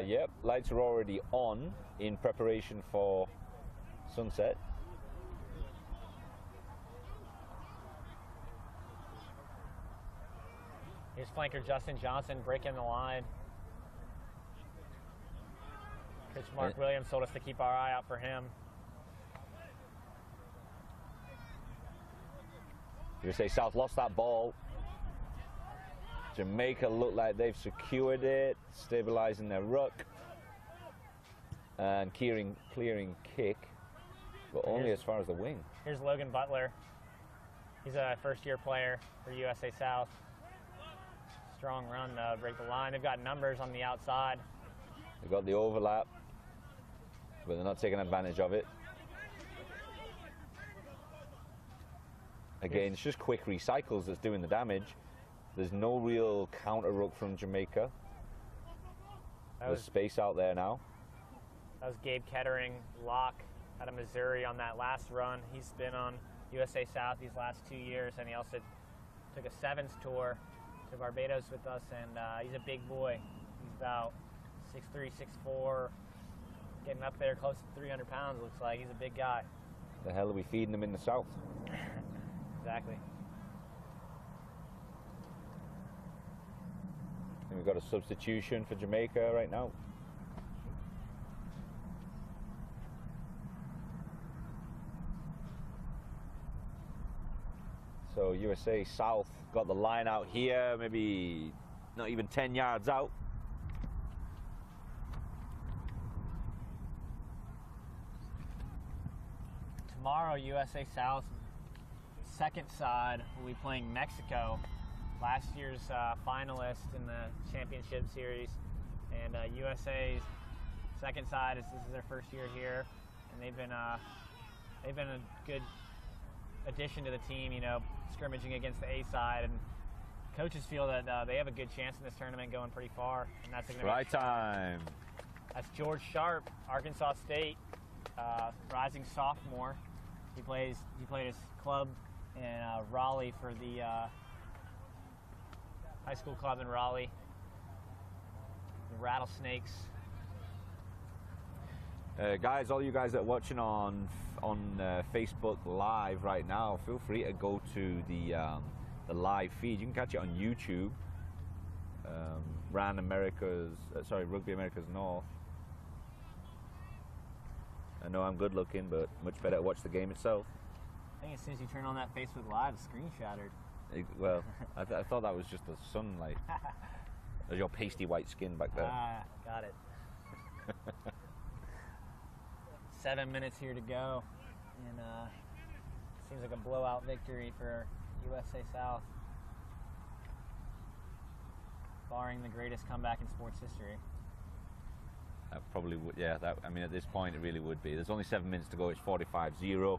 Yep, lights are already on in preparation for sunset. Here's flanker Justin Johnson breaking the line. Coach Mark Williams told us to keep our eye out for him. USA South lost that ball. Jamaica look like they've secured it, stabilizing their ruck. And clearing kick, but only as far as the wing. Here's Logan Butler. He's a first-year player for USA South. Strong run to break the line. They've got numbers on the outside. They've got the overlap, but they're not taking advantage of it. Again, it's just quick recycles that's doing the damage. There's no real counter ruck from Jamaica. There's space out there now. That was Gabe Kettering, lock out of Missouri on that last run. He's been on USA South these last 2 years, and he also took a sevens tour to Barbados with us, and he's a big boy. He's about 6'3", 6'4", getting up there close to 300 pounds, looks like. He's a big guy. The hell are we feeding them in the South? Exactly. And we've got a substitution for Jamaica right now. So USA South got the line out here, maybe not even 10 yards out. Tomorrow, USA South second side will be playing Mexico, last year's finalist in the championship series, and USA's second side this is their first year here, and they've been a good addition to the team. You know, scrimmaging against the A side, and coaches feel that they have a good chance in this tournament, going pretty far. And that's right time. That's George Sharp, Arkansas State, rising sophomore. He played his club in Raleigh for the high school club in Raleigh, the Rattlesnakes. Guys, all you guys that are watching on Facebook Live right now, feel free to go to the live feed. You can catch it on YouTube. Rugby America's North. I know I'm good looking, but much better to watch the game itself. I think as soon as you turn on that Facebook Live, the screen shattered. Well, I thought that was just the sunlight. There's your pasty white skin back there. Got it. 7 minutes here to go, and seems like a blowout victory for USA South, barring the greatest comeback in sports history. That probably would, yeah. I mean, at this point, it really would be. There's only 7 minutes to go. It's 45-0.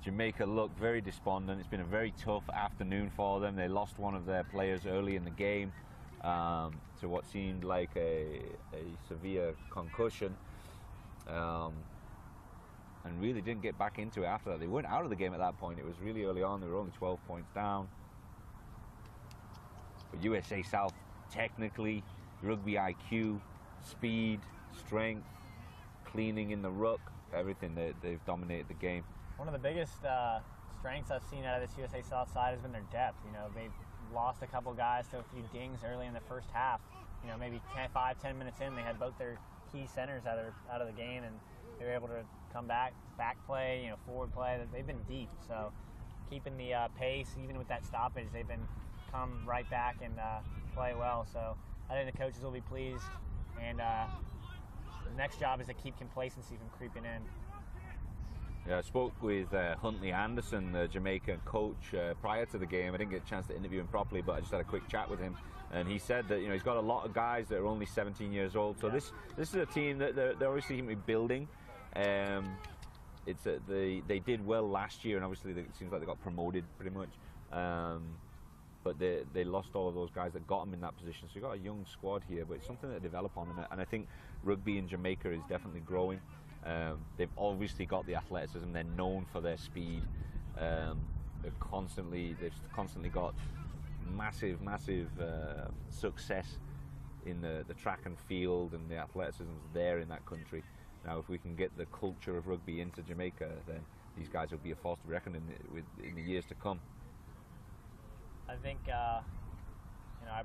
Jamaica looked very despondent. It's been a very tough afternoon for them. They lost one of their players early in the game to what seemed like a severe concussion. And really didn't get back into it after that. They weren't out of the game at that point. It was really early on. They were only 12 points down. But USA South, technically, rugby IQ, speed, strength, cleaning in the ruck, everything, they've dominated the game. One of the biggest strengths I've seen out of this USA South side has been their depth. You know, they've lost a couple guys to a few dings early in the first half. You know, maybe 5-10 minutes in, they had both their key centers out of the game, and they were able to come back play, you know, forward play. They've been deep, so keeping the pace, even with that stoppage, they've been come right back and play well. So I think the coaches will be pleased, and the next job is to keep complacency from creeping in. Yeah, I spoke with Huntley Anderson, the Jamaican coach, prior to the game. I didn't get a chance to interview him properly, but I just had a quick chat with him, and he said that, you know, he's got a lot of guys that are only 17 years old. So this is a team that they're obviously going to be building. They did well last year, and obviously it seems like they got promoted pretty much. But they lost all of those guys that got them in that position. So you've got a young squad here, but it's something to develop on, and I think rugby in Jamaica is definitely growing. They've obviously got the athleticism. They're known for their speed. They've constantly got massive, massive success in the track and field, and the athleticism's there in that country. Now, if we can get the culture of rugby into Jamaica, then these guys will be a force to be reckoned in the years to come. I think I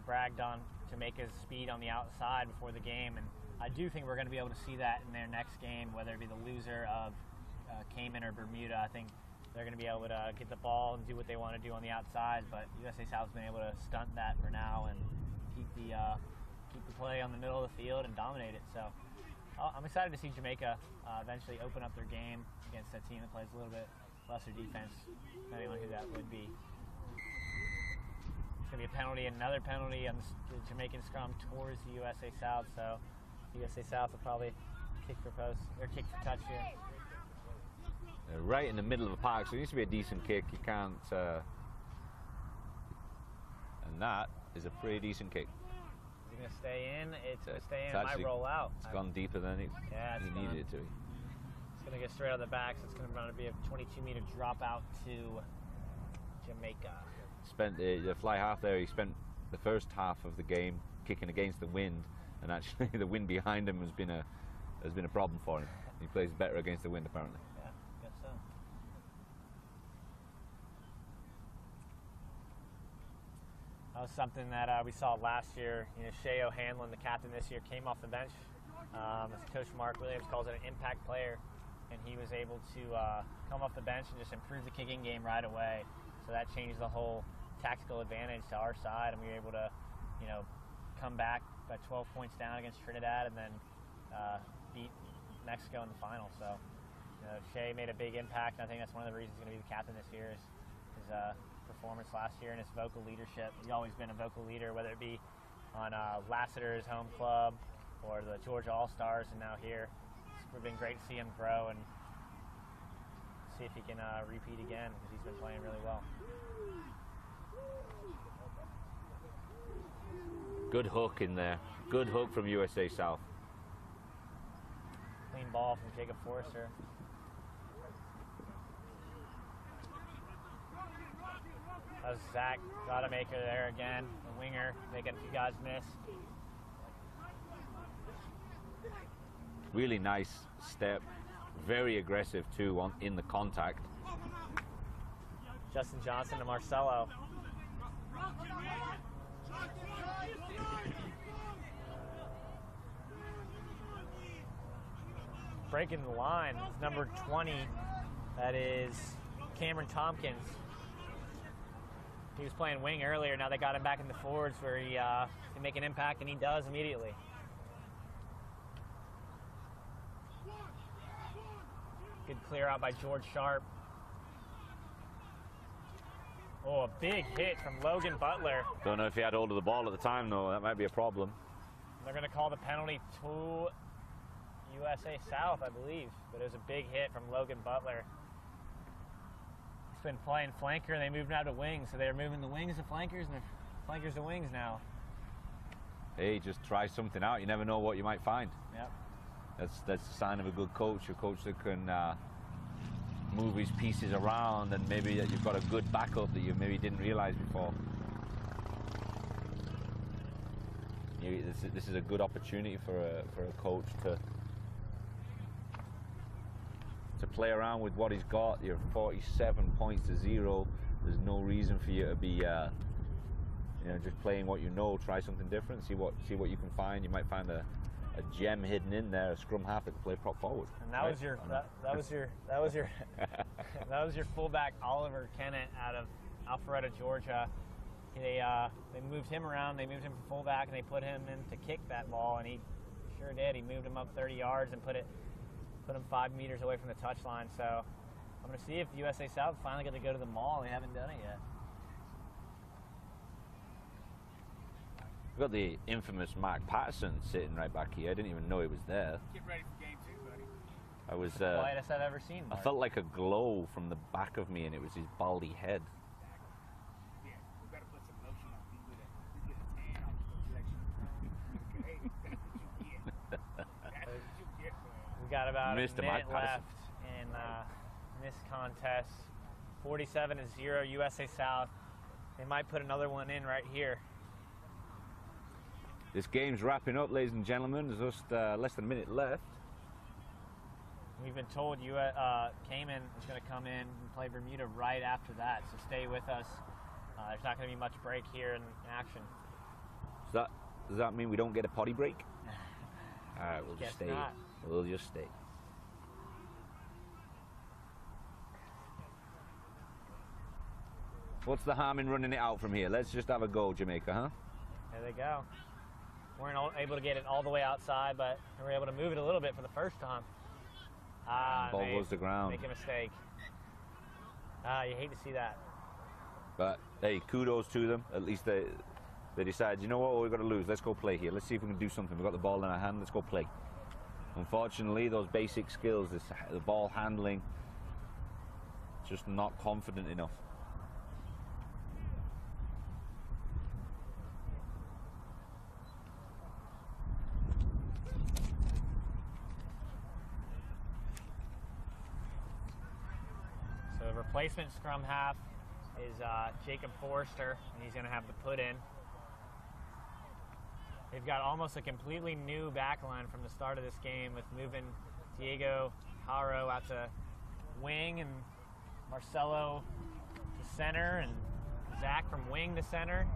bragged on Jamaica's speed on the outside before the game, and I do think we're going to be able to see that in their next game, whether it be the loser of Cayman or Bermuda. I think they're going to be able to get the ball and do what they want to do on the outside, but USA South's been able to stunt that for now and keep the play on the middle of the field and dominate it. So I'm excited to see Jamaica eventually open up their game against a team that plays a little bit lesser defense, depending on who that would be. It's going to be a penalty, another penalty on the Jamaican scrum towards the USA South, so USA South will probably kick for post, or kick for touch here. They're right in the middle of the park, so it needs to be a decent kick. You can't... and that is a pretty decent kick. Is it going to stay in? It's going to stay in. It Actually, might roll out. It's gone deeper than he needed it to. It's going to get straight out the back, so it's going to be a 22-meter drop out to Jamaica. Spent the fly half there. He spent the first half of the game kicking against the wind, and actually the wind behind him has been a problem for him. He plays better against the wind, apparently. Yeah, guess so. That was something that we saw last year. Shea O'Hanlon, the captain this year, came off the bench. As Coach Mark Williams calls it, an impact player, and he was able to come off the bench and just improve the kicking game right away. So that changed the whole tactical advantage to our side, and we were able to, come back by 12 points down against Trinidad, and then beat Mexico in the final. So, Shea made a big impact, and I think that's one of the reasons he's going to be the captain this year is his performance last year and his vocal leadership. He's always been a vocal leader, whether it be on Lassiter's home club or the Georgia All-Stars, and now here. It's been great to see him grow and see if he can repeat again, because he's been playing really well. Good hook in there. Good hook from USA South. Clean ball from Jacob Forrester. That was Zach Godemaker there again, the winger, making a few guys miss. Really nice step. Very aggressive too in the contact. Justin Johnson to Marcelo. Breaking the line, it's number 20. That is Cameron Tompkins. He was playing wing earlier. Now they got him back in the forwards where he can make an impact, and he does immediately. Good clear out by George Sharp. Oh, a big hit from Logan Butler. Don't know if he had hold of the ball at the time, though. That might be a problem. They're going to call the penalty to USA South, I believe. But it was a big hit from Logan Butler. He's been playing flanker, and they moved now to wings. So they're moving the wings to flankers, and the flankers to wings now. Hey, just try something out. You never know what you might find. Yep. That's a sign of a good coach, a coach that can move his pieces around, and maybe that you've got a good backup that you maybe didn't realize before. This is a good opportunity for a coach to play around with what he's got. You're 47 points to 0. There's no reason for you to be just playing what you know. Try something different. See what you can find. You might find a gem hidden in there, a scrum half that can play prop forward. And that was your that was your fullback Oliver Kennett out of Alpharetta, Georgia. They moved him around. They moved him from fullback, and they put him in to kick that ball, and he sure did. He moved him up 30 yards and put him 5 meters away from the touchline. So I'm going to see if USA South finally get to go to the mall. They haven't done it yet. We've got the infamous Mark Patterson sitting right back here. I didn't even know he was there. Get ready for game 2, buddy. I was. The quietest I've ever seen. I felt like a glow from the back of me, and it was his baldy head. Yeah, we better put some lotion on. You get a tan on the complexion. Okay, that's what you get. That's what you get, man. We got about Missed a minute Mike Patterson. left in this contest. 47-0 USA South. They might put another one in right here. This game's wrapping up, ladies and gentlemen. There's just less than a minute left. We've been told Cayman is going to come in and play Bermuda right after that, so stay with us. There's not going to be much break here in action. Does that mean we don't get a potty break? All right, we'll Guess just stay. not. We'll just stay. What's the harm in running it out from here? Let's just have a go, Jamaica, huh? There they go. Weren't able to get it all the way outside, but we were able to move it a little bit for the first time. Ball goes to ground. Make a mistake. You hate to see that. But hey, kudos to them. At least they decided, you know what, we've got to lose. Let's go play here. Let's see if we can do something. We've got the ball in our hand. Let's go play. Unfortunately, those basic skills, the ball handling, just not confident enough. So the replacement scrum half is Jacob Forrester, and he's going to have the put in. They've got almost a completely new back line from the start of this game with moving Diego Haro out to wing and Marcelo to center and Zach from wing to center,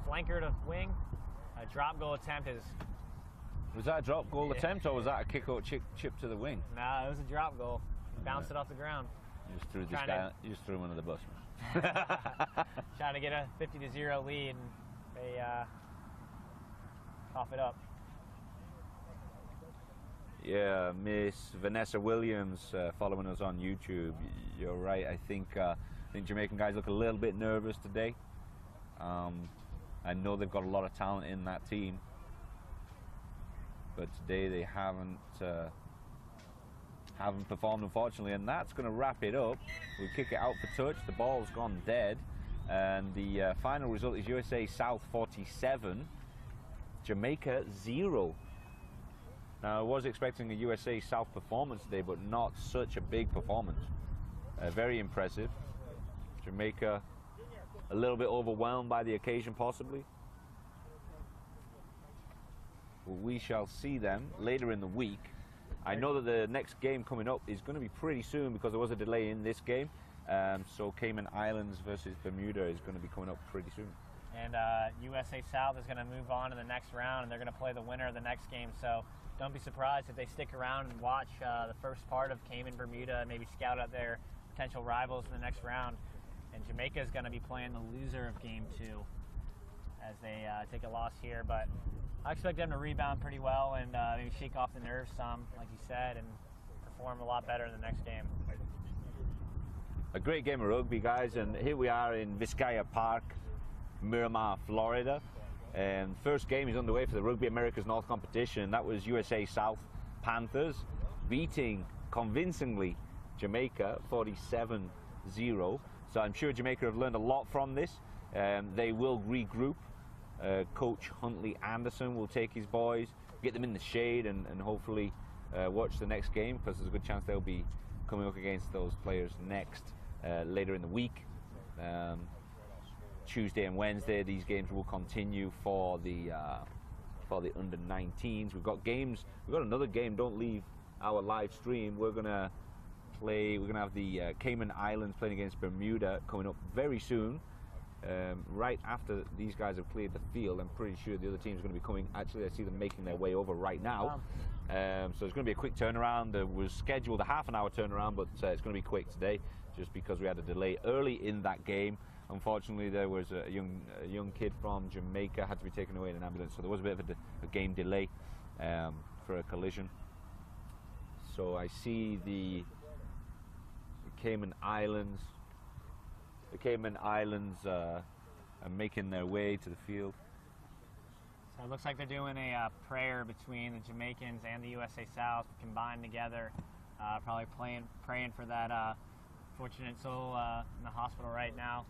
flanker to wing. A drop goal attempt is... Was that a drop goal attempt or was that a kick out chip to the wing? Nah, it was a drop goal. He bounced it off the ground. You just threw this guy. You just threw him under the bus. Trying to get a 50-0 lead, and they cough it up. Yeah, Miss Vanessa Williams following us on YouTube. You're right. I think Jamaican guys look a little bit nervous today. I know they've got a lot of talent in that team, but today they haven't performed, unfortunately, and that's going to wrap it up. We kick it out for touch. The ball's gone dead, and the final result is USA South 47, Jamaica 0. Now, I was expecting a USA South performance today, but not such a big performance. Very impressive. Jamaica a little bit overwhelmed by the occasion, possibly. Well, we shall see them later in the week. I know that the next game coming up is going to be pretty soon because there was a delay in this game. So Cayman Islands versus Bermuda is going to be coming up pretty soon. And USA South is going to move on to the next round, and they're going to play the winner of the next game. So don't be surprised if they stick around and watch the first part of Cayman Bermuda and maybe scout out their potential rivals in the next round. And Jamaica is going to be playing the loser of game 2 as they take a loss here. But I expect them to rebound pretty well and maybe shake off the nerves some, like you said, and perform a lot better in the next game. A great game of rugby, guys, and here we are in Vizcaya Park, Miramar, Florida. And first game is underway for the Rugby Americas North competition. That was USA South Panthers beating convincingly Jamaica 47-0. So I'm sure Jamaica have learned a lot from this. They will regroup. Coach Huntley Anderson will take his boys, get them in the shade, and hopefully watch the next game, because there's a good chance they'll be coming up against those players next later in the week. Tuesday and Wednesday, these games will continue for the under-19s. We've got games. We've got another game. Don't leave our live stream. We're gonna have the Cayman Islands playing against Bermuda coming up very soon. Right after these guys have cleared the field. I'm pretty sure the other team's going to be coming. Actually, I see them making their way over right now. So it's going to be a quick turnaround. There was scheduled a half-an-hour turnaround, but it's going to be quick today, just because we had a delay early in that game. Unfortunately, there was a young kid from Jamaica had to be taken away in an ambulance, so there was a bit of a game delay for a collision. So I see the Cayman Islands. The Cayman Islands are making their way to the field. So it looks like they're doing a prayer between the Jamaicans and the USA South combined together, probably praying for that fortunate soul in the hospital right now.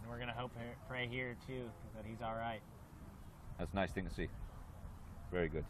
And we're going to pray here too, that he's all right. That's a nice thing to see. Very good.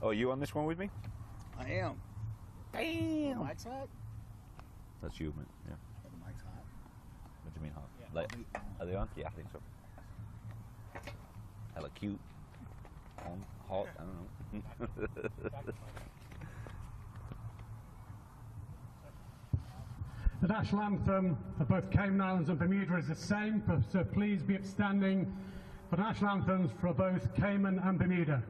Oh, you on this one with me? I am. Damn. Mike's hot? That's you, man. Yeah. Oh, the mic's hot. What do you mean hot? Yeah. Like, are they on? Yeah, I think so. Hella cute. On, hot, I don't know. The national anthem for both Cayman Islands and Bermuda is the same, so please be upstanding for the national anthems for both Cayman and Bermuda.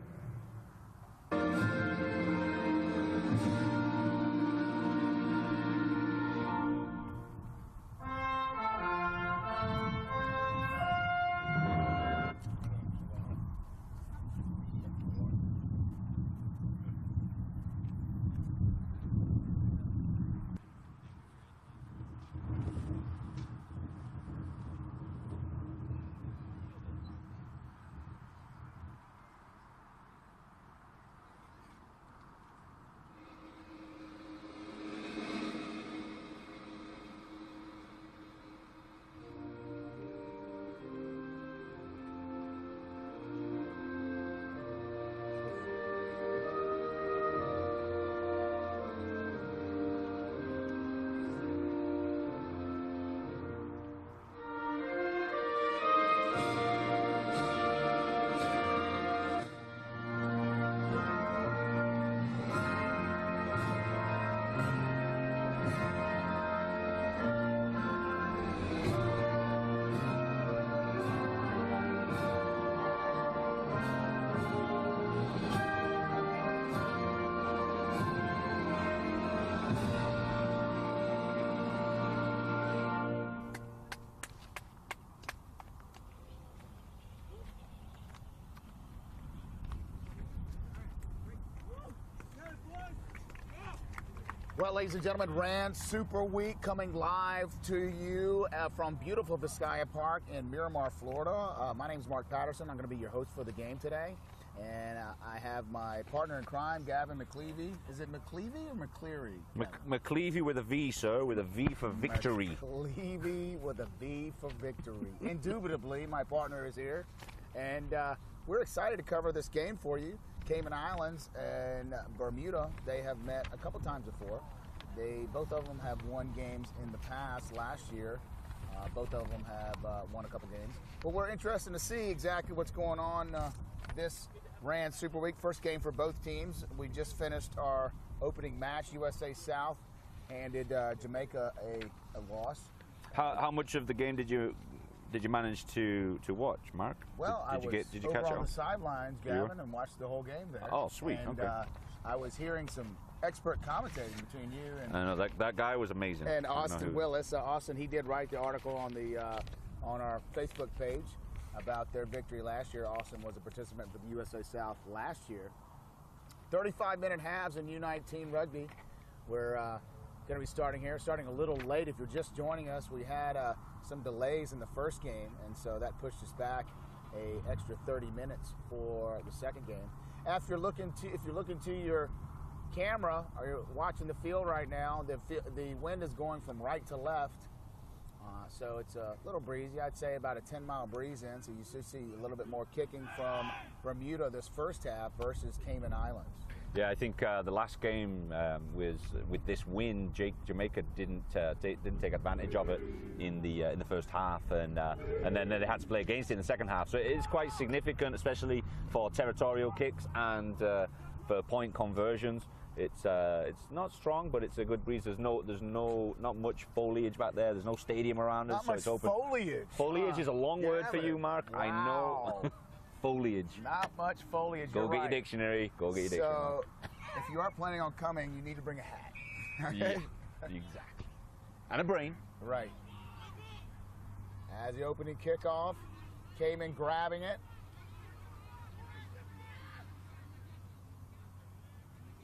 Well, ladies and gentlemen, Rand Super Week coming live to you from beautiful Vizcaya Park in Miramar, Florida. My name is Mark Patterson. I'm going to be your host for the game today. And I have my partner in crime, Gavin McCleavy. Is it McCleavy or McCleary? McCleavy with a V, sir, with a V for victory. McCleavy with a V for victory. Indubitably, my partner is here. And we're excited to cover this game for you. Cayman Islands and Bermuda, they have met a couple times before. Both of them have won games in the past. Last year, both of them have won a couple games. But we're interested to see exactly what's going on this Rand Super Week. First game for both teams. We just finished our opening match. USA South handed Jamaica a loss. How much of the game did you manage to watch, Mark? Well, did you catch over on the sidelines, Gavin, and watched the whole game there. Oh, sweet. And okay. I was hearing some expert commentating between you and I know that guy was amazing. And Austin Willis. Austin, he did write the article on the on our Facebook page about their victory last year. Austin was a participant for the USA South last year. 35-minute halves in U19 rugby. We're going to be starting a little late. If you're just joining us, we had some delays in the first game, and so that pushed us back an extra 30 minutes for the second game. If you're looking to your camera or you're watching the field right now, the wind is going from right to left, so it's a little breezy. I'd say about a 10-mile breeze in, so you should see a little bit more kicking from Bermuda this first half versus Cayman Islands. Yeah, I think the last game was with this win. Jamaica didn't take advantage of it in the first half, and then they had to play against it in the second half. So it is quite significant, especially for territorial kicks and for point conversions. It's not strong, but it's a good breeze. There's not much foliage back there. There's no stadium around us, so it's open. Foliage. Foliage is a long word for you, Mark. Wow. I know. Foliage. Not much foliage. Go get your dictionary. Go get your dictionary. So, if you are planning on coming, you need to bring a hat. Okay? Yeah, exactly. And a brain. Right. As the opening kickoff, Cayman grabbing it.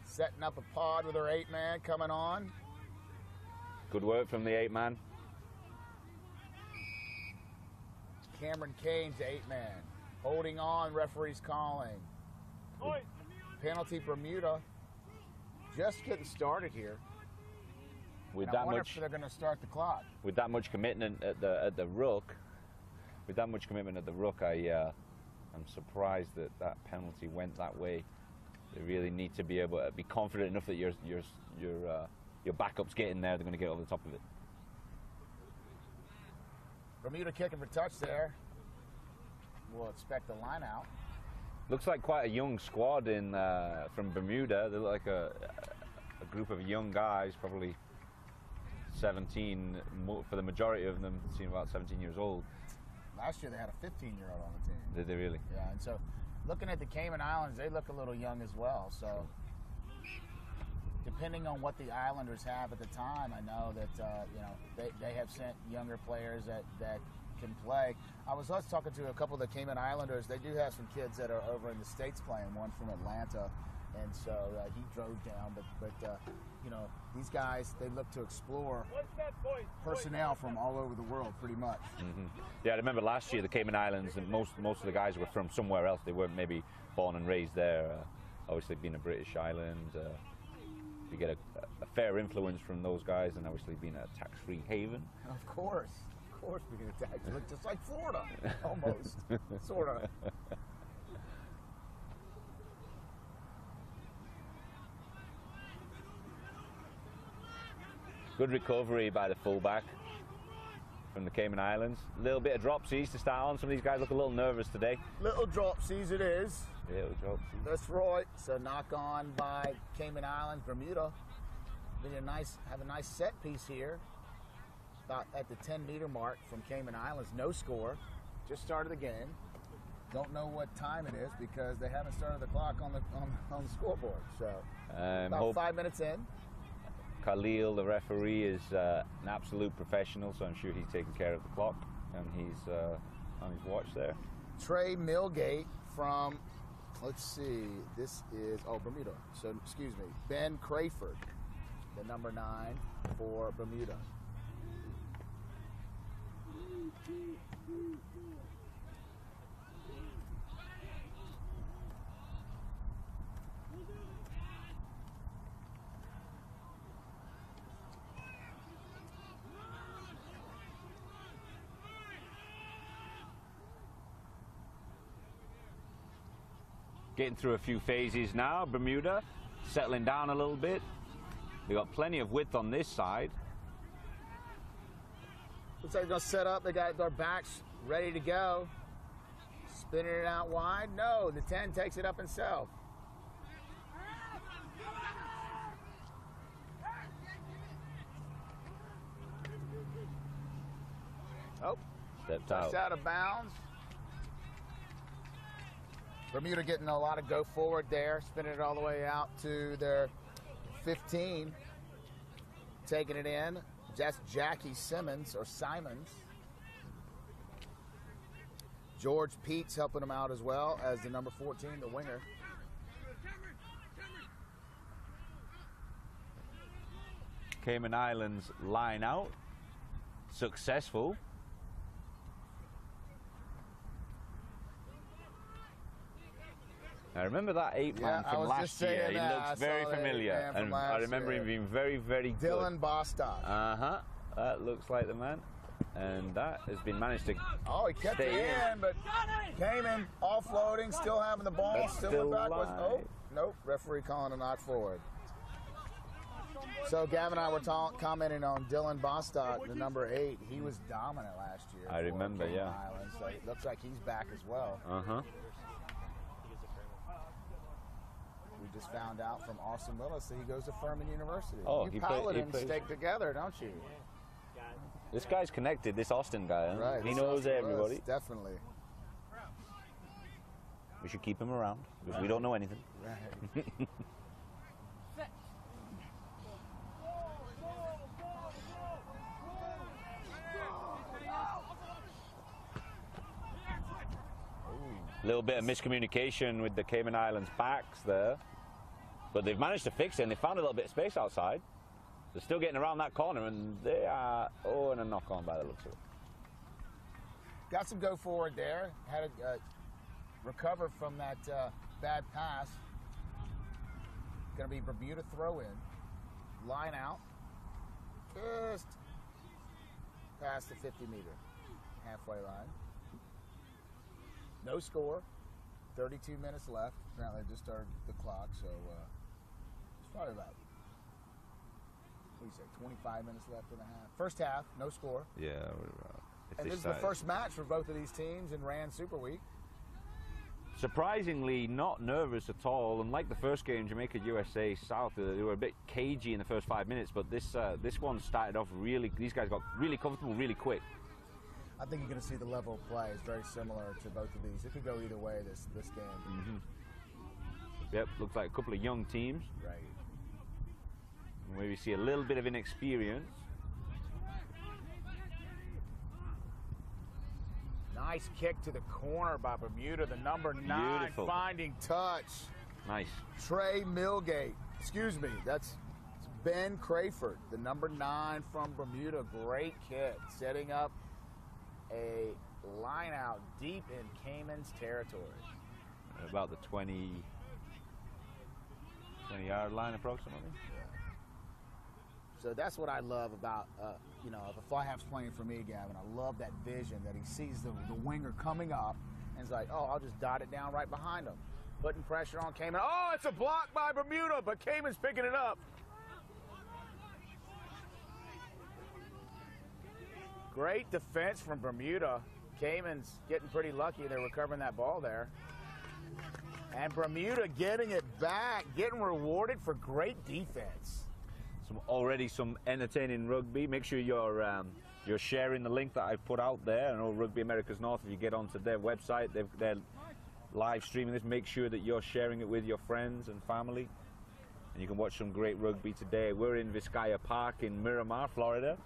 Setting up a pod with her 8-man coming on. Good work from the 8-man. Cameron Kane's 8-man. Holding on, referee's calling. Penalty Bermuda. Just getting started here. With and that I wonder much, if they're going to start the clock. With that much commitment at the ruck, I'm surprised that penalty went that way. They really need to be able to be confident enough that your backup's getting there. They're going to get over the top of it. Bermuda kicking for touch there. We'll expect the line out. Looks like quite a young squad in from Bermuda. They look like a group of young guys, probably 17 for the majority of them, seem about 17 years old. Last year they had a 15-year-old on the team. Did they really? Yeah, and so looking at the Cayman Islands, they look a little young as well. So depending on what the Islanders have at the time, I know that they have sent younger players that can play. I was also talking to a couple of the Cayman Islanders. They do have some kids that are over in the States playing, one from Atlanta, and so he drove down. But these guys, they look to explore personnel from all over the world, pretty much. Mm-hmm. Yeah, I remember last year the Cayman Islands, and most of the guys were from somewhere else. They weren't maybe born and raised there. Obviously, being a British island, you get a fair influence from those guys, and obviously being a tax-free haven. Of course, being a tax, look just like Florida, almost, sort of. Good recovery by the fullback from the Cayman Islands. A little bit of dropsies to start on. Some of these guys look a little nervous today. Little dropsies it is. Little dropsies. That's right. So knock on by Cayman Islands, Bermuda. Have a nice set piece here. About at the 10-meter mark from Cayman Islands. No score. Just started the game. Don't know what time it is because they haven't started the clock on the scoreboard. So about 5 minutes in. Khalil, the referee, is an absolute professional, so I'm sure he's taking care of the clock, and he's on his watch there. Trey Milgate from, let's see, this is, Bermuda. So, excuse me, Ben Crayford, the number 9 for Bermuda. Getting through a few phases now. Bermuda settling down a little bit. They've got plenty of width on this side. Looks like they're going to set up. They got their backs ready to go. Spinning it out wide. No, the 10 takes it up himself. Oh, stepped out. Out of bounds. Bermuda getting a lot of go forward there, spinning it all the way out to their 15. Taking it in. That's Jackie Simons. George Pete's helping him out as well as the number 14, the winger. Cayman Islands line out. Successful. I remember that 8-man from last year. He looks very familiar. And I remember him being very, very good. Dylan Bostock. Uh-huh. That looks like the man. And that has been managed to he kept it in, but Cayman offloading, still having the ball, still backwards. Oh, nope. Referee calling a knock forward. So Gavin and I were commenting on Dylan Bostock, the number 8. He was dominant last year. I remember, Cayman Islands, so it looks like he's back as well. Uh-huh. We just found out from Austin Willis that he goes to Furman University. Oh, you Paladins stick together, don't you? This guy's connected, this Austin guy. Huh? Right. He knows everybody. Definitely. We should keep him around because we don't know anything. Right. A little bit of miscommunication with the Cayman Islands backs there. But they've managed to fix it, and they found a little bit of space outside. They're still getting around that corner, and they are, and a knock-on by the looks of it. Got some go forward there. Had to recover from that bad pass. Going to be Bermuda throw-in. Line out. Just past the 50-meter. Halfway line. No score. 32 minutes left. Apparently, just started the clock, so it's probably about, what do you say, 25 minutes left in the half. First half, no score. Yeah. And this is the first match for both of these teams in Rand Super Week. Surprisingly not nervous at all. Unlike the first game, Jamaica USA South, they were a bit cagey in the first 5 minutes, but this one started off really, these guys got really comfortable really quick. I think you're going to see the level of play is very similar to both of these. It could go either way this game. Yep, looks like a couple of young teams. Right. Maybe see a little bit of inexperience. Nice kick to the corner by Bermuda, the number 9 Beautiful. finding touch. Nice. Trey Milgate, excuse me, that's Ben Crayford, the number 9 from Bermuda. Great kick, setting up a line out deep in Cayman's territory. About the 20-yard line approximately. So that's what I love about, if a fly half's playing for me, Gavin, I love that vision that he sees the winger coming up and it's like, oh, I'll just dot it down right behind him. Putting pressure on Cayman. Oh, it's a block by Bermuda, but Cayman's picking it up. Great defense from Bermuda. Cayman's getting pretty lucky. They're recovering that ball there. And Bermuda getting it back, getting rewarded for great defense. Already some entertaining rugby. Make sure you're sharing the link that I've put out there. I know Rugby America's North, if you get onto their website, they're live streaming this. Make sure that you're sharing it with your friends and family. And you can watch some great rugby today. We're in Vizcaya Park in Miramar, Florida.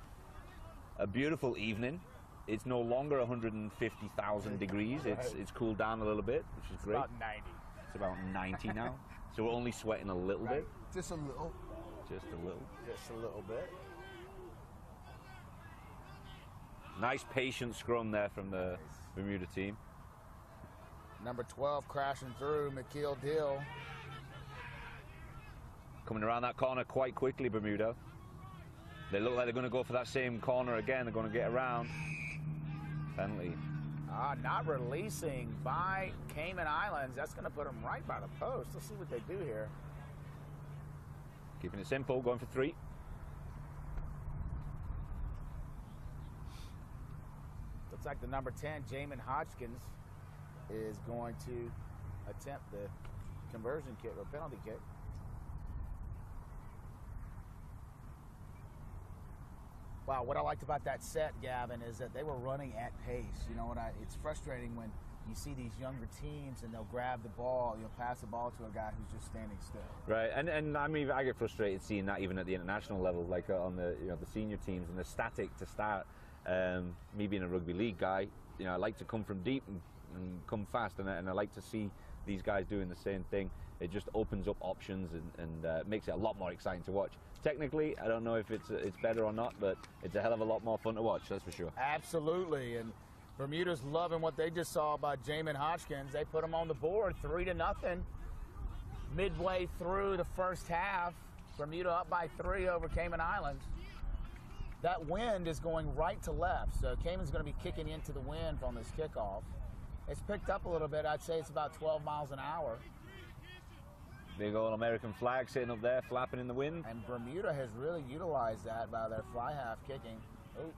A beautiful evening. It's no longer 150,000 degrees. It's cooled down a little bit, which is great. About 90. It's about 90 now. So we're only sweating a little bit. Just a little. Just a little. Just a little bit. Nice patient scrum there from the Bermuda team. Number 12 crashing through, McKeel Dill. Coming around that corner quite quickly, Bermuda. They look like they're going to go for that same corner again. They're going to get around. Penalty. Not releasing by Cayman Islands. That's going to put them right by the post. Let's see what they do here. Keeping it simple, going for 3. Looks like the number 10, Jamin Hodgkins, is going to attempt the conversion kick or penalty kick. Wow, what I liked about that set, Gavin, is that they were running at pace. You know what? It's frustrating when you see these younger teams and they'll grab the ball, you'll pass the ball to a guy who's just standing still. Right, and I mean, I get frustrated seeing that even at the international level, like on the the senior teams, and they're static to start. Me being a rugby league guy, I like to come from deep and come fast, and I like to see these guys doing the same thing. It just opens up options and makes it a lot more exciting to watch. Technically, I don't know if it's better or not, but it's a hell of a lot more fun to watch, that's for sure. Absolutely, and Bermuda's loving what they just saw by Jamin Hodgkins. They put him on the board 3-0. Midway through the first half, Bermuda up by 3 over Cayman Islands. That wind is going right to left, so Cayman's going to be kicking into the wind on this kickoff. It's picked up a little bit. I'd say it's about 12 miles an hour. Big old American flag sitting up there, flapping in the wind. And Bermuda has really utilized that by their fly half kicking. Oh,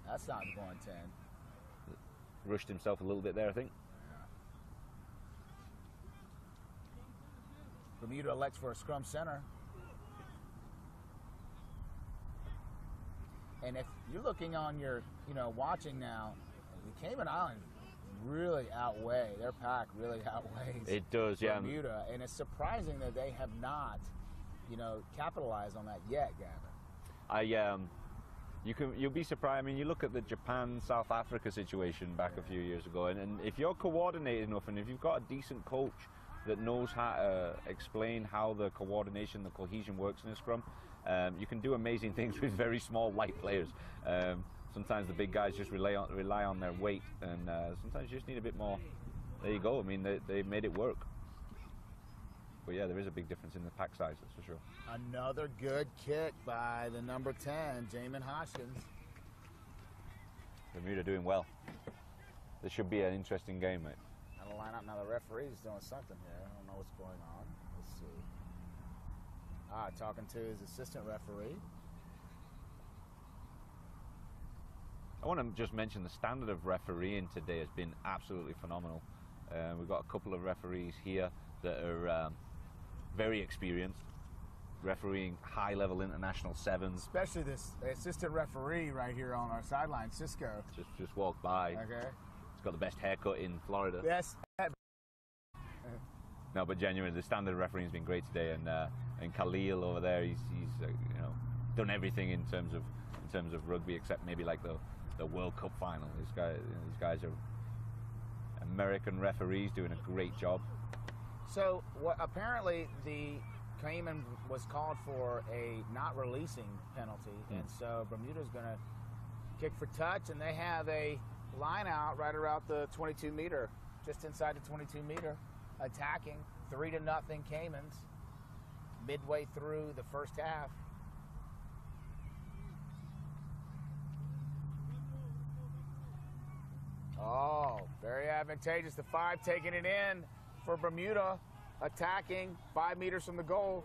that's not going 10. Rushed himself a little bit there, I think. Bermuda elects for a scrum center. And if you're looking on your, watching now, the Cayman Islands really outweigh, their pack really outweighs it does, yeah. Bermuda. And it's surprising that they have not, capitalized on that yet, Gavin. You'll be surprised. I mean, you look at the Japan-South Africa situation back a few years ago, and if you're coordinated enough, and if you've got a decent coach that knows how to explain how the coordination, the cohesion works in a scrum, you can do amazing things with very small, light players. Sometimes the big guys just rely on their weight, and sometimes you just need a bit more. There you go. I mean, they made it work. But yeah, there is a big difference in the pack size, that's for sure. Another good kick by the number 10, Jamin Hodgkins. Bermuda doing well. This should be an interesting game, mate. And the lineup. Now the referee's doing something here. I don't know what's going on. Let's see. Talking to his assistant referee. I want to just mention the standard of refereeing today has been absolutely phenomenal. We've got a couple of referees here that are very experienced, refereeing high-level international sevens. Especially this assistant referee right here on our sideline, Cisco. Just walked by. Okay. He's got the best haircut in Florida. Yes. No, but genuinely, the standard refereeing's been great today, and Khalil over there, he's you know, done everything in terms of rugby except maybe like the World Cup final. These guys are American referees doing a great job. So apparently the Cayman was called for a not releasing penalty, and so Bermuda's going to kick for touch, and they have a line out right around the 22 meter, just inside the 22 meter, attacking 3-0 Caymans midway through the first half. Oh, very advantageous. The 5 taking it in for Bermuda, attacking 5 meters from the goal.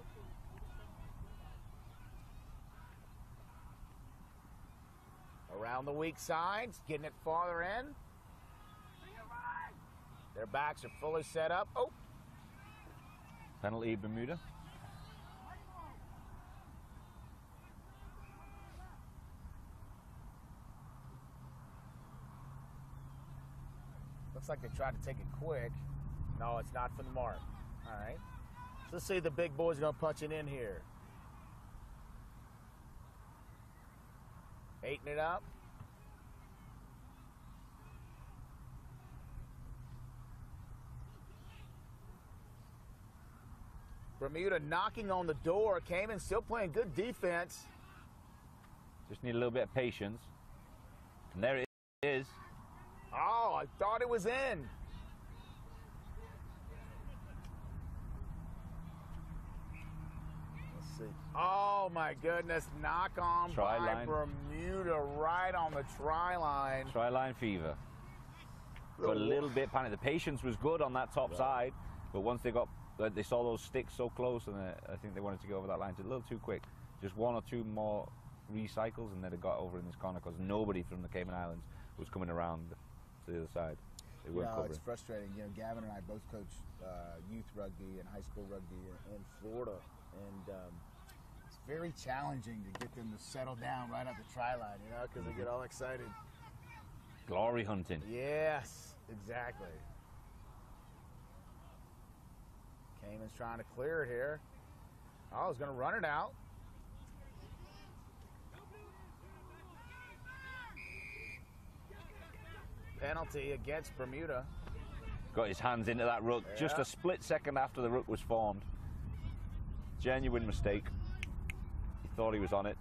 Around the weak sides, getting it farther in. Their backs are fully set up. Oh. Penalty, Bermuda. Looks like they tried to take it quick. No, it's not for the mark. All right. So let's see the big boys are going to punch it in here. 8ing it up. Bermuda knocking on the door. Cayman still playing good defense. Just need a little bit of patience. And there it is. Oh, I thought it was in. Let's see. Oh, my goodness. Knock on Try by line. Bermuda right on the try line. Try line fever. Got a little bit panic. The patience was good on that top side, but once they saw those sticks so close, and I think they wanted to go over that line. It's a little too quick. Just 1 or 2 more recycles, and then it got over in this corner because nobody from the Cayman Islands was coming around to the other side. They weren't covering. It's frustrating. You know, Gavin and I both coach youth rugby and high school rugby in Florida, and it's very challenging to get them to settle down right at the try line, you know, because they get all excited. Glory hunting. Yes, exactly. Cayman's trying to clear it here. Oh, he's going to run it out. Penalty against Bermuda. Got his hands into that ruck just a split second after the ruck was formed. Genuine mistake. He thought he was on it.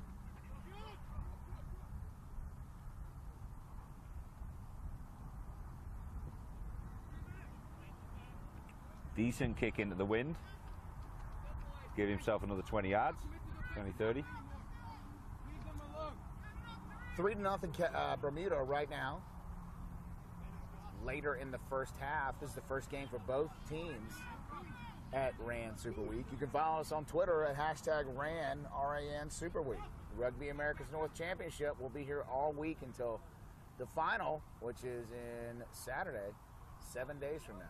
Decent kick into the wind. Give himself another 20 yards, 20, 30. 3-0 Bermuda right now. Later in the first half. This is the first game for both teams at RAN Super Week. You can follow us on Twitter at #RAN, R-A-N Super Week. Rugby America's North Championship will be here all week until the final, which is in Saturday, 7 days from now.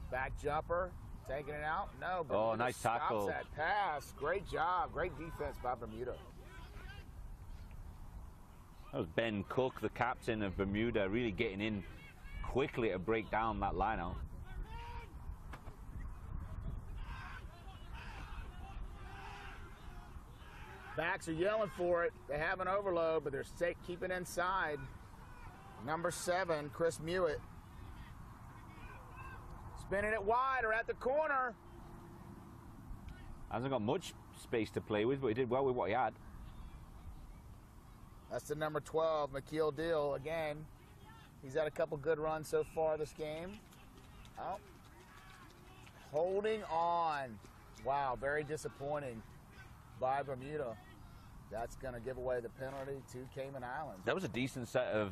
Back jumper, taking it out. No, Bermuda oh, nice tackle. Stops that pass. Great job. Great defense by Bermuda. That was Ben Cook, the captain of Bermuda, really getting in quickly to break down that line out. Backs are yelling for it. They have an overload, but they're keeping inside. Number 7, Chris Mewett. Spinning it wide or at the corner. Hasn't got much space to play with, but he did well with what he had. That's the number 12, McKeel Deal. Again, he's had a couple good runs so far this game. Oh. Holding on. Wow, very disappointing by Bermuda. That's going to give away the penalty to Cayman Islands. That was a decent set of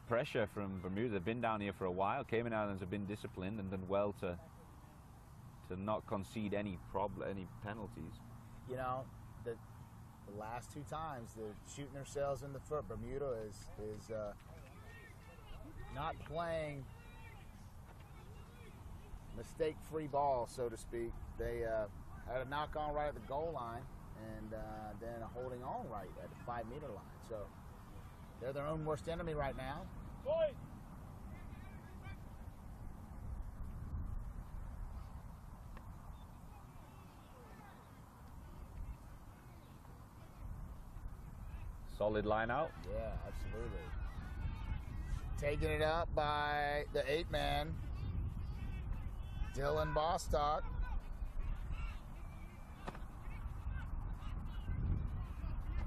pressure from Bermuda. They've been down here for a while. Cayman Islands have been disciplined and done well to not concede any penalties. You know, the last 2 times they're shooting themselves in the foot. Bermuda is not playing mistake-free ball, so to speak. They had a knock-on right at the goal line, and then a holding on right at the 5-meter line. So they're their own worst enemy right now. Boy. Solid line out. Yeah, absolutely. Taking it up by the 8-man, Dylan Bostock.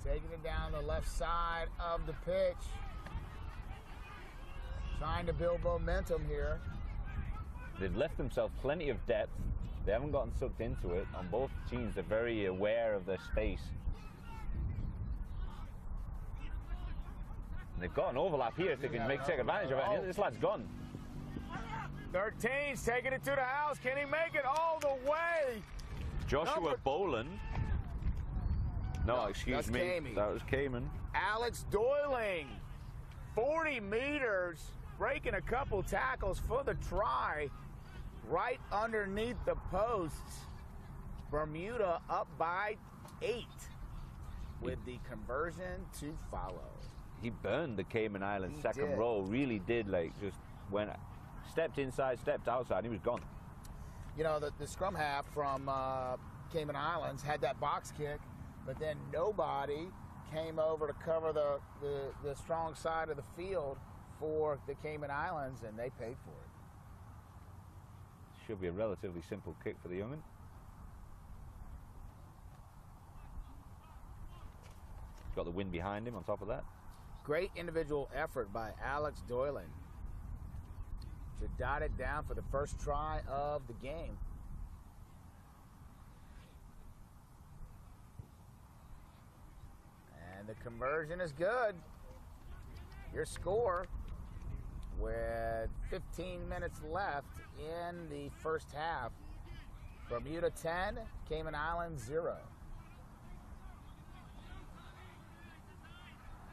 Taking it down the left side of the pitch. Trying to build momentum here. They've left themselves plenty of depth. They haven't gotten sucked into it. On both teams, they're very aware of their space. And they've got an overlap here if they can take advantage of it. This lad's gone. 13's taking it to the house. Can he make it all the way? Joshua Boland. No, excuse me. Cayman. That was Cayman. Alex Doyling, 40 meters, breaking a couple tackles for the try, right underneath the posts. Bermuda up by 8 with the conversion to follow. He burned the Cayman Islands He second did. row. Really did, like, just went, stepped inside, stepped outside, and he was gone. You know, the scrum half from Cayman Islands had that box kick, but then nobody came over to cover the strong side of the field for the Cayman Islands, and they paid for it. Should be a relatively simple kick for the young'un. Got the wind behind him on top of that. Great individual effort by Alex Doyling to dot it down for the first try of the game. And the conversion is good. Your score with 15 minutes left in the first half. Bermuda 10, Cayman Islands 0.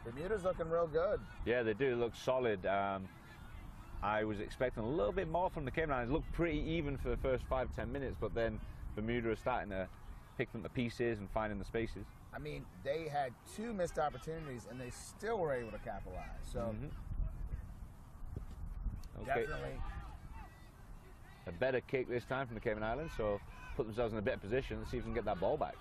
Bermuda's looking real good. Yeah, they do look solid. I was expecting a little bit more from the Cayman Islands. Looked pretty even for the first 5-10 minutes, but then Bermuda is starting to pick them to pieces and finding the spaces. I mean, they had 2 missed opportunities, and they still were able to capitalize. So, Okay. definitely. A better kick this time from the Cayman Islands, so put themselves in a better position and see if they can get that ball back.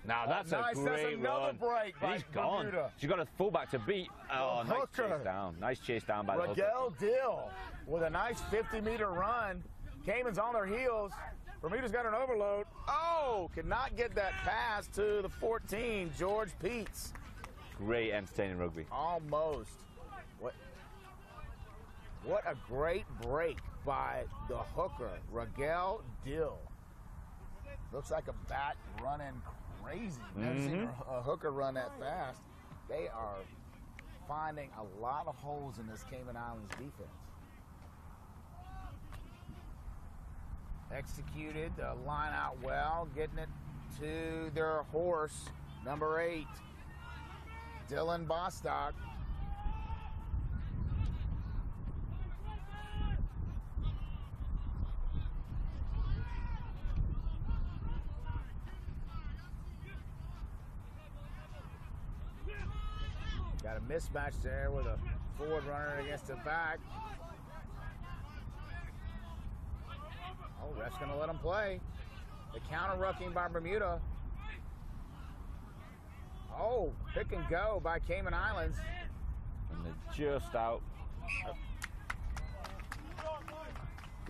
Now that's nice. a That's great another run. break by He's gone. Bermuda. She's got a fullback to beat. Oh, nice hooker. chase down. Nice chase down by the hooker. Miguel Dill with a nice 50-meter run. Cayman's on their heels. Bermuda's got an overload. Oh, cannot get that pass to the 14, George Peets. Great entertaining rugby. Almost. What a great break by the hooker, Miguel Dill. Looks like a bat running crazy. Never seen a hooker run that fast. They are finding a lot of holes in this Cayman Islands defense. Executed the line out well, getting it to their horse, number 8, Dylan Bostock. Got a mismatch there with a forward runner against the back. Oh, ref's going to let him play. The counter-rucking by Bermuda. Oh, pick and go by Cayman Islands. And they're just out.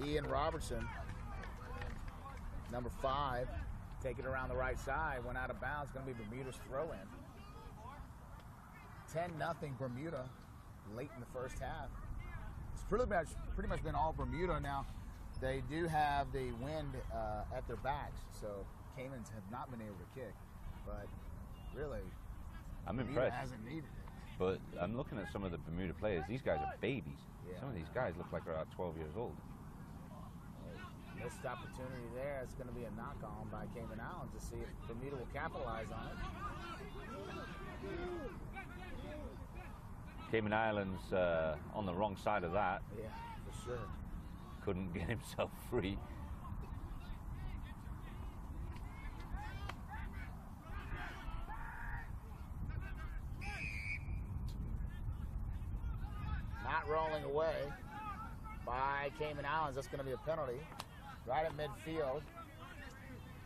Ian Robertson, number 5, taking it around the right side. Went out of bounds. Going to be Bermuda's throw-in. 10-0 Bermuda late in the first half. It's pretty much been all Bermuda now. They do have the wind at their backs, so Caymans have not been able to kick. But really, I'm Bermuda impressed. hasn't needed it. But I'm looking at some of the Bermuda players. These guys are babies. Yeah. Some of these guys look like they're about 12 years old. Missed opportunity there. It's going to be a knock-on by Cayman Islands to see if Bermuda will capitalize on it. Cayman Islands on the wrong side of that. Yeah, for sure. Couldn't get himself free. Not rolling away by Cayman Islands. That's going to be a penalty right at midfield.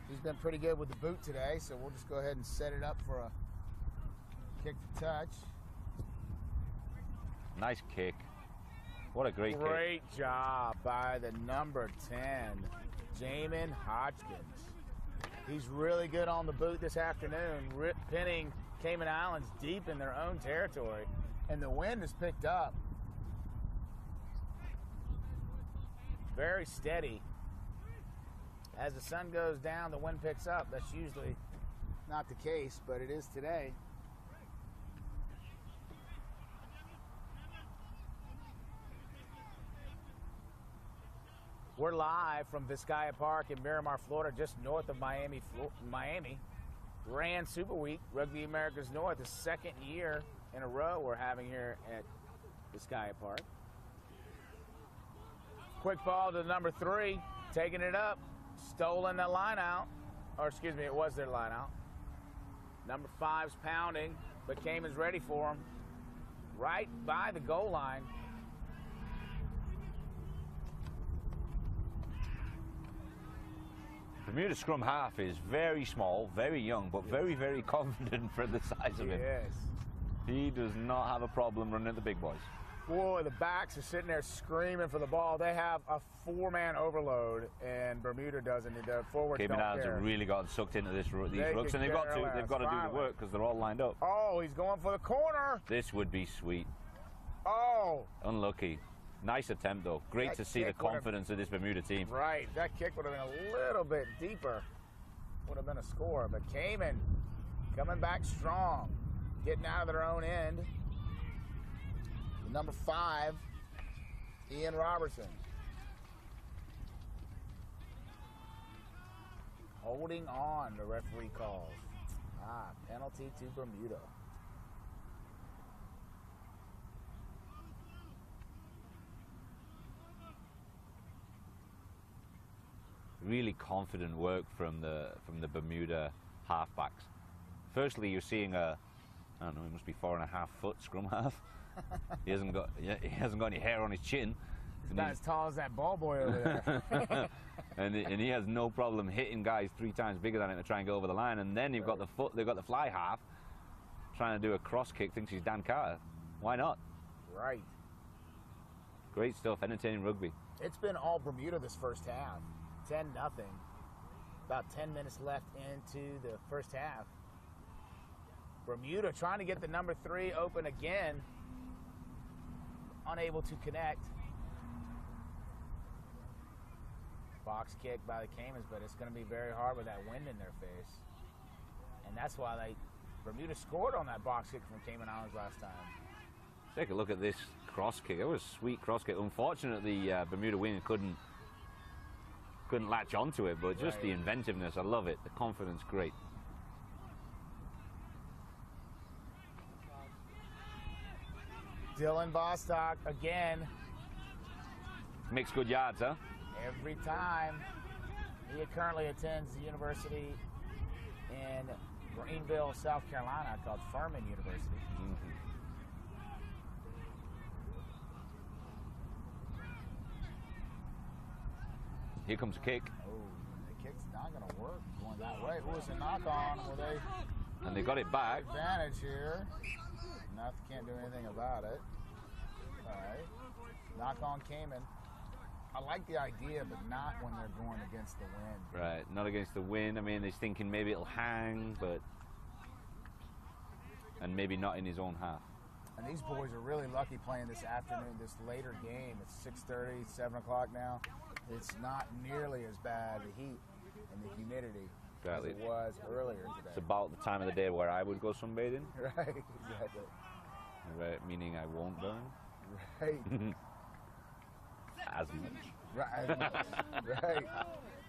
He's been pretty good with the boot today, so we'll just go ahead and set it up for a kick to touch. Nice kick. What a great kick. Great job by the number 10, Jamin Hodgkins. He's really good on the boot this afternoon, pinning Cayman Islands deep in their own territory, and the wind has picked up. Very steady. As the sun goes down, the wind picks up. That's usually not the case, but it is today. We're live from Vizcaya Park in Miramar, Florida, just north of Miami. Grand Super Week, Rugby America's North, the second year in a row we're having here at Vizcaya Park. Quick ball to number 3, taking it up, stolen the line out, or excuse me, it was their line out. Number 5's pounding, but Cayman's ready for him. Right by the goal line. Bermuda scrum half is very small, very young, but very, very confident for the size of him. Yes. He does not have a problem running at the big boys. Boy, the backs are sitting there screaming for the ball. They have a 4-man overload, and Bermuda doesn't. The forwards Cayman don't Islands care. have really got sucked into these They rucks, could and they've got care less. to do the Finally. work because they're all lined up. Oh, he's going for the corner. This would be sweet. Oh, Unlucky. Nice attempt, though. Great That to see the kick would've- confidence of this Bermuda team. right. That kick would have been a little bit deeper. Would have been a score, but Cayman coming back strong, getting out of their own end. Number 5, Ian Robertson. Holding on, the referee calls. Penalty to Bermuda. Really confident work from the Bermuda halfbacks. Firstly, you're seeing I don't know, he must be 4.5 foot scrum half. He hasn't got any hair on his chin. He's not as tall as that ball boy over there. and he has no problem hitting guys 3 times bigger than him to try and go over the line. And then you've got they've got the fly half trying to do a cross kick, thinks he's Dan Carter. Why not? Right. Great stuff, entertaining rugby. It's been all Bermuda this first half. 10-0. About 10 minutes left into the first half. Bermuda trying to get the number 3 open again. Unable to connect. Box kick by the Caymans, but it's going to be very hard with that wind in their face. And that's why Bermuda scored on that box kick from Cayman Islands last time. Take a look at this cross kick. It was a sweet cross kick. Unfortunately, Bermuda wing couldn't latch onto it, but just Right. the inventiveness, I love it. The confidence, great. Dylan Bostock again. Makes good yards, huh? Every time. He currently attends the university in Greenville, South Carolina, called Furman University. Here comes a kick, Oh, the kick's not going to work going that way. Ooh, it's a knock-on. Well, they and they got it back. advantage here. Nothing, can't do anything about it. All right. Knock on Cayman. I like the idea, but not when they're going against the wind. Right, not against the wind. I mean, he's thinking maybe it'll hang, and maybe not in his own half. And these boys are really lucky playing this afternoon, this later game. It's 6:30, 7 o'clock now. It's not nearly as bad, the heat and the humidity, Exactly. as it was earlier today. It's about the time of the day where I would go sunbathing, Right, exactly. right, meaning I won't burn Right, as much. right, right.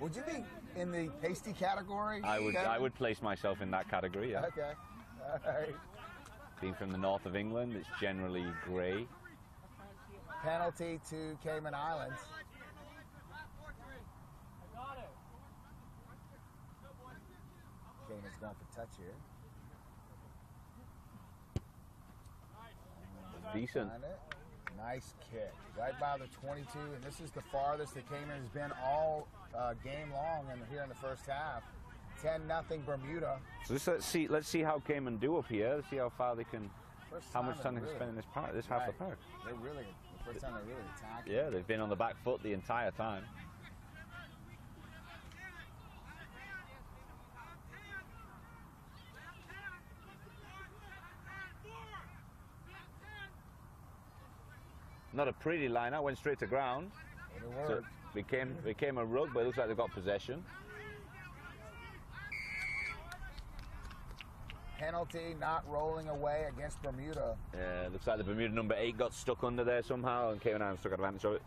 Would you be in the pasty category? I Kevin? would place myself in that category, yeah. Okay, all right. Being from the north of England, it's generally grey. Penalty to Cayman Islands. Cayman's going for touch here. Decent. Find it. Nice kick, right by the 22, and this is the farthest that Cayman has been all game long, and here in the first half. 10-0 Bermuda. So let's see how Cayman do up here. Let's see how far they can, how much time they can spend in this part, this half of the park. They're really the first time they're really attacking. Yeah, they've been on the back foot the entire time. Not a pretty line. I went straight to ground. So it became a rug, but it looks like they've got possession. Penalty, not rolling away against Bermuda. Yeah, looks like the Bermuda number 8 got stuck under there somehow, and Cayman Islands took advantage of it.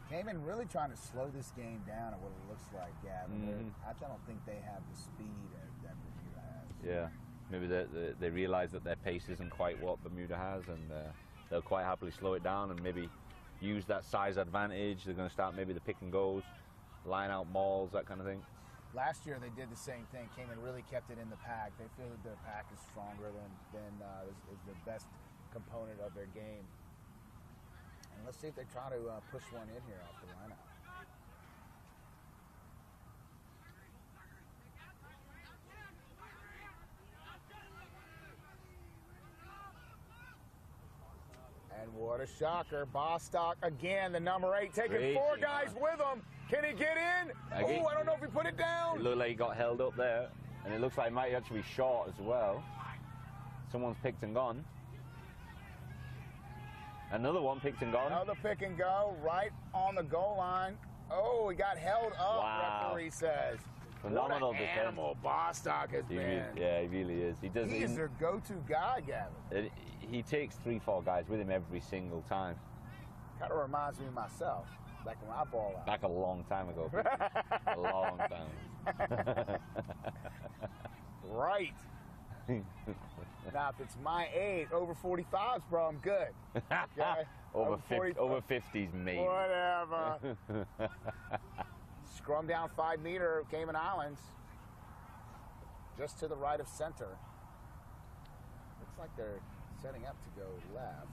Cayman really trying to slow this game down at what it looks like, Gavin. I don't think they have the speed that Bermuda has. Yeah, maybe they realise that their pace isn't quite what Bermuda has, and they'll quite happily slow it down and maybe use that size advantage. They're going to start maybe the pick and goes, line out mauls, that kind of thing. Last year they did the same thing. Cayman really kept it in the pack. They feel that their pack is stronger than is the best component of their game. And let's see if they try to push one in here off the lineup. And what a shocker. Bostock again, the number 8, taking Crazy, 4 guys man. with him. Can he get in? Oh, I don't know if he put it down. It looked like he got held up there, and it looks like he might actually be short as well. Someone's picked and gone. Another one picked and gone. Another pick and go right on the goal line. Oh, he got held up, Wow. referee says. Phenomenal what an defense. animal Bostock has been. Yeah, he really is. He does. He is their go-to guy, Gavin. He takes 3-4 guys with him every single time. Kind of reminds me of myself, back when I ball out. Back a long time ago. A long time. Right. Now, if it's my age, over 45s, bro, I'm good. Okay? over 50s, maybe. Whatever. Scrum down 5 meter, Cayman Islands. Just to the right of center. Looks like they're setting up to go left.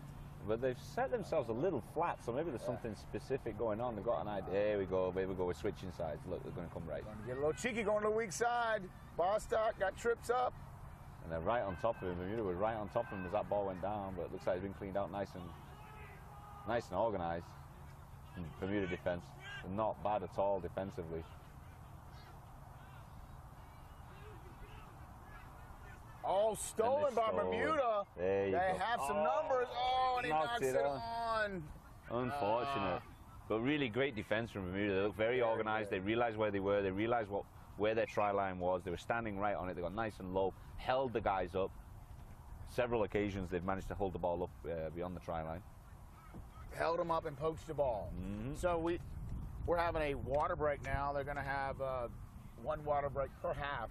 But they've set themselves a little flat, so maybe there's something specific going on. They've got an idea. There we go. We're switching sides. Look, they're going to come right. Going to get a little cheeky, going to the weak side. Bostock got trips up. And they're right on top of him. Bermuda was right on top of him as that ball went down, but it looks like it's been cleaned out nice and organised. Bermuda defence, not bad at all defensively. Oh, stolen by Bermuda. There you they go. have some numbers. Oh, and he knocks it on. Unfortunate. But really great defence from Bermuda. They look very organised. They realised where they were. They realised where their try line was. They were standing right on it. They got nice and low, held the guys up. Several occasions they've managed to hold the ball up beyond the try line. Held them up and poached the ball. So we're having a water break now. They're going to have 1 water break per half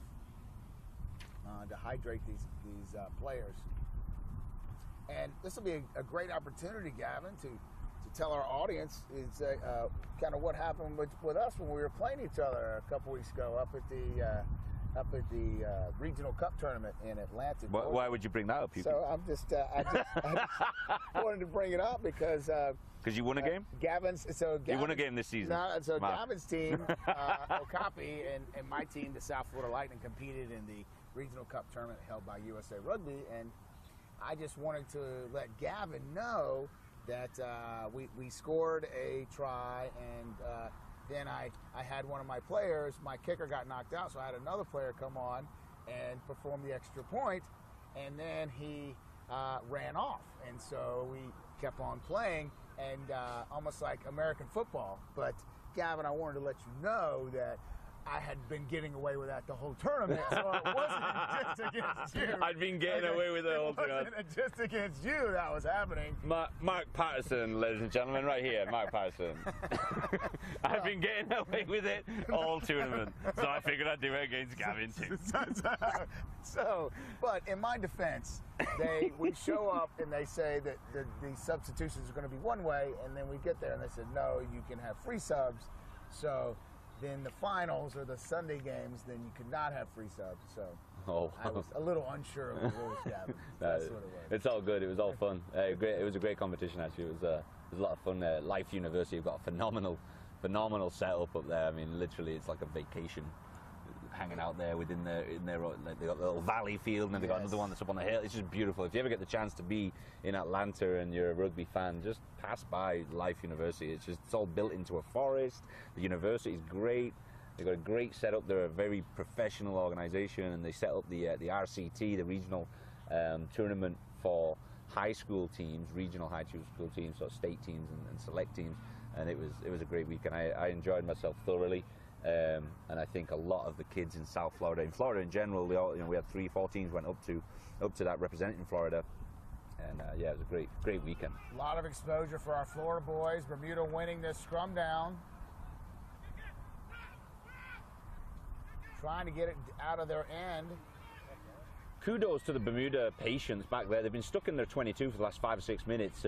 to hydrate these players. And this will be a great opportunity, Gavin, to tell our audience is kind of what happened with us when we were playing each other a couple weeks ago up at the regional cup tournament in Atlanta. Why would you bring that up? So I just wanted to bring it up because you won a game? You won a game this season. No, so Gavin's team, Okapi, and my team, the South Florida Lightning, competed in the regional cup tournament held by USA Rugby, and I just wanted to let Gavin know that we scored a try, and then I had one of my players, my kicker got knocked out, so I had another player come on and perform the extra point, and then he ran off, and so we kept on playing, and almost like American football. But Gavin, I wanted to let you know that I had been getting away with that the whole tournament, so it wasn't just against you. I'd been getting away with it all tournament. It wasn't just against you that was happening. Mark Patterson, ladies and gentlemen, right here, Mark Patterson. I've been getting away with it all tournament, so I figured I'd do it against Gavin too. But in my defense, we show up and they say that the substitutions are going to be one way, and then we get there and they said, no, you can have free subs. So then the finals or the Sunday games, then you could not have free subs. So I was a little unsure of the rules, Gavin. That's what it was. It's all good. It was all fun. It was a great competition, actually. It was a lot of fun. Life University have got a phenomenal setup up there. I mean, literally, it's like a vacation. Hanging out there within their like they got the little valley field, and then they got another one that's up on the hill. It's just beautiful. If you ever get the chance to be in Atlanta and you're a rugby fan, just pass by Life University. It's all built into a forest. The university is great. They've got a great setup. They're a very professional organization, and they set up the RCT, the regional tournament for high school teams, regional high school teams, so state teams and select teams. And it was a great weekend. I enjoyed myself thoroughly. And I think a lot of the kids in South Florida, in Florida in general, we had 3-4 teams went up to that representing Florida, and yeah, it was a great weekend. A lot of exposure for our Florida boys. Bermuda winning this scrum down, trying to get it out of their end. Kudos to the Bermuda patients back there. They've been stuck in their 22 for the last 5 or 6 minutes,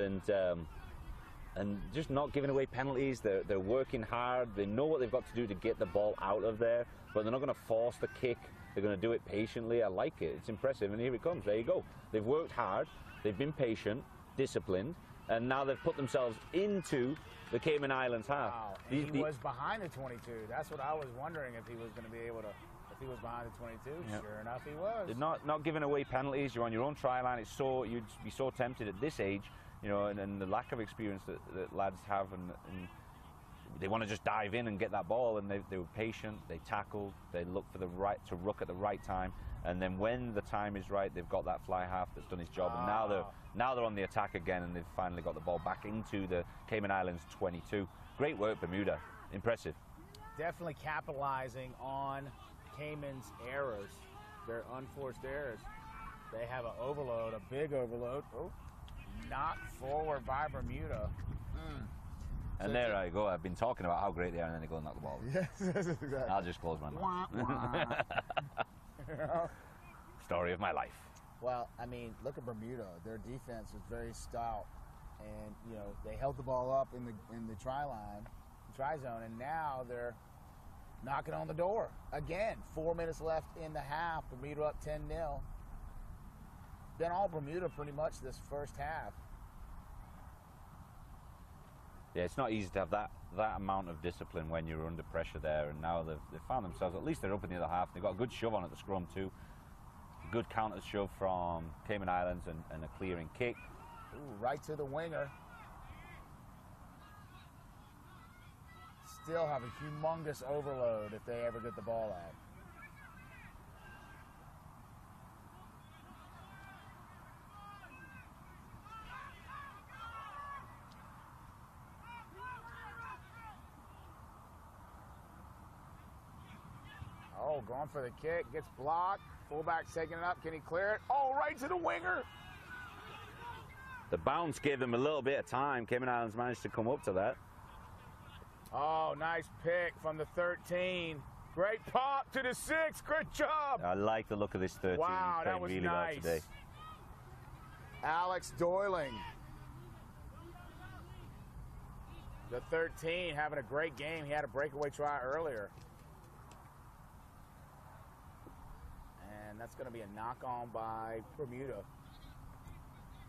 and just not giving away penalties. They're working hard. They know what they've got to do to get the ball out of there, but they're not going to force the kick. They're going to do it patiently. I like it. It's impressive, and here it comes. There you go. They've worked hard. They've been patient, disciplined, and now they've put themselves into the Cayman Islands half. Wow. He was behind the 22. That's what I was wondering, if he was going to be able to, if he was behind the 22. Yep. Sure enough, he was. They're not giving away penalties. You're on your own try line. You'd be so tempted at this age, and the lack of experience that lads have, and they want to just dive in and get that ball, and they were patient, they tackled, they looked for the right to ruck at the right time, and then when the time is right, they've got that fly half that's done his job, and now they're on the attack again, and they've finally got the ball back into the Cayman Islands 22. Great work, Bermuda. Impressive. Definitely capitalizing on Cayman's errors, their unforced errors. They have an overload, a big overload. Oh. Knocked forward by Bermuda. And so there I go. I've been talking about how great they are, and then they go and knock the ball. Yes, exactly. I'll just close my mouth. Story of my life. Well, I mean, look at Bermuda. Their defense was very stout, and they held the ball up in the try zone, and now they're knocking on the door again. 4 minutes left in the half. Bermuda up 10-0. Been all Bermuda pretty much this first half. Yeah, it's not easy to have that amount of discipline when you're under pressure there, and now they've found themselves, at least they're up in the other half. They've got a good shove on at the scrum too. Good counter shove from Cayman Islands and a clearing kick. Ooh, right to the winger. Still have a humongous overload if they ever get the ball out. Oh, going for the kick, gets blocked. Fullback taking it up. Can he clear it? Oh, right to the winger. The bounce gave them a little bit of time. Cayman Islands managed to come up to that. Oh, nice pick from the 13. Great pop to the 6. Good job. I like the look of this 13. Wow, that was really nice. Well today. Alex Doyling. The 13 having a great game. He had a breakaway try earlier. And that's going to be a knock-on by Bermuda.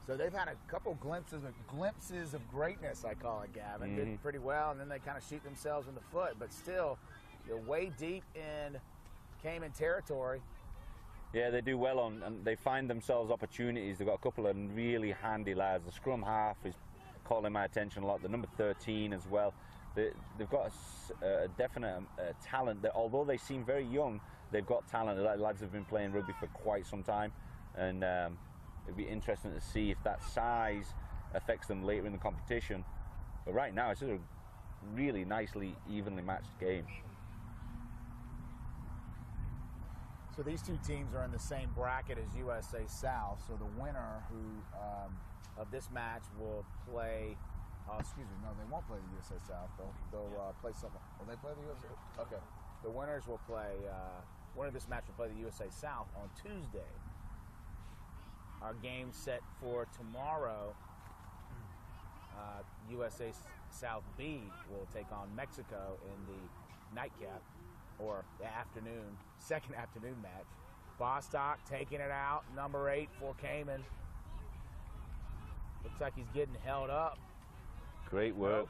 So they've had a couple glimpses of greatness, I call it, Gavin. Did pretty well, and then they kind of shoot themselves in the foot. But still, they're way deep in Cayman territory. Yeah, they do well and they find themselves opportunities. They've got a couple of really handy lads. The scrum half is calling my attention a lot. The number 13 as well. They've got a definite talent that, although they seem very young, they've got talent. The lads have been playing rugby for quite some time, and it'd be interesting to see if that size affects them later in the competition. But right now, it's a really nicely, evenly matched game. So these two teams are in the same bracket as USA South. So the winner of this match will play. Excuse me, no, they won't play the USA South. They'll play something. Will they play the USA? Okay. The winners will play. Winner of this match will play the USA South on Tuesday. Our game set for tomorrow. USA South B will take on Mexico in the nightcap, or the second afternoon match. Bostock taking it out, number 8 for Cayman. Looks like he's getting held up. Great work.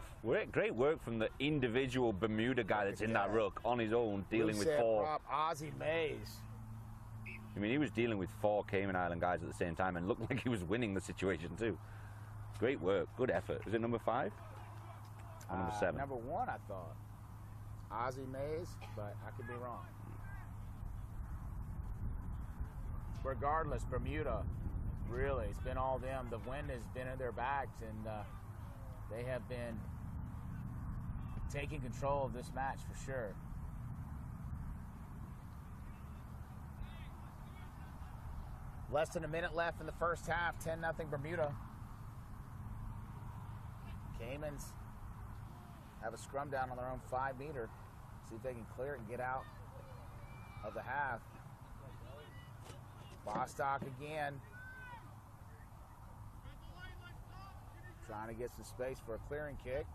Great work from the individual Bermuda guy that's in that ruck on his own, dealing with 4. Prop, Ozzie Mays. I mean, he was dealing with 4 Cayman Island guys at the same time and looked like he was winning the situation too. Great work. Good effort. Is it number 5? Or number 7? Number 1, I thought. Ozzie Mays, but I could be wrong. Regardless, Bermuda, really, it's been all them. The wind has been in their backs, and they have been taking control of this match for sure. Less than a minute left in the first half, 10-0 Bermuda. Caymans have a scrum down on their own 5-meter. See if they can clear it and get out of the half. Bostock again. Trying to get some space for a clearing kick.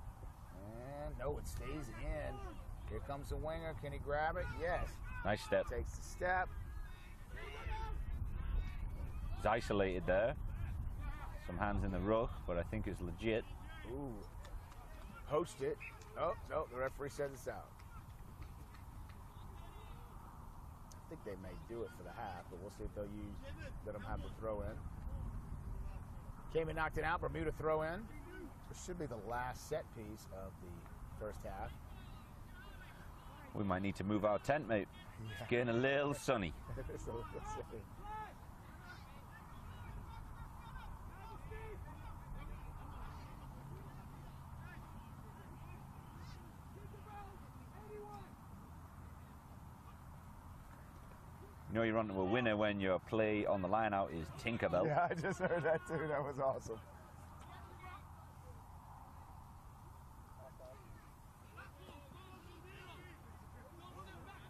And no, it stays in. Here comes the winger. Can he grab it? Yes. Nice step. Takes the step. He's isolated there. Some hands in the ruck, but I think it's legit. Ooh. Poached it. Oh, no, the referee says it's out. I think they may do it for the half, but we'll see if let them have the throw in. Cayman knocked it out. Bermuda throw in. This should be the last set piece of the first half. We might need to move our tent, mate. It's getting a little sunny. It's a little sunny. You know you're onto a winner when your play on the line out is Tinkerbell. Yeah, I just heard that too. That was awesome.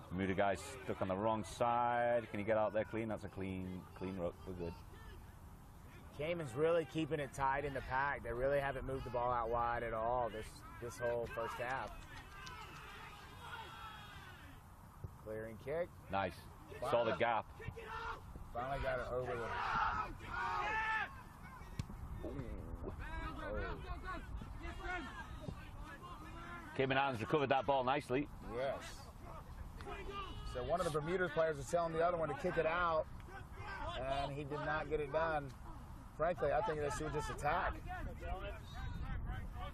Bermuda guy's stuck on the wrong side. Can he get out there clean? That's a clean ruck. We're good. Cayman's really keeping it tight in the pack. They really haven't moved the ball out wide at all this whole first half. Clearing kick. Nice. Saw the gap. Finally got it over the... Cayman Islands recovered that ball nicely. Yes. So one of the Bermuda players was telling the other one to kick it out, and he did not get it done. Frankly, I think they should just attack.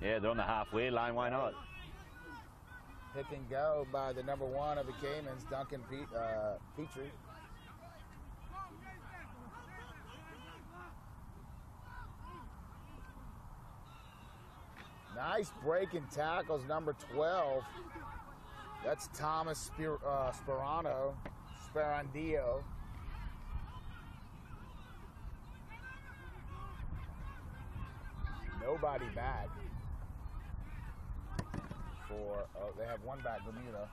Yeah, they're on the halfway line. Why not? Pick and go by the number 1 of the Caymans, Duncan Petrie. Nice breaking tackles, number 12. That's Thomas Sperandio. Nobody back. They have one back, Bermuda.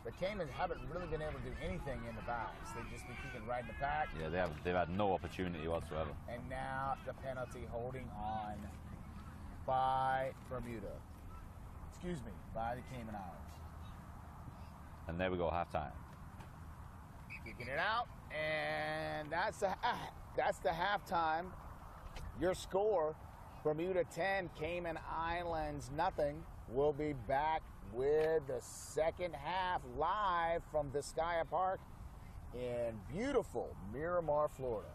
The Caymans haven't really been able to do anything in the backs. They've just been keeping right in the pack. Yeah, they've had no opportunity whatsoever. And now the penalty holding on by Bermuda. Excuse me, by the Cayman Islands. And there we go, halftime. Kicking it out, and that's the halftime. Your score: Bermuda 10, Cayman Islands nothing. We'll be back with the second half live from Vizcaya Park in beautiful Miramar, Florida.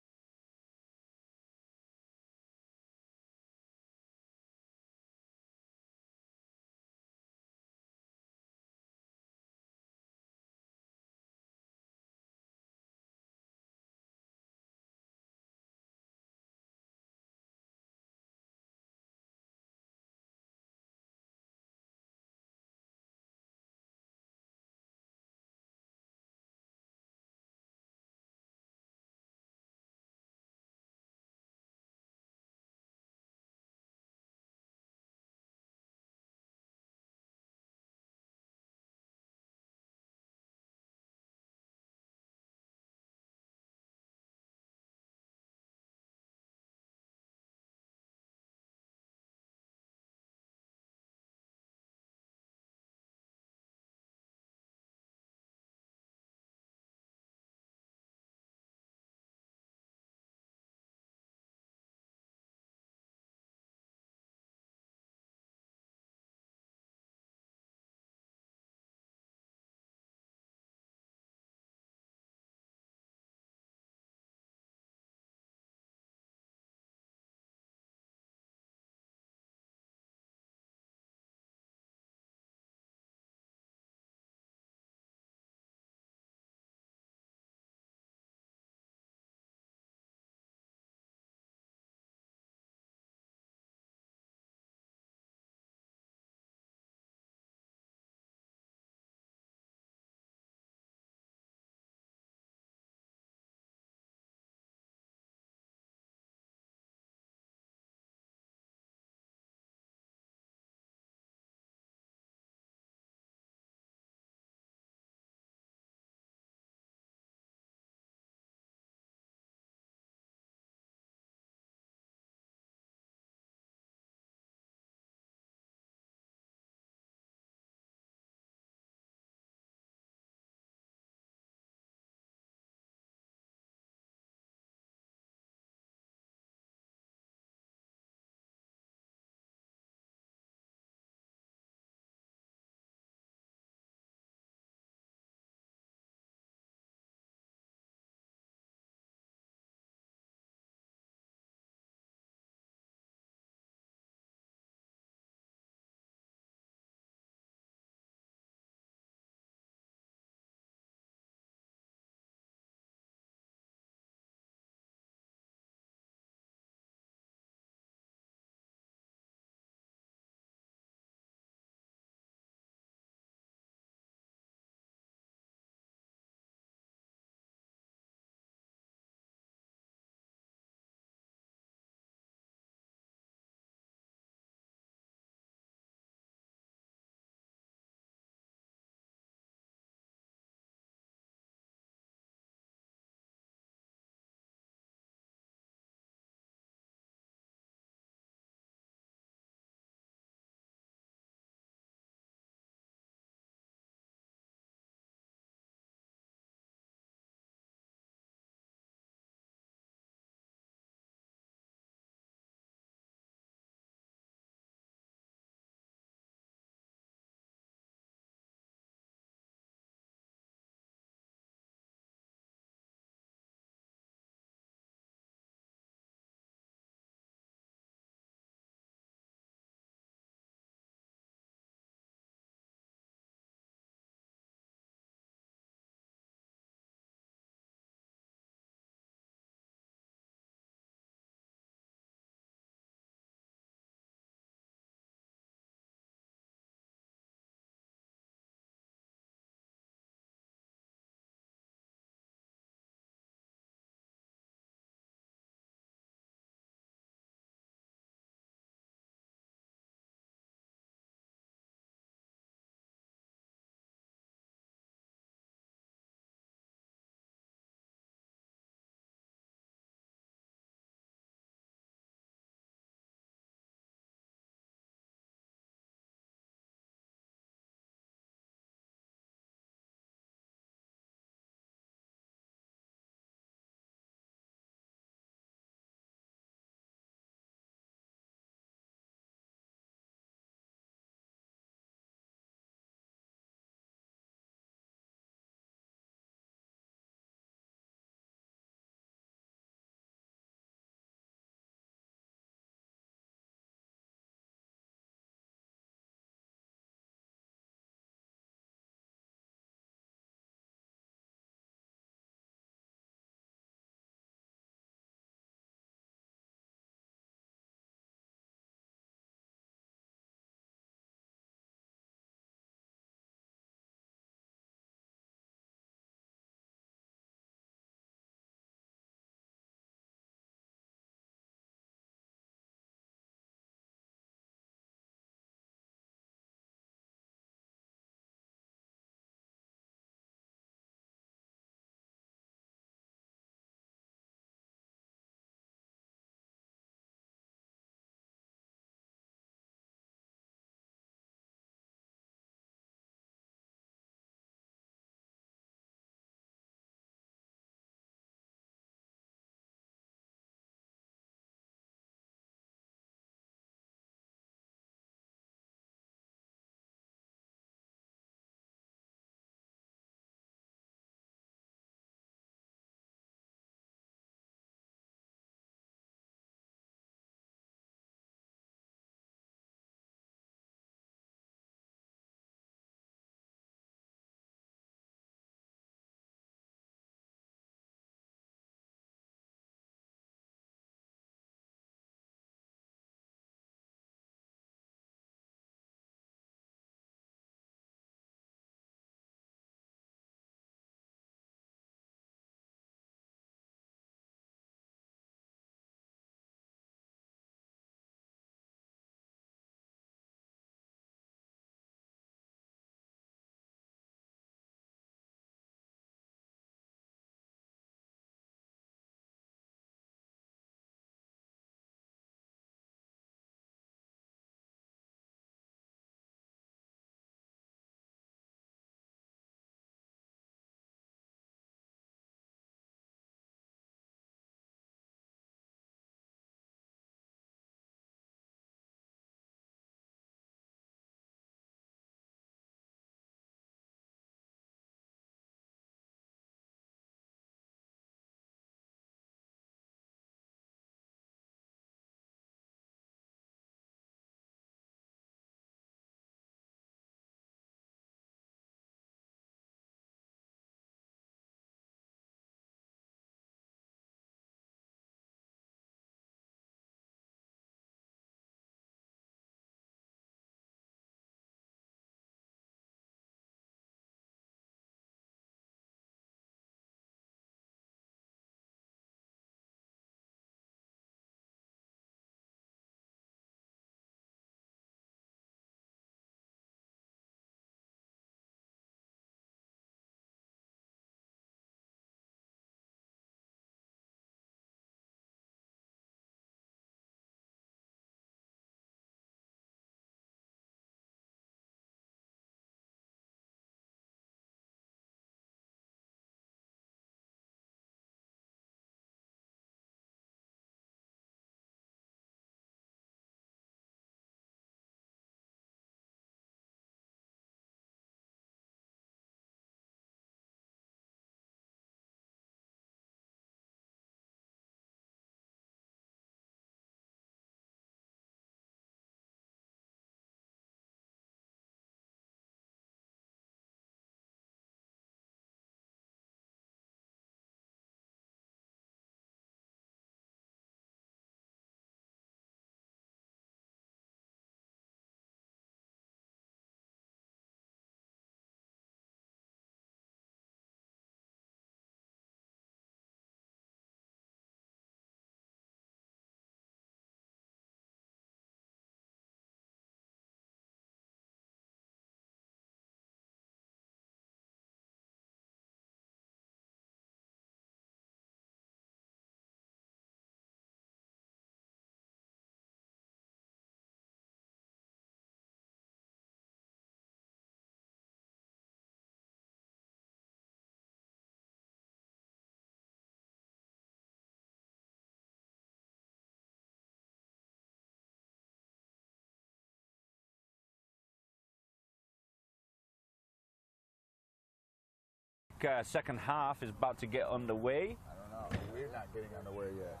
second half is about to get underway. I don't know. We're not getting underway yet.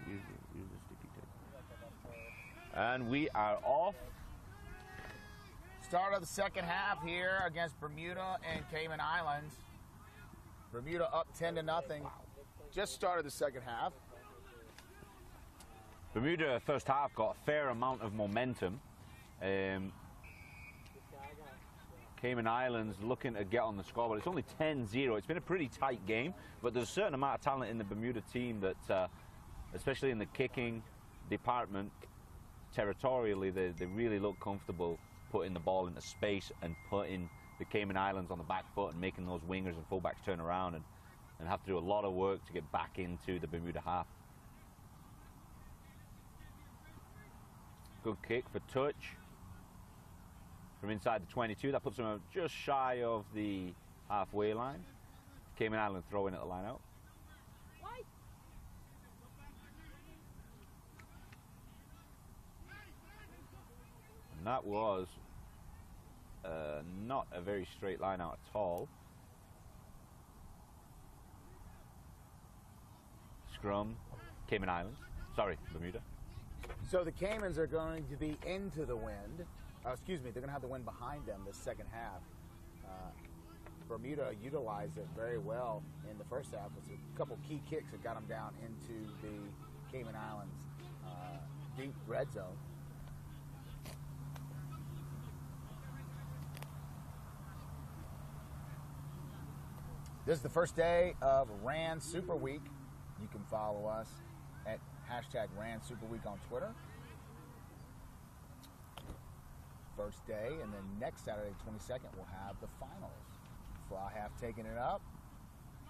Use the sticky tape. And we are off. Start of the second half here against Bermuda and Cayman Islands. Bermuda up 10-0. Just started the second half. Bermuda first half got a fair amount of momentum. Cayman Islands looking to get on the scoreboard. It's only 10-0. It's been a pretty tight game, but there's a certain amount of talent in the Bermuda team that, especially in the kicking department, territorially, they really look comfortable putting the ball into space and putting the Cayman Islands on the back foot and making those wingers and fullbacks turn around and have to do a lot of work to get back into the Bermuda half. Good kick for touch from inside the 22. That puts them just shy of the halfway line. Cayman Island throwing at the line out. And that was not a very straight line out at all. Scrum, Cayman Islands. Sorry, Bermuda. So the Caymans are going to be into the wind. Excuse me, they're going to have the wind behind them this second half. Bermuda utilized it very well in the first half. It was a couple key kicks that got them down into the Cayman Islands deep red zone. This is the first day of RAN Super Week. You can follow us at #RAN Super Week on Twitter. First day, and then next Saturday, 22nd, we'll have the finals. Fly half taking it up.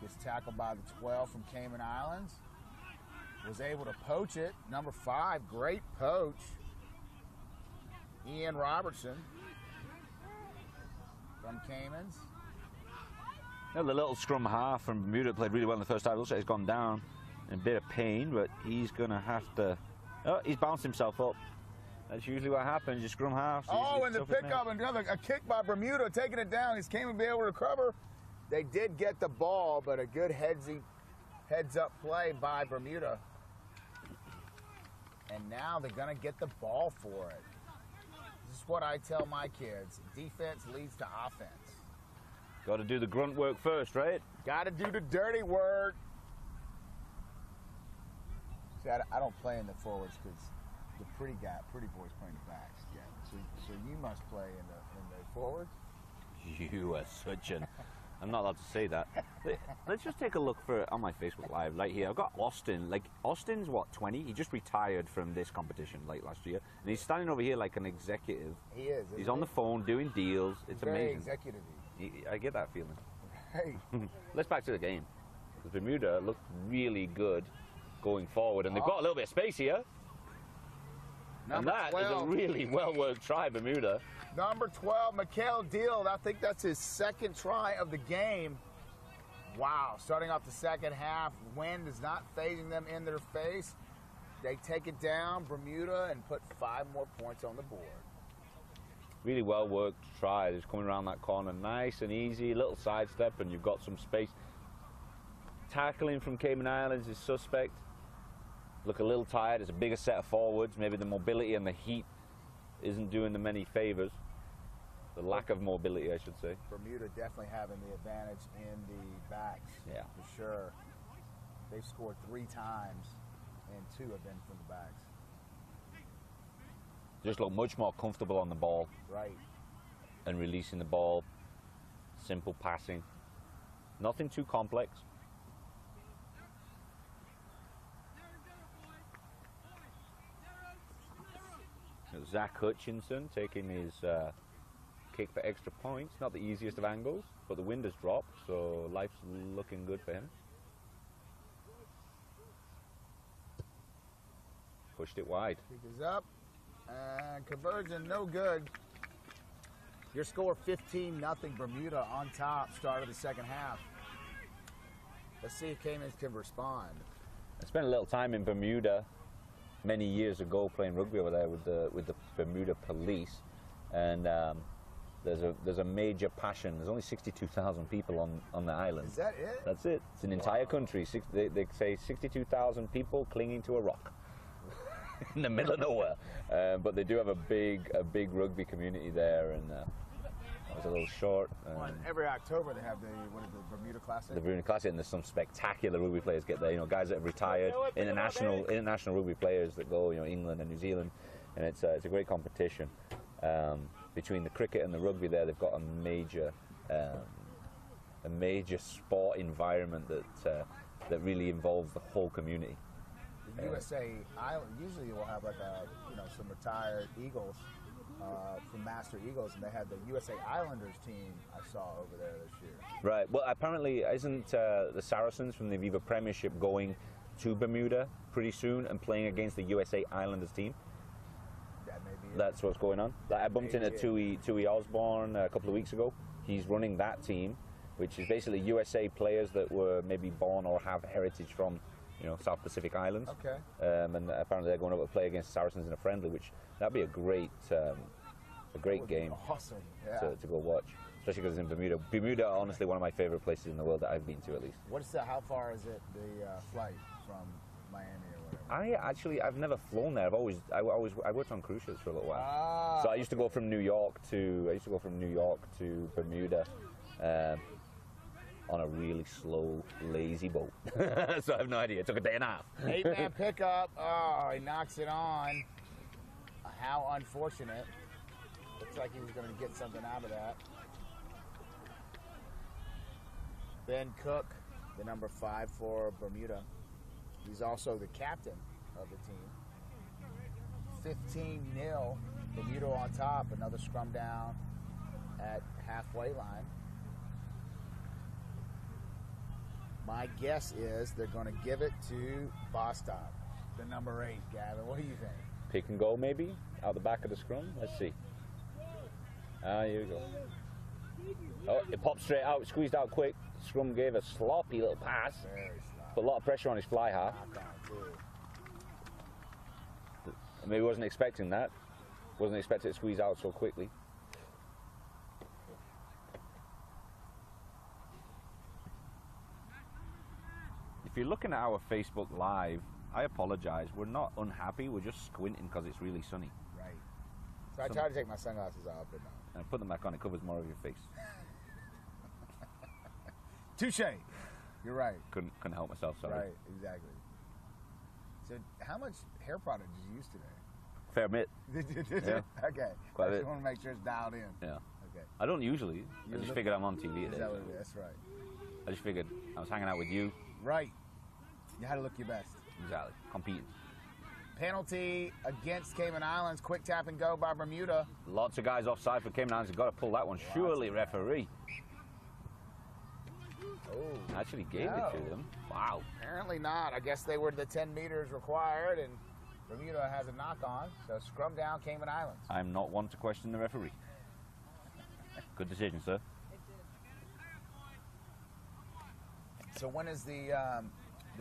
Gets tackled by the 12 from Cayman Islands. Was able to poach it. Number 5, great poach. Ian Robertson from Caymans. The little scrum half from Bermuda played really well in the first half. Looks like he's gone down in a bit of pain, but he's going to have to... Oh, he's bounced himself up. That's usually what happens, your scrum half. Oh, and the pickup, a kick by Bermuda, taking it down. He's Cayman be able to cover. They did get the ball, but a good heads-up play by Bermuda. And now they're going to get the ball for it. This is what I tell my kids. Defense leads to offense. Got to do the grunt work first, right? Got to do the dirty work. See, I don't play in the forwards because the pretty boys play in the backs. Yeah. So you must play in the forwards. You are such an... I'm not allowed to say that. Let's just take a look on my Facebook Live right here. I've got Austin. Like, Austin's what, 20? He just retired from this competition late last year. And he's standing over here like an executive. He is. He's on the phone doing deals. It's very amazing. Executive-y. I get that feeling. Hey. Let's back to the game. Because Bermuda looked really good going forward. And they've got a little bit of space here. Number and that 12. is a really well-worked try, Bermuda. Number 12, Mikhail Deal. I think that's his second try of the game. Wow, starting off the second half, wind is not phasing them in their face. They take it down, Bermuda, and put 5 more points on the board. Really well-worked try. Just coming around that corner, nice and easy, little sidestep, and you've got some space. Tackling from Cayman Islands is suspect. Look a little tired. It's a bigger set of forwards. Maybe the mobility and the heat isn't doing them any favors. The lack of mobility, I should say. Bermuda definitely having the advantage in the backs. Yeah. For sure. They've scored 3 times, and 2 have been from the backs. Just look much more comfortable on the ball. Right. And releasing the ball. Simple passing. Nothing too complex. Zach Hutchinson taking his kick for extra points. Not the easiest of angles, but the wind has dropped, so life's looking good for him. Pushed it wide. Kick is up, and conversion no good. Your score 15-0, Bermuda on top, start of the second half. Let's see if Caymans can respond. I spent a little time in Bermuda many years ago playing rugby over there with the Bermuda police, and there's a major passion. There's only 62,000 people on the island. Is that it? That's it. It's an entire country. They say 62,000 people clinging to a rock in the middle of nowhere. But they do have a big rugby community there, and that was a little short. Well, every October they have the Bermuda Classic. The Bermuda Classic, and there's some spectacular rugby players get there. You know, guys that have retired, international rugby players that go. You know, England and New Zealand, and it's a great competition. Between the cricket and the rugby, there they've got a major sport environment that really involves the whole community. The USA Island usually will have like some retired Eagles from Master Eagles, and they had the USA Islanders team I saw over there this year. Right. Well, apparently, isn't the Saracens from the Aviva Premiership going to Bermuda pretty soon and playing against the USA Islanders team? That may be. That's what's going on. Like, I bumped into Tui Osborne a couple of weeks ago. He's running that team, which is basically USA players that were maybe born or have heritage from, South Pacific Islands. Okay. And apparently they're going over to play against Saracens in a friendly, which that'd be a great game. Awesome. Yeah. To go watch, especially because it's in Bermuda. Bermuda, honestly, one of my favorite places in the world that I've been to, at least. How far is it the flight from Miami or whatever? I've never flown there. I worked on cruise ships for a little while. So I used to go from New York to Bermuda. On a really slow, lazy boat. So I have no idea. It took a day and a half. 8-man pickup. Oh, he knocks it on. How unfortunate. Looks like he was going to get something out of that. Ben Cook, the number 5 for Bermuda. He's also the captain of the team. 15-0. Bermuda on top. Another scrum down at halfway line. My guess is they're going to give it to Bostock, the number 8, Gavin. What do you think? Pick and go, maybe? Out the back of the scrum? Let's see. Here we go. Oh, it popped straight out, squeezed out quick. Scrum gave a sloppy little pass. Very sloppy. Put a lot of pressure on his fly half. Maybe wasn't expecting that. Wasn't expecting it to squeeze out so quickly. If you're looking at our Facebook Live, I apologize. We're not unhappy. We're just squinting because it's really sunny. Right. So I try to take my sunglasses off, but no. And put them back on. It covers more of your face. Touche. You're right. Couldn't help myself. Sorry. Right. Exactly. So, how much hair product did you use today? Fair bit. Did you? Yeah. Okay. Quite I a just bit. want to make sure it's dialed in. Yeah. Okay. I don't usually. I just figured I'm on TV Is today. that what it is? That's right. I just figured I was hanging out with you. Right. You had to look your best. Exactly. Competing. Penalty against Cayman Islands. Quick tap and go by Bermuda. Lots of guys offside for Cayman Islands. You've got to pull that one. Surely, referee. Oh. Actually gave it to them. Wow. Apparently not. I guess they were the 10 meters required, and Bermuda has a knock on. So scrum down Cayman Islands. I'm not one to question the referee. Good decision, sir. So when is the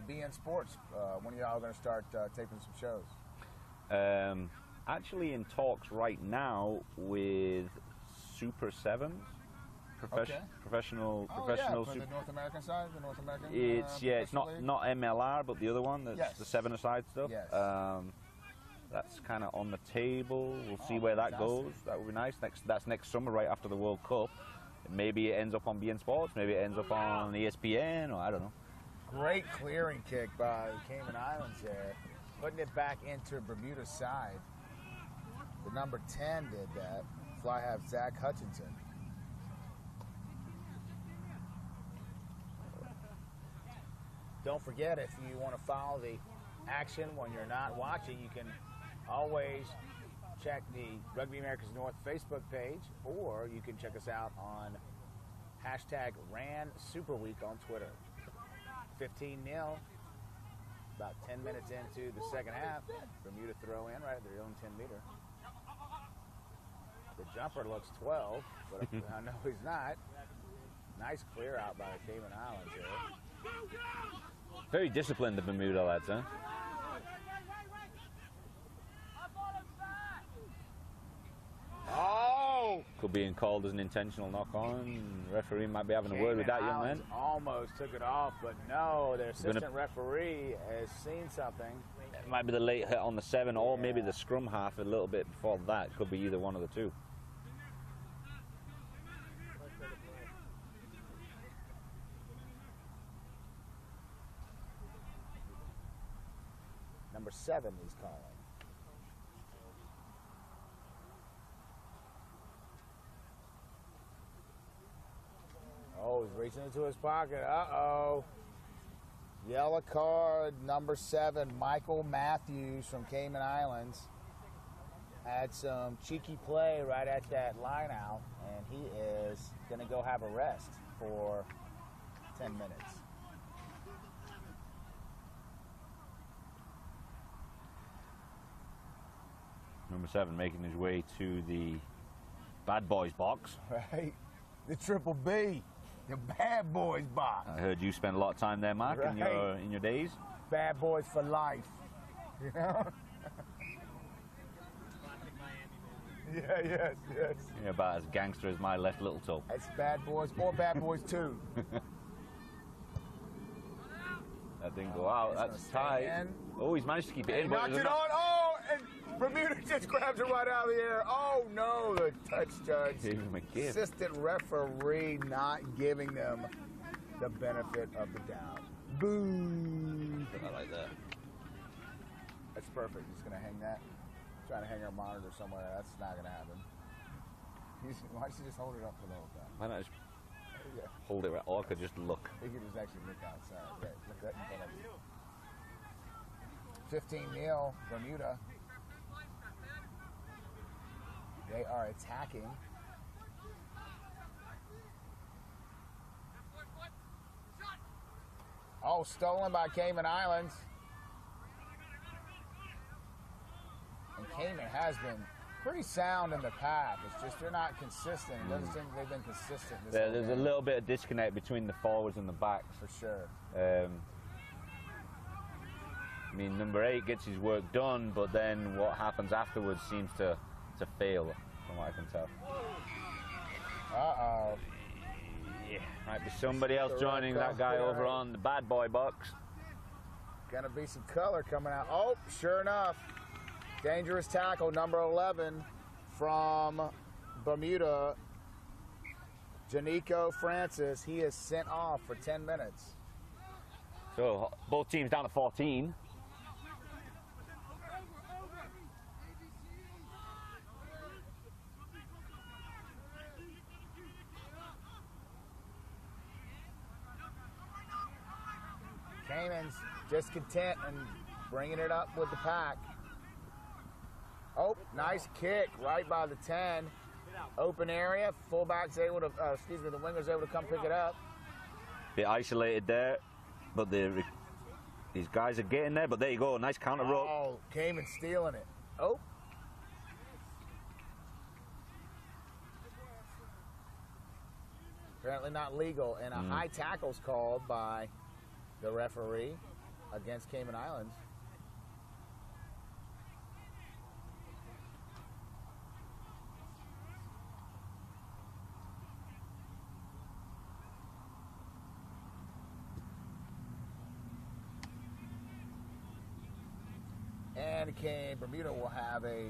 BN Sports? When are y'all going to start taping some shows? Actually in talks right now with Super Sevens. Professional for the North American side, the North American. It's not MLR, but the other one, that's the 7-a-side stuff. Yes. That's kind of on the table. We'll see where that goes. That would be nice. That's next summer, right after the World Cup. Maybe it ends up on BN Sports. Maybe it ends up on ESPN, or I don't know. Great clearing kick by Cayman Islands there, putting it back into Bermuda's side. The number 10 did that. Fly half Zach Hutchinson. Don't forget, if you want to follow the action when you're not watching, you can always check the Rugby America's North Facebook page, or you can check us out on #RanSuperWeek on Twitter. 15-0, about 10 minutes into the second half. Bermuda throw in right at their own 10-meter. The jumper looks 12, but I know he's not. Nice clear out by the Cayman Islands here. Very disciplined, the Bermuda lads, huh? Oh! Could be called as an intentional knock-on. Referee might be having a word with that young man. Almost took it off, but no, their assistant referee has seen something. It might be the late hit on the 7, or maybe the scrum half a little bit before that. Could be either one of the two. Number 7 he's calling. Oh, he's reaching into his pocket. Uh-oh. Yellow card, number 7, Michael Matthews from Cayman Islands. Had some cheeky play right at that line out, and he is going to go have a rest for 10 minutes. Number 7 making his way to the bad boys box. Right? The Triple B. The Bad Boys box. I heard you spent a lot of time there, Mark, in your days. Bad Boys for life. You know? Yeah, yes. You're about as gangster as my left little toe. That's Bad Boys or Bad Boys 2. That didn't go out. That's tight. Oh, he's managed to keep it in. Knocked it on. Oh, and Bermuda just grabs it right out of the air. Oh, no, the touch judge. Gave him a gift. Assistant referee not giving them the benefit of the doubt. Boo. I like that. That's perfect. He's going to hang that. Trying to hang our monitor somewhere. That's not going to happen. Why don't you just hold it up for the whole time? Why not just hold it right? Or I could just look. He could just actually look outside. Right, look right in front of you. 15-0, Bermuda. They are attacking. Oh, stolen by Cayman Islands. And Cayman has been pretty sound in the pack. It's just they're not consistent. It doesn't seem they've been consistent this whole There's game. a little bit of disconnect between the forwards and the backs. For sure. I mean, number 8 gets his work done, but then what happens afterwards seems to fail, from what I can tell. Uh-oh. Yeah, might be somebody else joining that guy over on the bad boy box. Gonna be some color coming out. Oh, sure enough. Dangerous tackle, number 11 from Bermuda. Janico Francis, he is sent off for 10 minutes. So both teams down to 14. Cayman's just content and bringing it up with the pack. Oh, nice kick right by the 10. Open area, fullback's able to, the winger's able to come pick it up. Bit isolated there, but these guys are getting there, but there you go, nice counter rope. Oh, Cayman stealing it. Oh. Apparently not legal, and a high tackle's called by the referee against Cayman Islands. And Bermuda will have a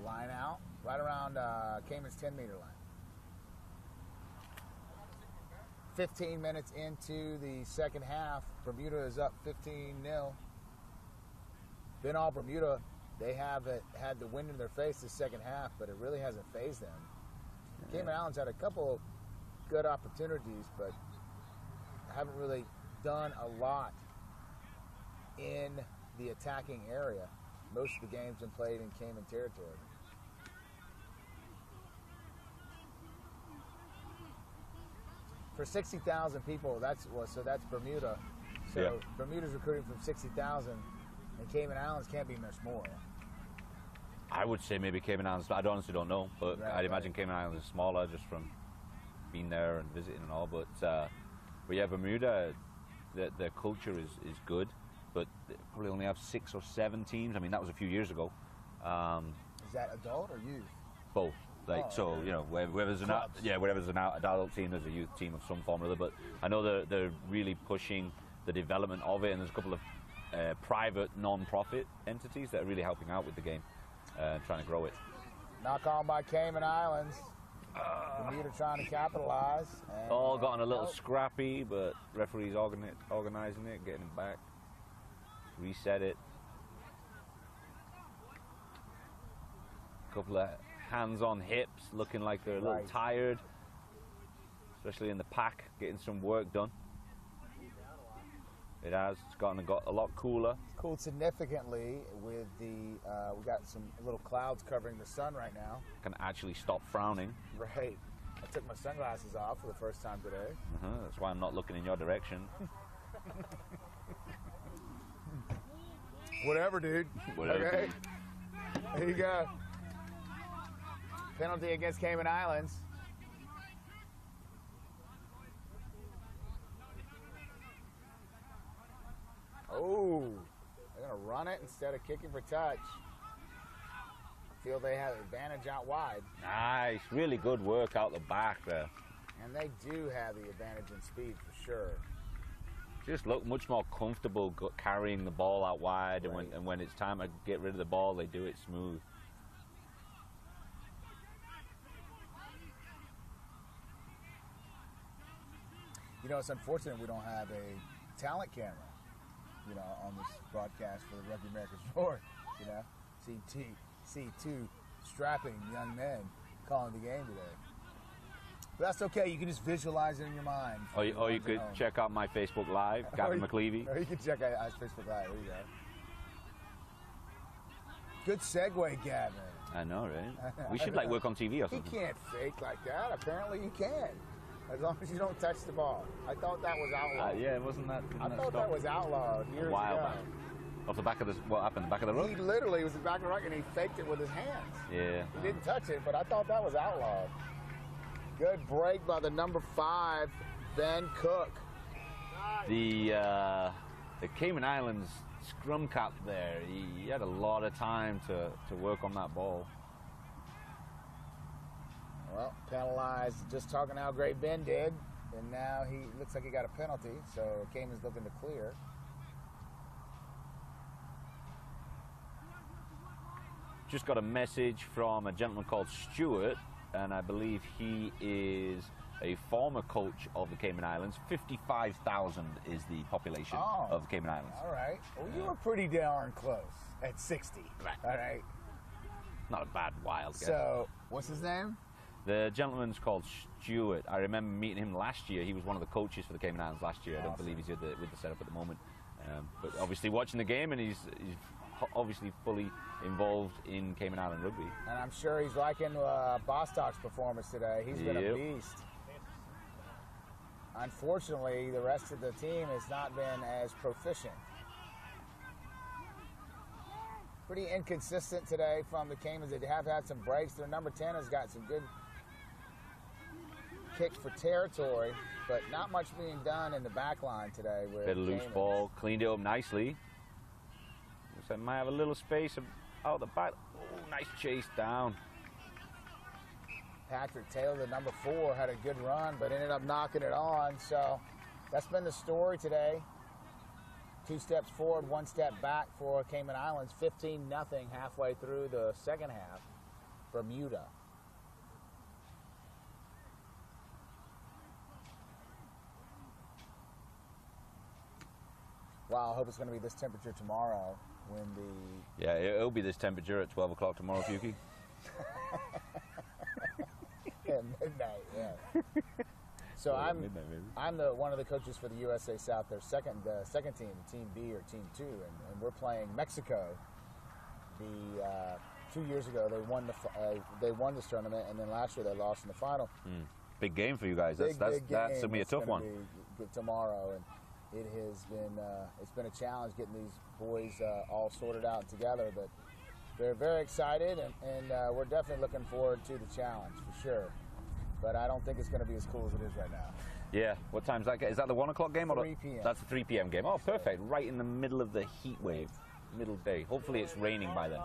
line out right around Cayman's 10-meter line. 15 minutes into the second half, Bermuda is up 15-0. Been all Bermuda, they have had the wind in their face this second half, but it really hasn't fazed them. Cayman Islands had a couple of good opportunities, but haven't really done a lot in the attacking area. Most of the games been played in Cayman territory. For 60,000 people, that's Bermuda. So Bermuda's recruiting from 60,000, and Cayman Islands can't be much more. I would say maybe Cayman Islands, I honestly don't know, but I'd imagine Cayman Islands is smaller just from being there and visiting and all. But yeah, Bermuda, their culture is good, but they probably only have 6 or 7 teams. I mean, that was a few years ago. Is that adult or youth? Both. Like so, you know, wherever there's an adult team, there's a youth team of some form or other. But I know they're really pushing the development of it, and there's a couple of private, non-profit entities that are really helping out with the game, trying to grow it. Knock on by Cayman Islands. Bermuda trying to capitalize. And, all gotten a little scrappy, but referees organizing it, getting it back, reset it. A couple of hands on hips, looking like they're a little tired, especially in the pack, getting some work done. It has. It's gotten a lot cooler. It's cooled significantly with the. We got some little clouds covering the sun right now. Can actually stop frowning. Right. I took my sunglasses off for the first time today. That's why I'm not looking in your direction. Whatever, dude. Whatever. Okay. There you go. Penalty against Cayman Islands. Oh, they're going to run it instead of kicking for touch. Feel they have advantage out wide. Nice. Really good work out the back there. And they do have the advantage in speed for sure. Just look much more comfortable carrying the ball out wide, Right. and when it's time to get rid of the ball, they do it smooth. You know, it's unfortunate we don't have a talent camera, you know, on this broadcast for the Rugby America's Sport. You know, see two strapping young men calling the game today. But that's okay. You can just visualize it in your mind. Or you could check out my Facebook Live, Gavin McLeavy. Or you can check out Facebook Live. There you go. Good segue, Gavin. I know, right? We should like work on TV or He something. can't fake like that. Apparently he can. As long as you don't touch the ball. I thought that was outlawed. Yeah, wasn't that? I thought that was outlawed years a while ago. back. Off the back of what happened? The back of the He rug? literally was in the back of the ruck and he faked it with his hands. Yeah. He didn't touch it, but I thought that was outlawed. Good break by the number 5, Ben Cook. The Cayman Islands scrum cap there, he had a lot of time to work on that ball. Well, penalized, just talking how great Ben did, and now he looks like he got a penalty, so Cayman's looking to clear. Just got a message from a gentleman called Stuart, and I believe he is a former coach of the Cayman Islands. 55,000 is the population of the Cayman Islands. All right. Well, you were pretty darn close at 60. Right. All right. Not a bad wild guess. So, what's his name? The gentleman's called Stuart. I remember meeting him last year. He was one of the coaches for the Cayman Islands last year. I don't believe he's with the setup at the moment. But obviously watching the game, and he's obviously fully involved in Cayman Island rugby. And I'm sure he's liking Bostock's performance today. He's been a beast. Unfortunately, the rest of the team has not been as proficient. Pretty inconsistent today from the Caymans. They have had some breaks. Their number 10 has got some good kicks for territory, but not much being done in the back line today. With Bit of loose Caymans. ball, cleaned it up nicely. Looks like might have a little space out the back. Oh, nice chase down. Patrick Taylor, the number 4, had a good run, but ended up knocking it on. So that's been the story today. 2 steps forward, 1 step back for Cayman Islands. 15-0 halfway through the second half. Bermuda. Wow, I hope it's going to be this temperature tomorrow when the... Yeah, it'll be this temperature at 12 o'clock tomorrow, Fuki. At midnight, yeah. So I'm one of the coaches for the USA South, their second team, Team B or Team 2, and we're playing Mexico. 2 years ago they won this tournament, and then last year they lost in the final. Big game for you guys. That's gonna be a tough one. Tomorrow, and it has been a challenge getting these boys all sorted out together, but they're very excited, and we're definitely looking forward to the challenge for sure. But I don't think it's going to be as cool as it is right now. Yeah. What time's that? Is that the 1 o'clock game? 3 p.m. That's the 3 p.m. game. Oh, perfect. Right in the middle of the heat wave, middle day. Hopefully it's raining by then.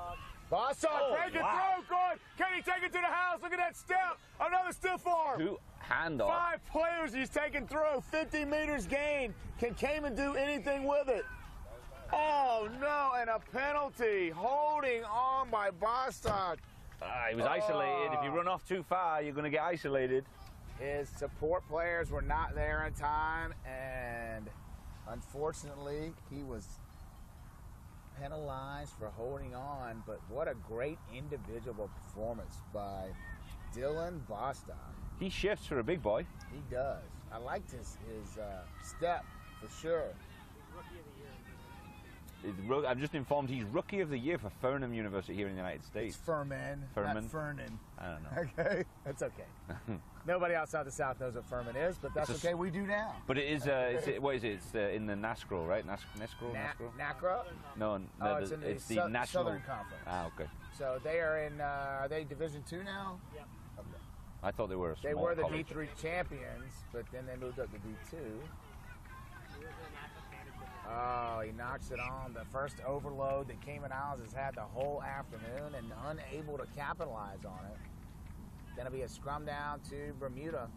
Bostock, break it through. Good. Can he take it to the house? Look at that step. Another stiff arm. Two hand off. 5 players he's taking through. 50 meters gain. Can Cayman do anything with it? Oh, no, and a penalty. Holding on by Bostock. He was isolated. If you run off too far, you're going to get isolated. His support players were not there in time, and unfortunately, he was penalized for holding on. But what a great individual performance by Dylan Bostock. He shifts for a big boy. He does. I liked his step for sure. I'm just informed he's Rookie of the Year for Furnham University here in the United States. It's Furman, not Fernan. I don't know. Okay, that's okay. Nobody outside the South knows what Furman is, but that's okay. We do now. But it is. What is it? It's in the NASCRO, right? NASCRO. NACRA? No, it's in it's the the National Southern Conference. Ah, okay. So they are in. Are they Division II now? Yep. Okay. I thought they were a small They were the college. D3 champions, but then they moved up to D2. Oh, he knocks it on. The first overload that Cayman Islands has had the whole afternoon and unable to capitalize on it. Going to be a scrum down to Bermuda.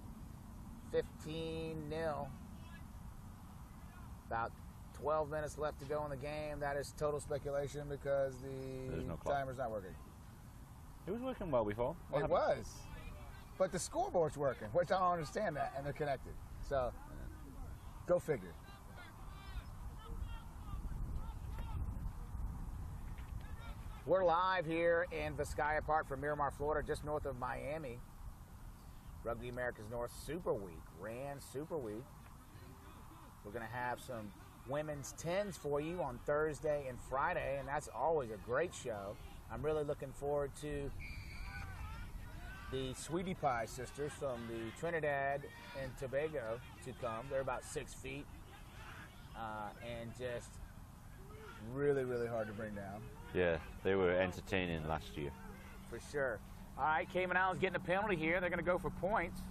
15-0. About 12 minutes left to go in the game. That is total speculation because There's no the clock. timer's not working. It was working well before. What It happened? was. But the scoreboard's working, which I don't understand that, and they're connected. So, go figure. We're live here in Vizcaya Park from Miramar, Florida, just north of Miami. Rugby America's North Super Week, ran Super Week. We're going to have some women's 10s for you on Thursday and Friday, and that's always a great show. I'm really looking forward to the Sweetie Pie sisters from the Trinidad and Tobago to come. They're about 6 feet and just really, really hard to bring down. Yeah, they were entertaining last year. For sure. All right, Cayman Islands getting a penalty here. They're going to go for points.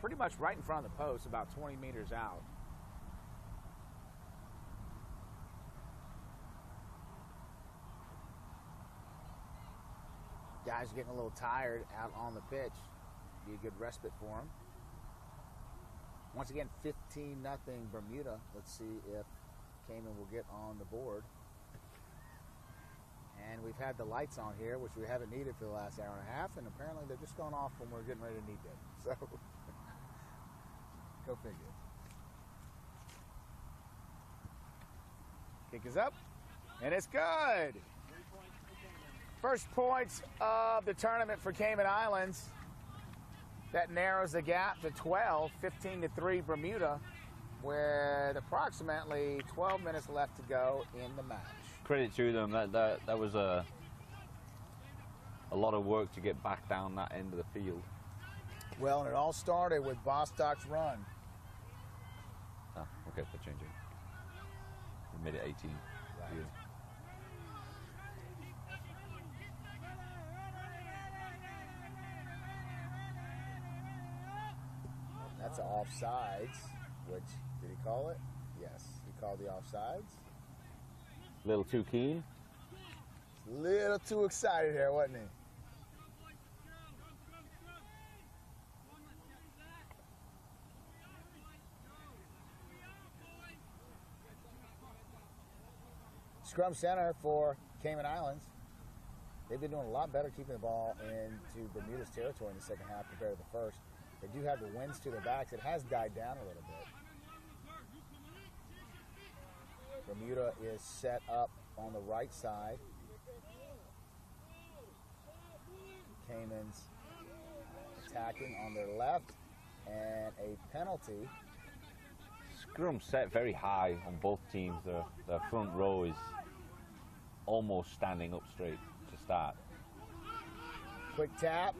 Pretty much right in front of the post, about 20 meters out. Guys are getting a little tired out on the pitch. Be a good respite for them. Once again, 15-0 Bermuda. Let's see if Cayman will get on the board. And we've had the lights on here, which we haven't needed for the last hour and a half, and apparently they're just going off when we're getting ready to need them. So, go figure. Kick is up, and it's good. First points of the tournament for Cayman Islands. That narrows the gap to 12, 15-3 Bermuda, with approximately 12 minutes left to go in the match. Credit to them. That was a lot of work to get back down that end of the field. Well, and it all started with Bostock's run. Ah, okay, they're changing. They made it 18. Right. Yeah. That's an offsides, which, did he call it? Yes, he called the offsides. A little too keen. A little too excited here, wasn't he? Scrum center for Cayman Islands. They've been doing a lot better keeping the ball into Bermuda's territory in the second half compared to the first. They do have the winds to their backs. It has died down a little bit. Bermuda is set up on the right side. Cayman's attacking on their left, and a penalty. Scrum set very high on both teams. The front row is almost standing up straight to start. Quick tap.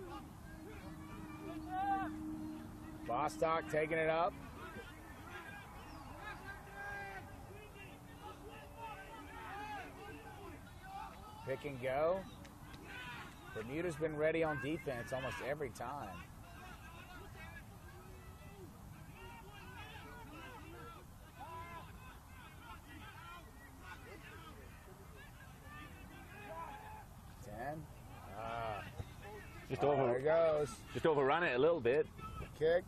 Bostock taking it up. Pick and go. Bermuda's been ready on defense almost every time. There he goes. Just overran it a little bit. Kick.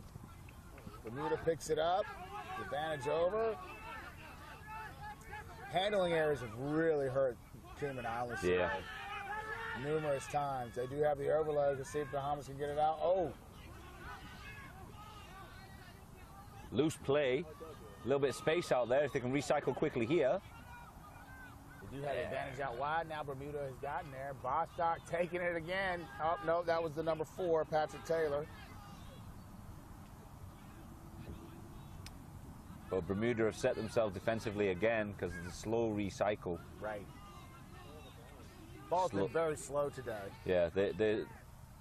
Bermuda picks it up. Advantage over. Handling errors have really hurt Cayman Islands today. Numerous times. They do have the overload to see if Bahamas can get it out. Oh. Loose play. A little bit of space out there if they can recycle quickly here. They do have the advantage out wide. Now Bermuda has gotten there. Bostock taking it again. Oh, no, that was the number 4, Patrick Taylor. But Bermuda have set themselves defensively again because of the slow recycle. Right. Ball's been very slow today. Yeah,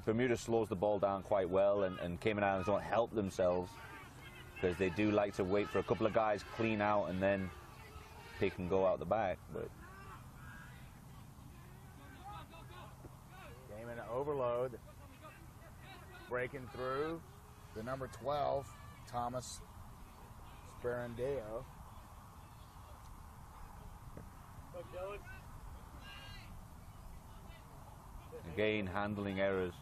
Bermuda slows the ball down quite well, and Cayman Islands don't help themselves because they do like to wait for a couple of guys clean out and then pick and go out the back. But Cayman overload. Breaking through. The number 12, Thomas Sperandeo. Again, handling errors.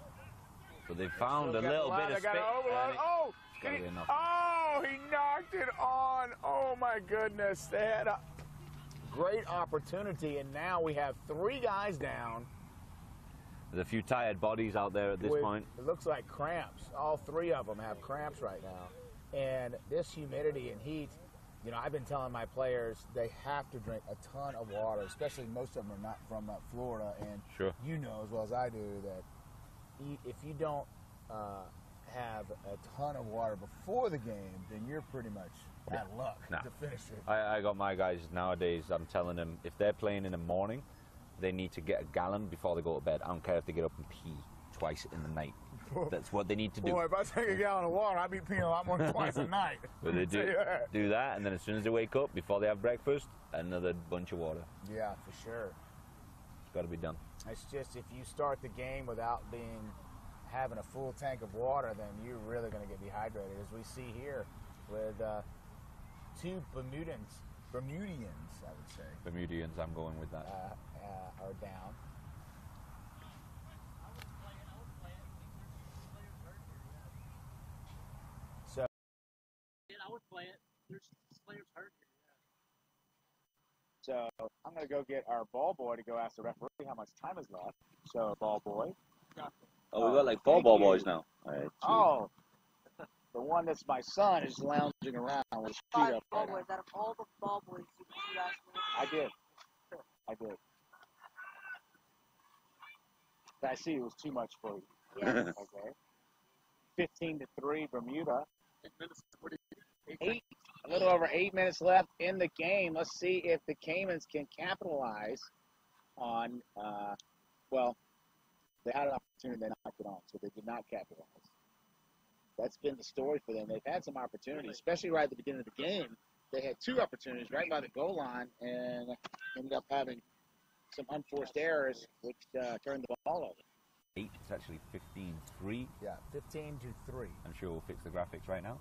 But they found a little bit of space. Oh, he knocked it on. Oh, my goodness. They had a great opportunity, and now we have 3 guys down. There's a few tired bodies out there at this point. It looks like cramps. All 3 of them have cramps right now. And this humidity and heat, you know, I've been telling my players they have to drink a ton of water, especially most of them are not from Florida. And you know as well as I do that if you don't have a ton of water before the game, then you're pretty much out of luck to finish it. I got my guys nowadays, I'm telling them if they're playing in the morning, they need to get a gallon before they go to bed. I don't care if they get up and pee twice in the night. That's what they need to do. Boy, if I take a gallon of water, I'd be peeing a lot more than twice a night. But they do that, and then as soon as they wake up, before they have breakfast, another bunch of water. Yeah, for sure. It's got to be done. It's just if you start the game without having a full tank of water, then you're really going to get dehydrated, as we see here with 2 Bermudians, I would say. Bermudians, I'm going with that. Are down. So. I would play it. There's players hurt here. So I'm going to go get our ball boy to go ask the referee how much time is left. So ball boy. Oh, we got like 4 ball boys now. All right, oh, the one that's my son is lounging around with his feet up right now. Out of all the ball boys you asked me. I did. I see it was too much for you. Yes. Okay. 15-3 Bermuda. A little over 8 minutes left in the game. Let's see if the Caymans can capitalize on, well, they had an opportunity, they knocked it on, so they did not capitalize. That's been the story for them. They've had some opportunities, especially right at the beginning of the game. They had 2 opportunities right by the goal line and ended up having some unforced errors, which turned the ball over. It's actually 15-3. Yeah, 15-3. I'm sure we'll fix the graphics right now.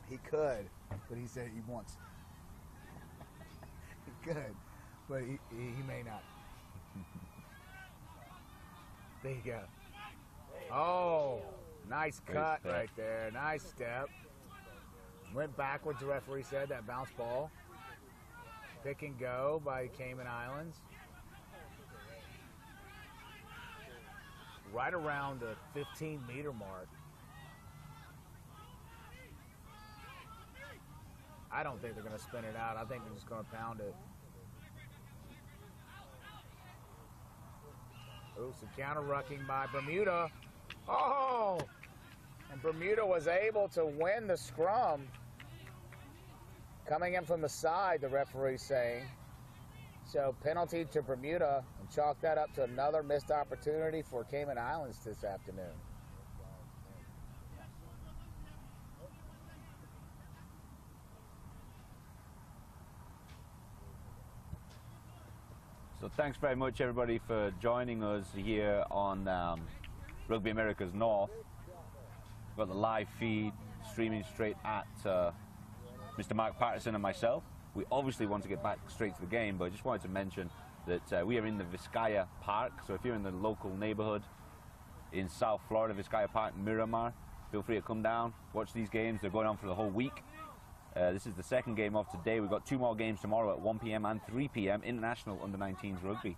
He could, but he said he wants. He could, but he may not. There you go. Oh, nice cut right there. Nice step. Went backwards, the referee said, that bounce ball. Pick and go by Cayman Islands. Right around the 15-meter mark. I don't think they're going to spin it out. I think they're just going to pound it. Ooh, some counter-rucking by Bermuda. Oh! And Bermuda was able to win the scrum. Coming in from the side, the referee's saying. So penalty to Bermuda, and chalk that up to another missed opportunity for Cayman Islands this afternoon. So thanks very much, everybody, for joining us here on Rugby America's North. We've got the live feed streaming straight at Mr. Mark Patterson and myself. We obviously want to get back straight to the game, but I just wanted to mention that we are in the Vizcaya Park. So if you're in the local neighborhood in South Florida, Vizcaya Park, Miramar, feel free to come down, watch these games. They're going on for the whole week. This is the second game of today. We've got 2 more games tomorrow at 1 p.m. and 3 p.m. International Under-19s Rugby.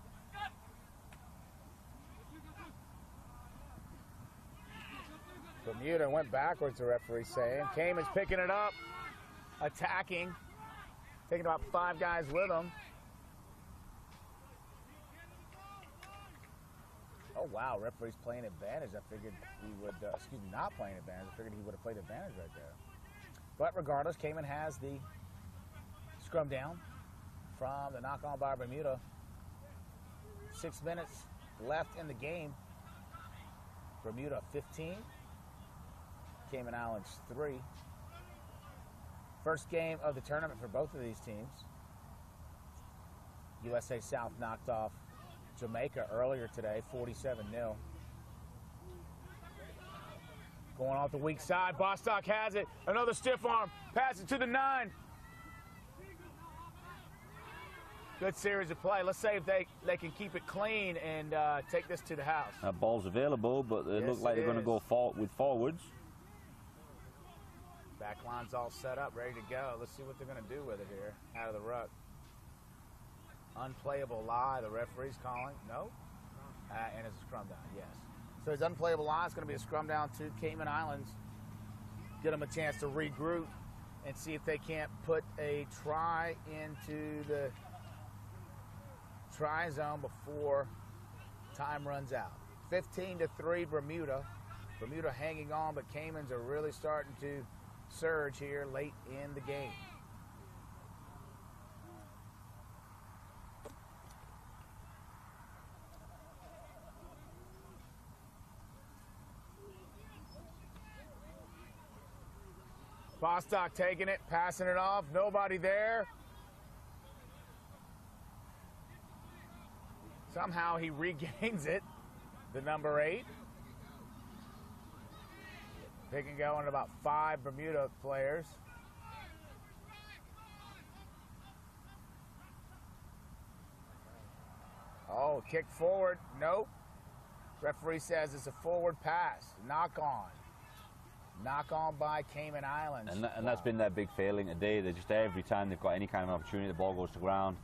Bermuda went backwards, the referee's saying. Cayman's picking it up, attacking, taking about 5 guys with him. Oh, wow, referee's playing advantage. I figured he would, not playing advantage. I figured he would have played advantage right there. But regardless, Cayman has the scrum down from the knock-on by Bermuda. 6 minutes left in the game. Bermuda 15. Cayman Islands 3. First game of the tournament for both of these teams. USA South knocked off Jamaica earlier today, 47-0. Going off the weak side, Bostock has it. Another stiff arm, pass it to the 9. Good series of play. Let's see if they can keep it clean and take this to the house. That ball's available, but they look like they're going to go with forwards. Back line's all set up, ready to go. Let's see what they're going to do with it here, out of the ruck. Unplayable lie, the referee's calling. No. And it's a scrum down, yes. So his unplayable lie is going to be a scrum down to Cayman Islands. Get them a chance to regroup and see if they can't put a try into the try zone before time runs out. 15-3 Bermuda. Bermuda hanging on, but Caymans are really starting to surge here late in the game. Bostock taking it, passing it off, nobody there. Somehow he regains it, the number 8. Pick and go on about 5 Bermuda players. Oh, kick forward, nope. Referee says it's a forward pass, knock on. Knock on by Cayman Islands. And that's been their big failing today. They're just, every time they've got any kind of opportunity, the ball goes to ground.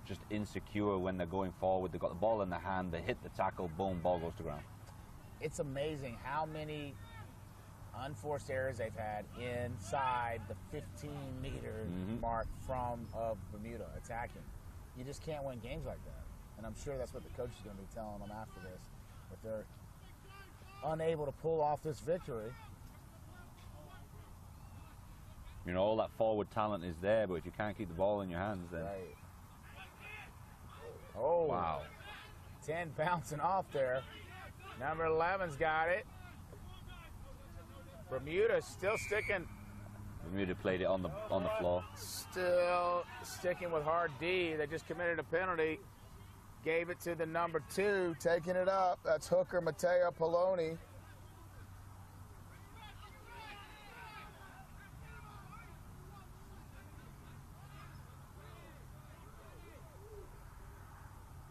Just insecure when they're going forward. They've got the ball in their hand, they hit the tackle, boom, ball goes to ground. It's amazing how many unforced errors they've had inside the 15-meter mark of Bermuda attacking. You just can't win games like that. And I'm sure that's what the coach is going to be telling them after this. If they're unable to pull off this victory. You know, all that forward talent is there, but if you can't keep the ball in your hands, then... Right. Oh, wow. 10 bouncing off there. Number 11's got it. Bermuda still sticking. Bermuda played it on the floor. Still sticking with hard D. They just committed a penalty. Gave it to the number 2, taking it up. That's hooker Matteo Poloni.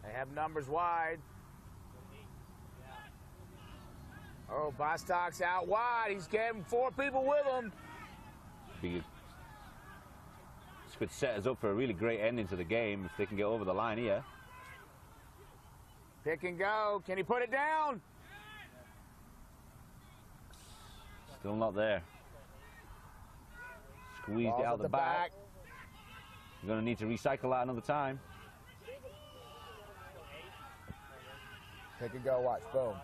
They have numbers wide. Oh, Bostock's out wide. He's getting 4 people with him. This could set us up for a really great ending to the game if they can get over the line here. Pick and go. Can he put it down? Still not there. Squeezed it out the back. You're going to need to recycle that another time. Pick and go. Watch. Boom.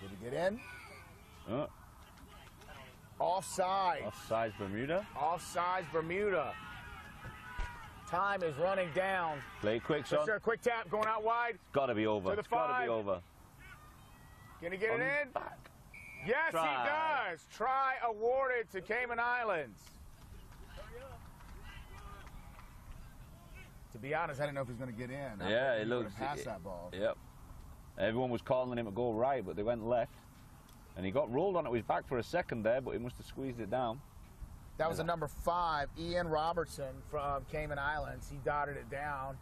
Did he get in? Offside. Offsides Bermuda. Offsides Bermuda. Time is running down. Play quick, son. Sure, quick tap going out wide. It's got to be over. To the 5. It's got to be over. Can he get it in? Back. Yes, Try. he does. Try awarded to Cayman Islands. To be honest, I didn't know if he was going to get in. Yeah, it looks. Pass that ball. Yep. Everyone was calling him to go right, but they went left. And he got rolled onto his back for a second there, but he must have squeezed it down. That was the number 5, Ian Robertson from Cayman Islands. He dotted it down.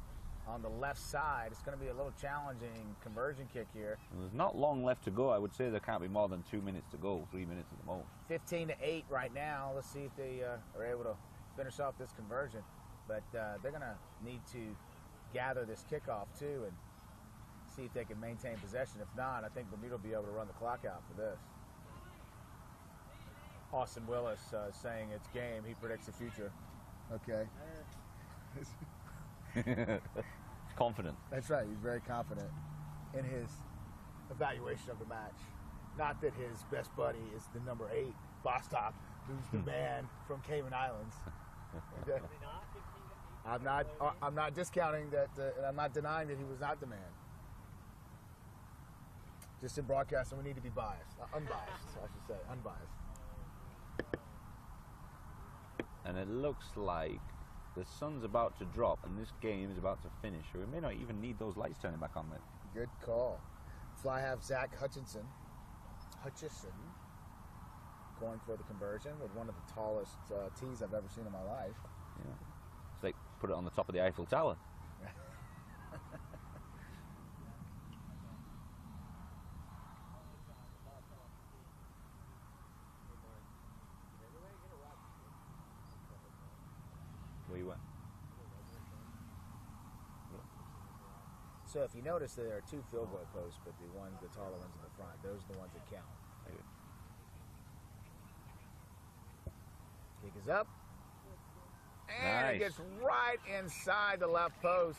on the left side. It's going to be a little challenging conversion kick here. And there's not long left to go. I would say there can't be more than 2 minutes to go, 3 minutes at the most. 15-8 right now. Let's see if they are able to finish off this conversion. But they're going to need to gather this kickoff too and see if they can maintain possession. If not, I think Bermuda will be able to run the clock out for this. Austin Willis saying it's game. He predicts the future. Okay. He's confident. That's right. He's very confident in his evaluation of the match. Not that his best buddy is the number 8, Bostock, who's the man from Cayman Islands. Okay. I'm not discounting that, and I'm not denying that he was not the man. Just in broadcasting, we need to be biased, unbiased, I should say, unbiased. And it looks like the sun's about to drop and this game is about to finish. So we may not even need those lights turning back on, mate. Good call. Fly half Zach Hutchison going for the conversion with one of the tallest tees I've ever seen in my life. Yeah. It's like put it on the top of the Eiffel Tower. Where you went? So if you notice that there are 2 field goal posts, but the taller ones in the front, those are the ones that count. Kick is up. And Nice. it gets right inside the left post.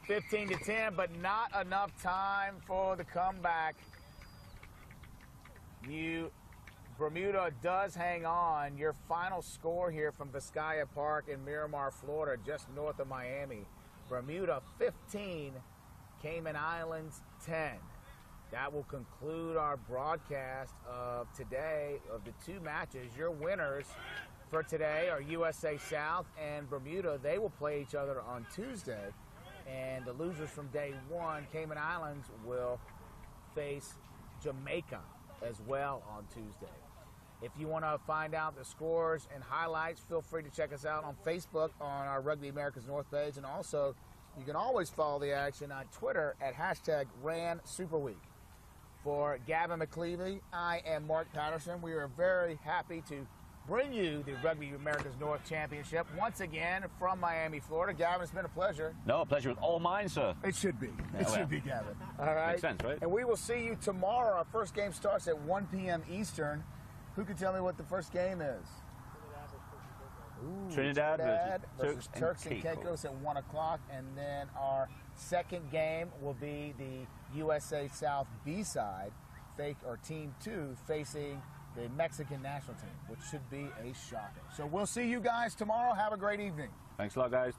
15-10, but not enough time for the comeback. Bermuda does hang on. Your final score here from Vizcaya Park in Miramar, Florida, just north of Miami. Bermuda 15, Cayman Islands 10. That will conclude our broadcast of today of the 2 matches. Your winners for today are USA South and Bermuda. They will play each other on Tuesday. And the losers from day 1, Cayman Islands, will face Jamaica as well on Tuesday. If you want to find out the scores and highlights, feel free to check us out on Facebook on our Rugby America's North page. And also, you can always follow the action on Twitter at #RanSuperWeek. For Gavin McClevey, I am Mark Patterson. We are very happy to bring you the Rugby America's North Championship once again from Miami, Florida. Gavin, it's been a pleasure. No, a pleasure was all mine, sir. It should be. It should be, Gavin. All right. Makes sense, right? And we will see you tomorrow. Our first game starts at 1 p.m. Eastern. Who can tell me what the first game is? Ooh, Trinidad versus Turks and Caicos. Caicos at 1 o'clock. And then our second game will be the USA South B-side, Team 2, facing the Mexican national team, which should be a shocker. So we'll see you guys tomorrow. Have a great evening. Thanks a lot, guys.